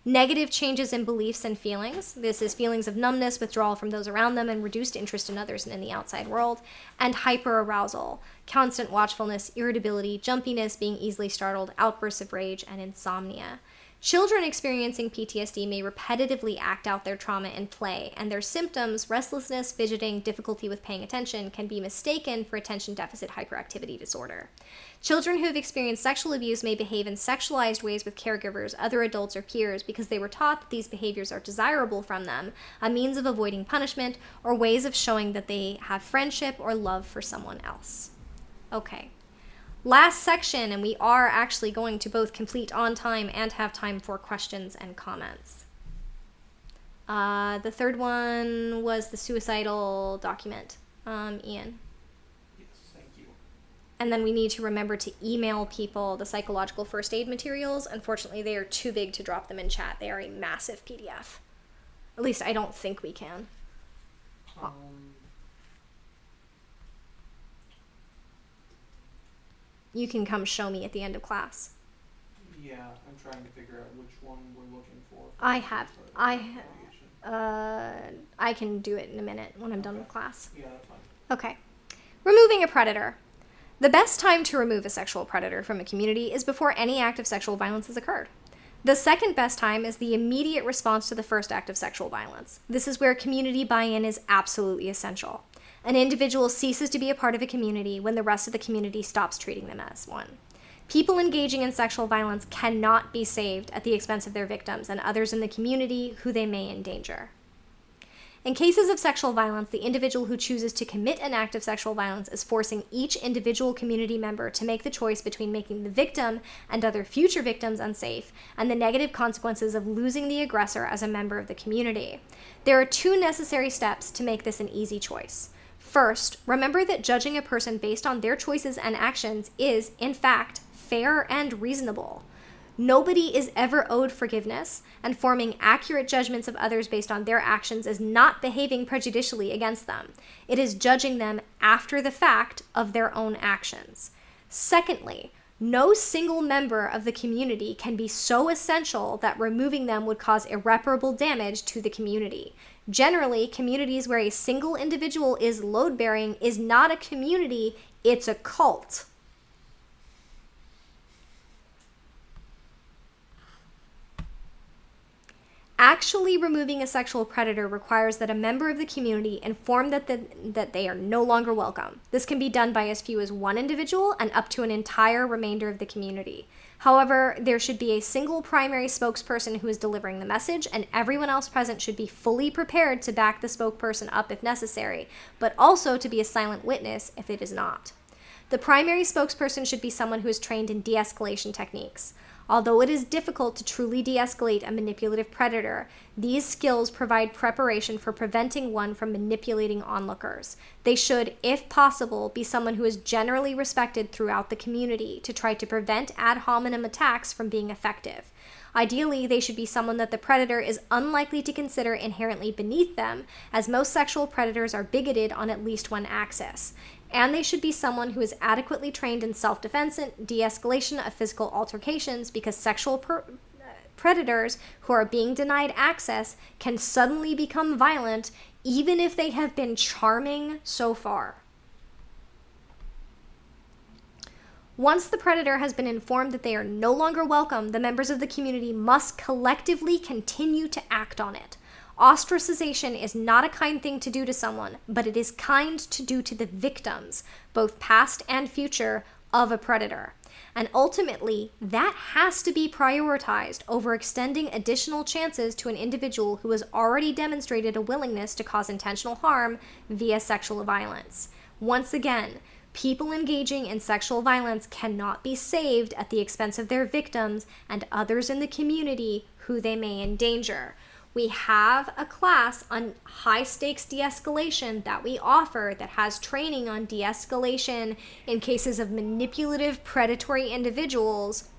Negative changes in beliefs and feelings. This is feelings of numbness, withdrawal from those around them, and reduced interest in others and in the outside world. And hyperarousal, constant watchfulness, irritability, jumpiness, being easily startled, outbursts of rage, and insomnia. Children experiencing PTSD may repetitively act out their trauma in play, and their symptoms, restlessness, fidgeting, difficulty with paying attention, can be mistaken for attention deficit hyperactivity disorder. Children who have experienced sexual abuse may behave in sexualized ways with caregivers, other adults, or peers because they were taught that these behaviors are desirable from them, a means of avoiding punishment, or ways of showing that they have friendship or love for someone else. Okay. Last section, and we are actually going to both complete on time and have time for questions and comments. The third one was the suicidal document. Ian. Yes, thank you. And then we need to remember to email people the psychological first aid materials. Unfortunately, they are too big to drop them in chat. They are a massive PDF. At least I don't think we can. You can come show me at the end of class. Yeah, I'm trying to figure out which one we're looking for. I can do it in a minute when I'm done with class. Yeah, that's fine. Okay. Removing a predator. The best time to remove a sexual predator from a community is before any act of sexual violence has occurred. The second best time is the immediate response to the first act of sexual violence. This is where community buy-in is absolutely essential. An individual ceases to be a part of a community when the rest of the community stops treating them as one. People engaging in sexual violence cannot be saved at the expense of their victims and others in the community who they may endanger. In cases of sexual violence, the individual who chooses to commit an act of sexual violence is forcing each individual community member to make the choice between making the victim and other future victims unsafe and the negative consequences of losing the aggressor as a member of the community. There are 2 necessary steps to make this an easy choice. First, remember that judging a person based on their choices and actions is, in fact, fair and reasonable. Nobody is ever owed forgiveness, and forming accurate judgments of others based on their actions is not behaving prejudicially against them. It is judging them after the fact of their own actions. Secondly, no single member of the community can be so essential that removing them would cause irreparable damage to the community. Generally, communities where a single individual is load-bearing is not a community, it's a cult. Actually removing a sexual predator requires that a member of the community inform that they are no longer welcome. This can be done by as few as one individual and up to an entire remainder of the community. However, there should be a single primary spokesperson who is delivering the message, and everyone else present should be fully prepared to back the spokesperson up if necessary, but also to be a silent witness if it is not. The primary spokesperson should be someone who is trained in de-escalation techniques. Although it is difficult to truly de-escalate a manipulative predator, these skills provide preparation for preventing one from manipulating onlookers. They should, if possible, be someone who is generally respected throughout the community to try to prevent ad hominem attacks from being effective. Ideally, they should be someone that the predator is unlikely to consider inherently beneath them, as most sexual predators are bigoted on at least one axis. And they should be someone who is adequately trained in self-defense and de-escalation of physical altercations, because sexual predators who are being denied access can suddenly become violent even if they have been charming so far. Once the predator has been informed that they are no longer welcome, the members of the community must collectively continue to act on it. Ostracization is not a kind thing to do to someone, but it is kind to do to the victims, both past and future, of a predator. And ultimately, that has to be prioritized over extending additional chances to an individual who has already demonstrated a willingness to cause intentional harm via sexual violence. Once again, people engaging in sexual violence cannot be saved at the expense of their victims and others in the community who they may endanger. We have a class on high-stakes de-escalation that we offer that has training on de-escalation in cases of manipulative, predatory individuals,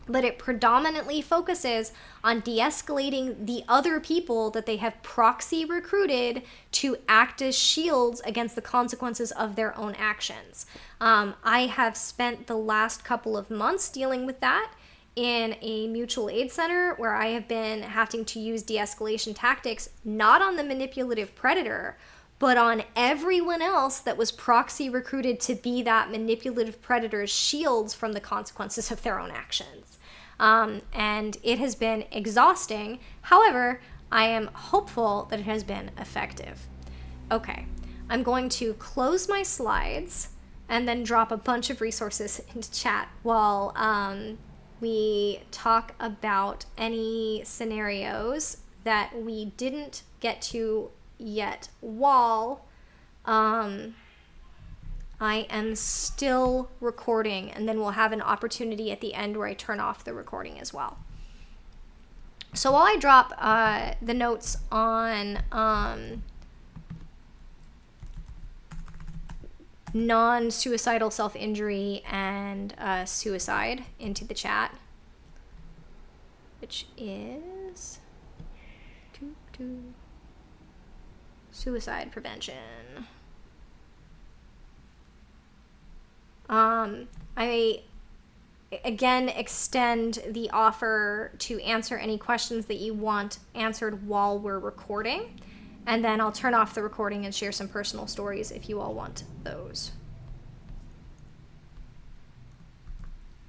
but it predominantly focuses on de-escalating the other people that they have proxy recruited to act as shields against the consequences of their own actions. I have spent the last couple of months dealing with that in a mutual aid center where I have been having to use de-escalation tactics not on the manipulative predator, but on everyone else that was proxy recruited to be that manipulative predator's shields from the consequences of their own actions. And it has been exhausting. However, I am hopeful that it has been effective. Okay, I'm going to close my slides and then drop a bunch of resources into chat while we talk about any scenarios that we didn't get to yet while I am still recording, and then we'll have an opportunity at the end where I turn off the recording as well. So while I drop the notes on non-suicidal self-injury and suicide into the chat, which is suicide prevention. I again extend the offer to answer any questions that you want answered while we're recording. And then I'll turn off the recording and share some personal stories if you all want those.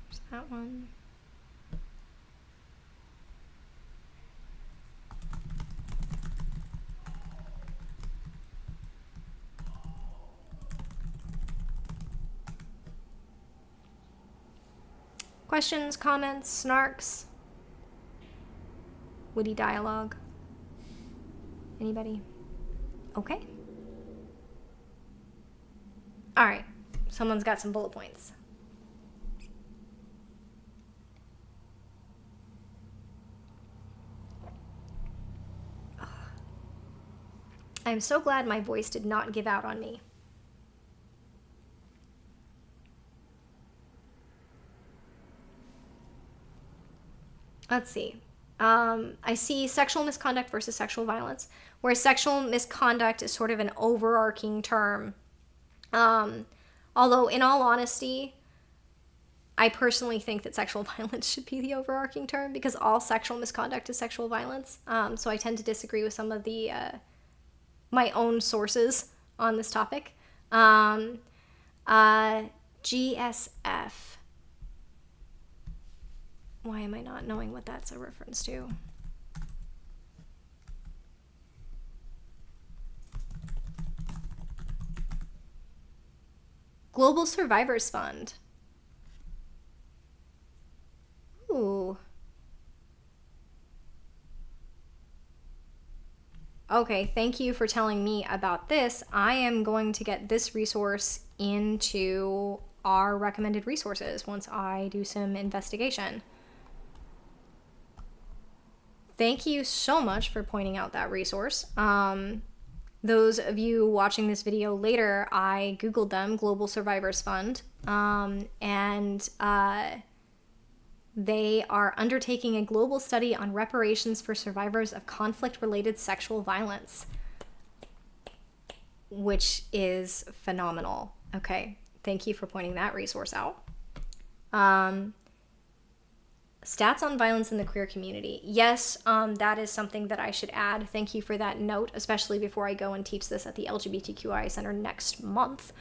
There's that one. Questions, comments, snarks, witty dialogue? Anybody? Okay. All right. Someone's got some bullet points. I'm so glad my voice did not give out on me. let's see. I see sexual misconduct versus sexual violence, where sexual misconduct is sort of an overarching term. Although, in all honesty, I personally think that sexual violence should be the overarching term because all sexual misconduct is sexual violence. So I tend to disagree with some of the my own sources on this topic. GSF. Why am I not knowing what that's a reference to? Global Survivors Fund. Ooh. Okay, thank you for telling me about this. I am going to get this resource into our recommended resources once I do some investigation. Thank you so much for pointing out that resource. Those of you watching this video later, I Googled them, Global Survivors Fund, and they are undertaking a global study on reparations for survivors of conflict-related sexual violence, which is phenomenal. Okay, thank you for pointing that resource out. Stats on violence in the queer community. Yes, that is something that I should add. Thank you for that note, especially before I go and teach this at the LGBTQI Center next month.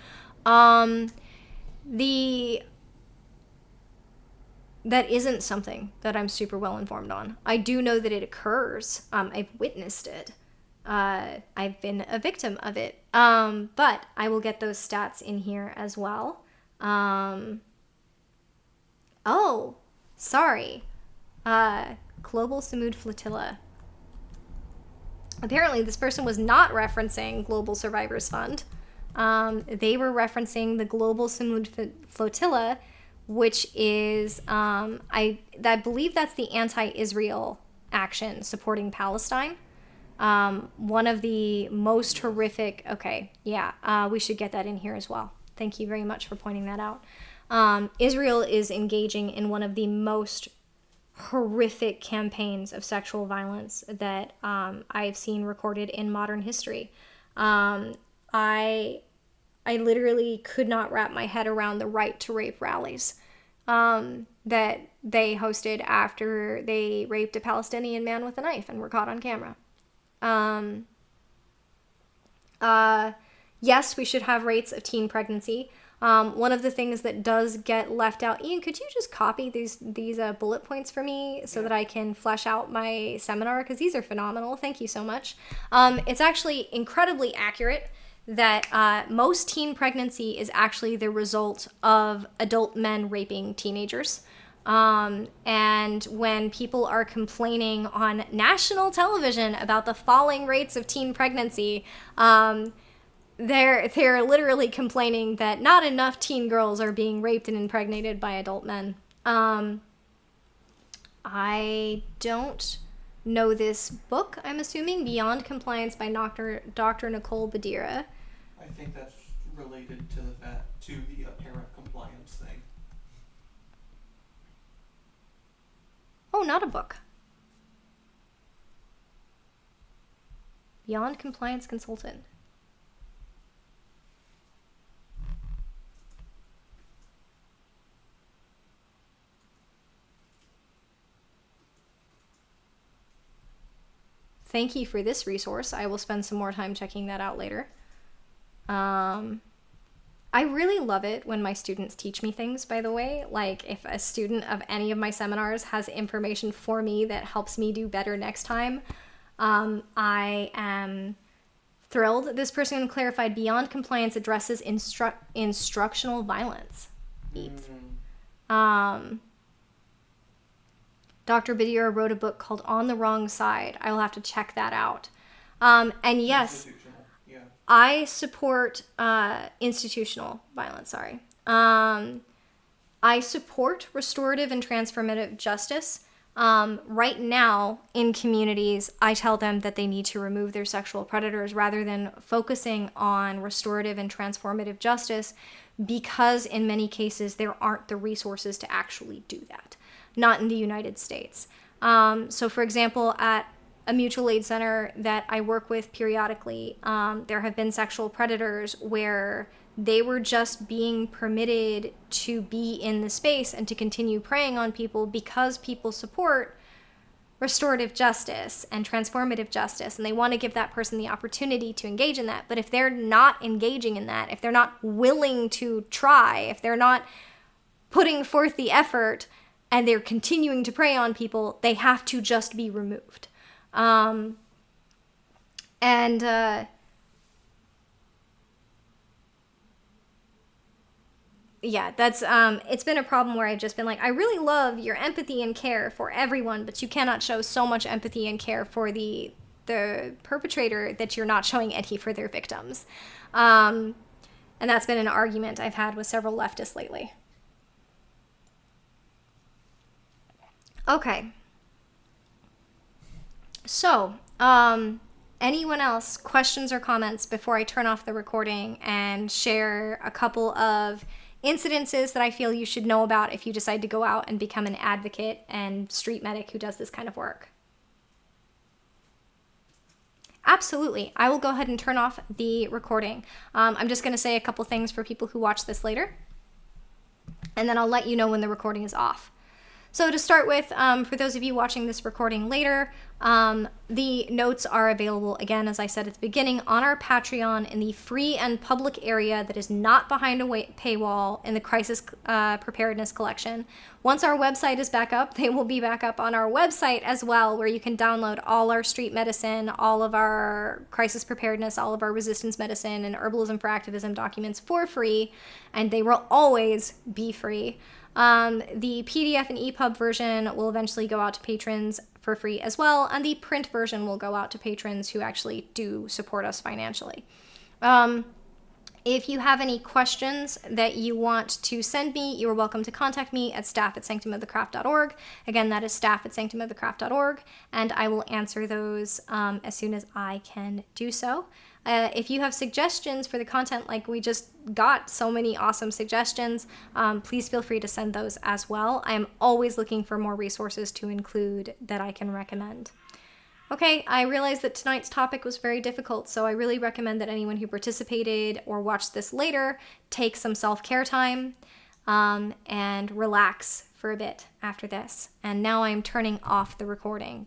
That isn't something that I'm super well informed on. I do know that it occurs. I've witnessed it. I've been a victim of it. But I will get those stats in here as well. Oh, sorry. Global Samud Flotilla. Apparently this person was not referencing Global Survivors Fund. They were referencing the Global Samud Flotilla, which is, I believe that's the anti-Israel action supporting Palestine. One of the most horrific, okay, yeah, we should get that in here as well. Thank you very much for pointing that out. Israel is engaging in one of the most horrific campaigns of sexual violence that I've seen recorded in modern history. I literally could not wrap my head around the right to rape rallies that they hosted after they raped a Palestinian man with a knife and were caught on camera. Yes, we should have rates of teen pregnancy. One of the things that does get left out, Ian, could you just copy these bullet points for me so that I can flesh out my seminar? Because these are phenomenal. Thank you so much. It's actually incredibly accurate that most teen pregnancy is actually the result of adult men raping teenagers. And when people are complaining on national television about the falling rates of teen pregnancy, they're literally complaining that not enough teen girls are being raped and impregnated by adult men. I don't know this book, I'm assuming, Beyond Compliance by Dr. Nicole Badira. I think that's related to the apparent compliance thing. Oh, not a book. Beyond Compliance Consultant. Thank you for this resource. I will spend some more time checking that out later. I really love it when my students teach me things, by the way. Like, if a student of any of my seminars has information for me that helps me do better next time, I am thrilled. This person clarified Beyond Compliance addresses instructional violence. Dr. Badira wrote a book called On the Wrong Side. I will have to check that out. And yes, I support institutional violence, sorry. I support restorative and transformative justice. Right now, in communities, I tell them that they need to remove their sexual predators rather than focusing on restorative and transformative justice, because in many cases, there aren't the resources to actually do that. Not in the United States. So, for example, at a mutual aid center that I work with periodically, there have been sexual predators where they were just being permitted to be in the space and to continue preying on people because people support restorative justice and transformative justice, and they want to give that person the opportunity to engage in that. But if they're not engaging in that, if they're not willing to try, if they're not putting forth the effort, and they're continuing to prey on people, they have to just be removed. Yeah, that's it's been a problem where I've just been like, I really love your empathy and care for everyone, but you cannot show so much empathy and care for the perpetrator that you're not showing any for their victims. And that's been an argument I've had with several leftists lately. Okay. So, anyone else, questions or comments before I turn off the recording and share a couple of incidences that I feel you should know about if you decide to go out and become an advocate and street medic who does this kind of work? Absolutely. I will go ahead and turn off the recording. I'm just going to say a couple things for people who watch this later, and then I'll let you know when the recording is off. So to start with, for those of you watching this recording later, the notes are available, again, as I said at the beginning, on our Patreon in the free and public area that is not behind a paywall in the Crisis Preparedness Collection. Once our website is back up, they will be back up on our website as well, where you can download all our street medicine, all of our crisis preparedness, all of our resistance medicine, and herbalism for activism documents for free, and they will always be free. The PDF and EPUB version will eventually go out to patrons for free as well, and the print version will go out to patrons who actually do support us financially. If you have any questions that you want to send me, you are welcome to contact me at staff@sanctumofthecraft.org. Again, that is staff@sanctumofthecraft.org, and I will answer those as soon as I can do so. If you have suggestions for the content, like we just got so many awesome suggestions, please feel free to send those as well. I am always looking for more resources to include that I can recommend. Okay, I realize that tonight's topic was very difficult, so I really recommend that anyone who participated or watched this later take some self-care time and relax for a bit after this. And now I'm turning off the recording.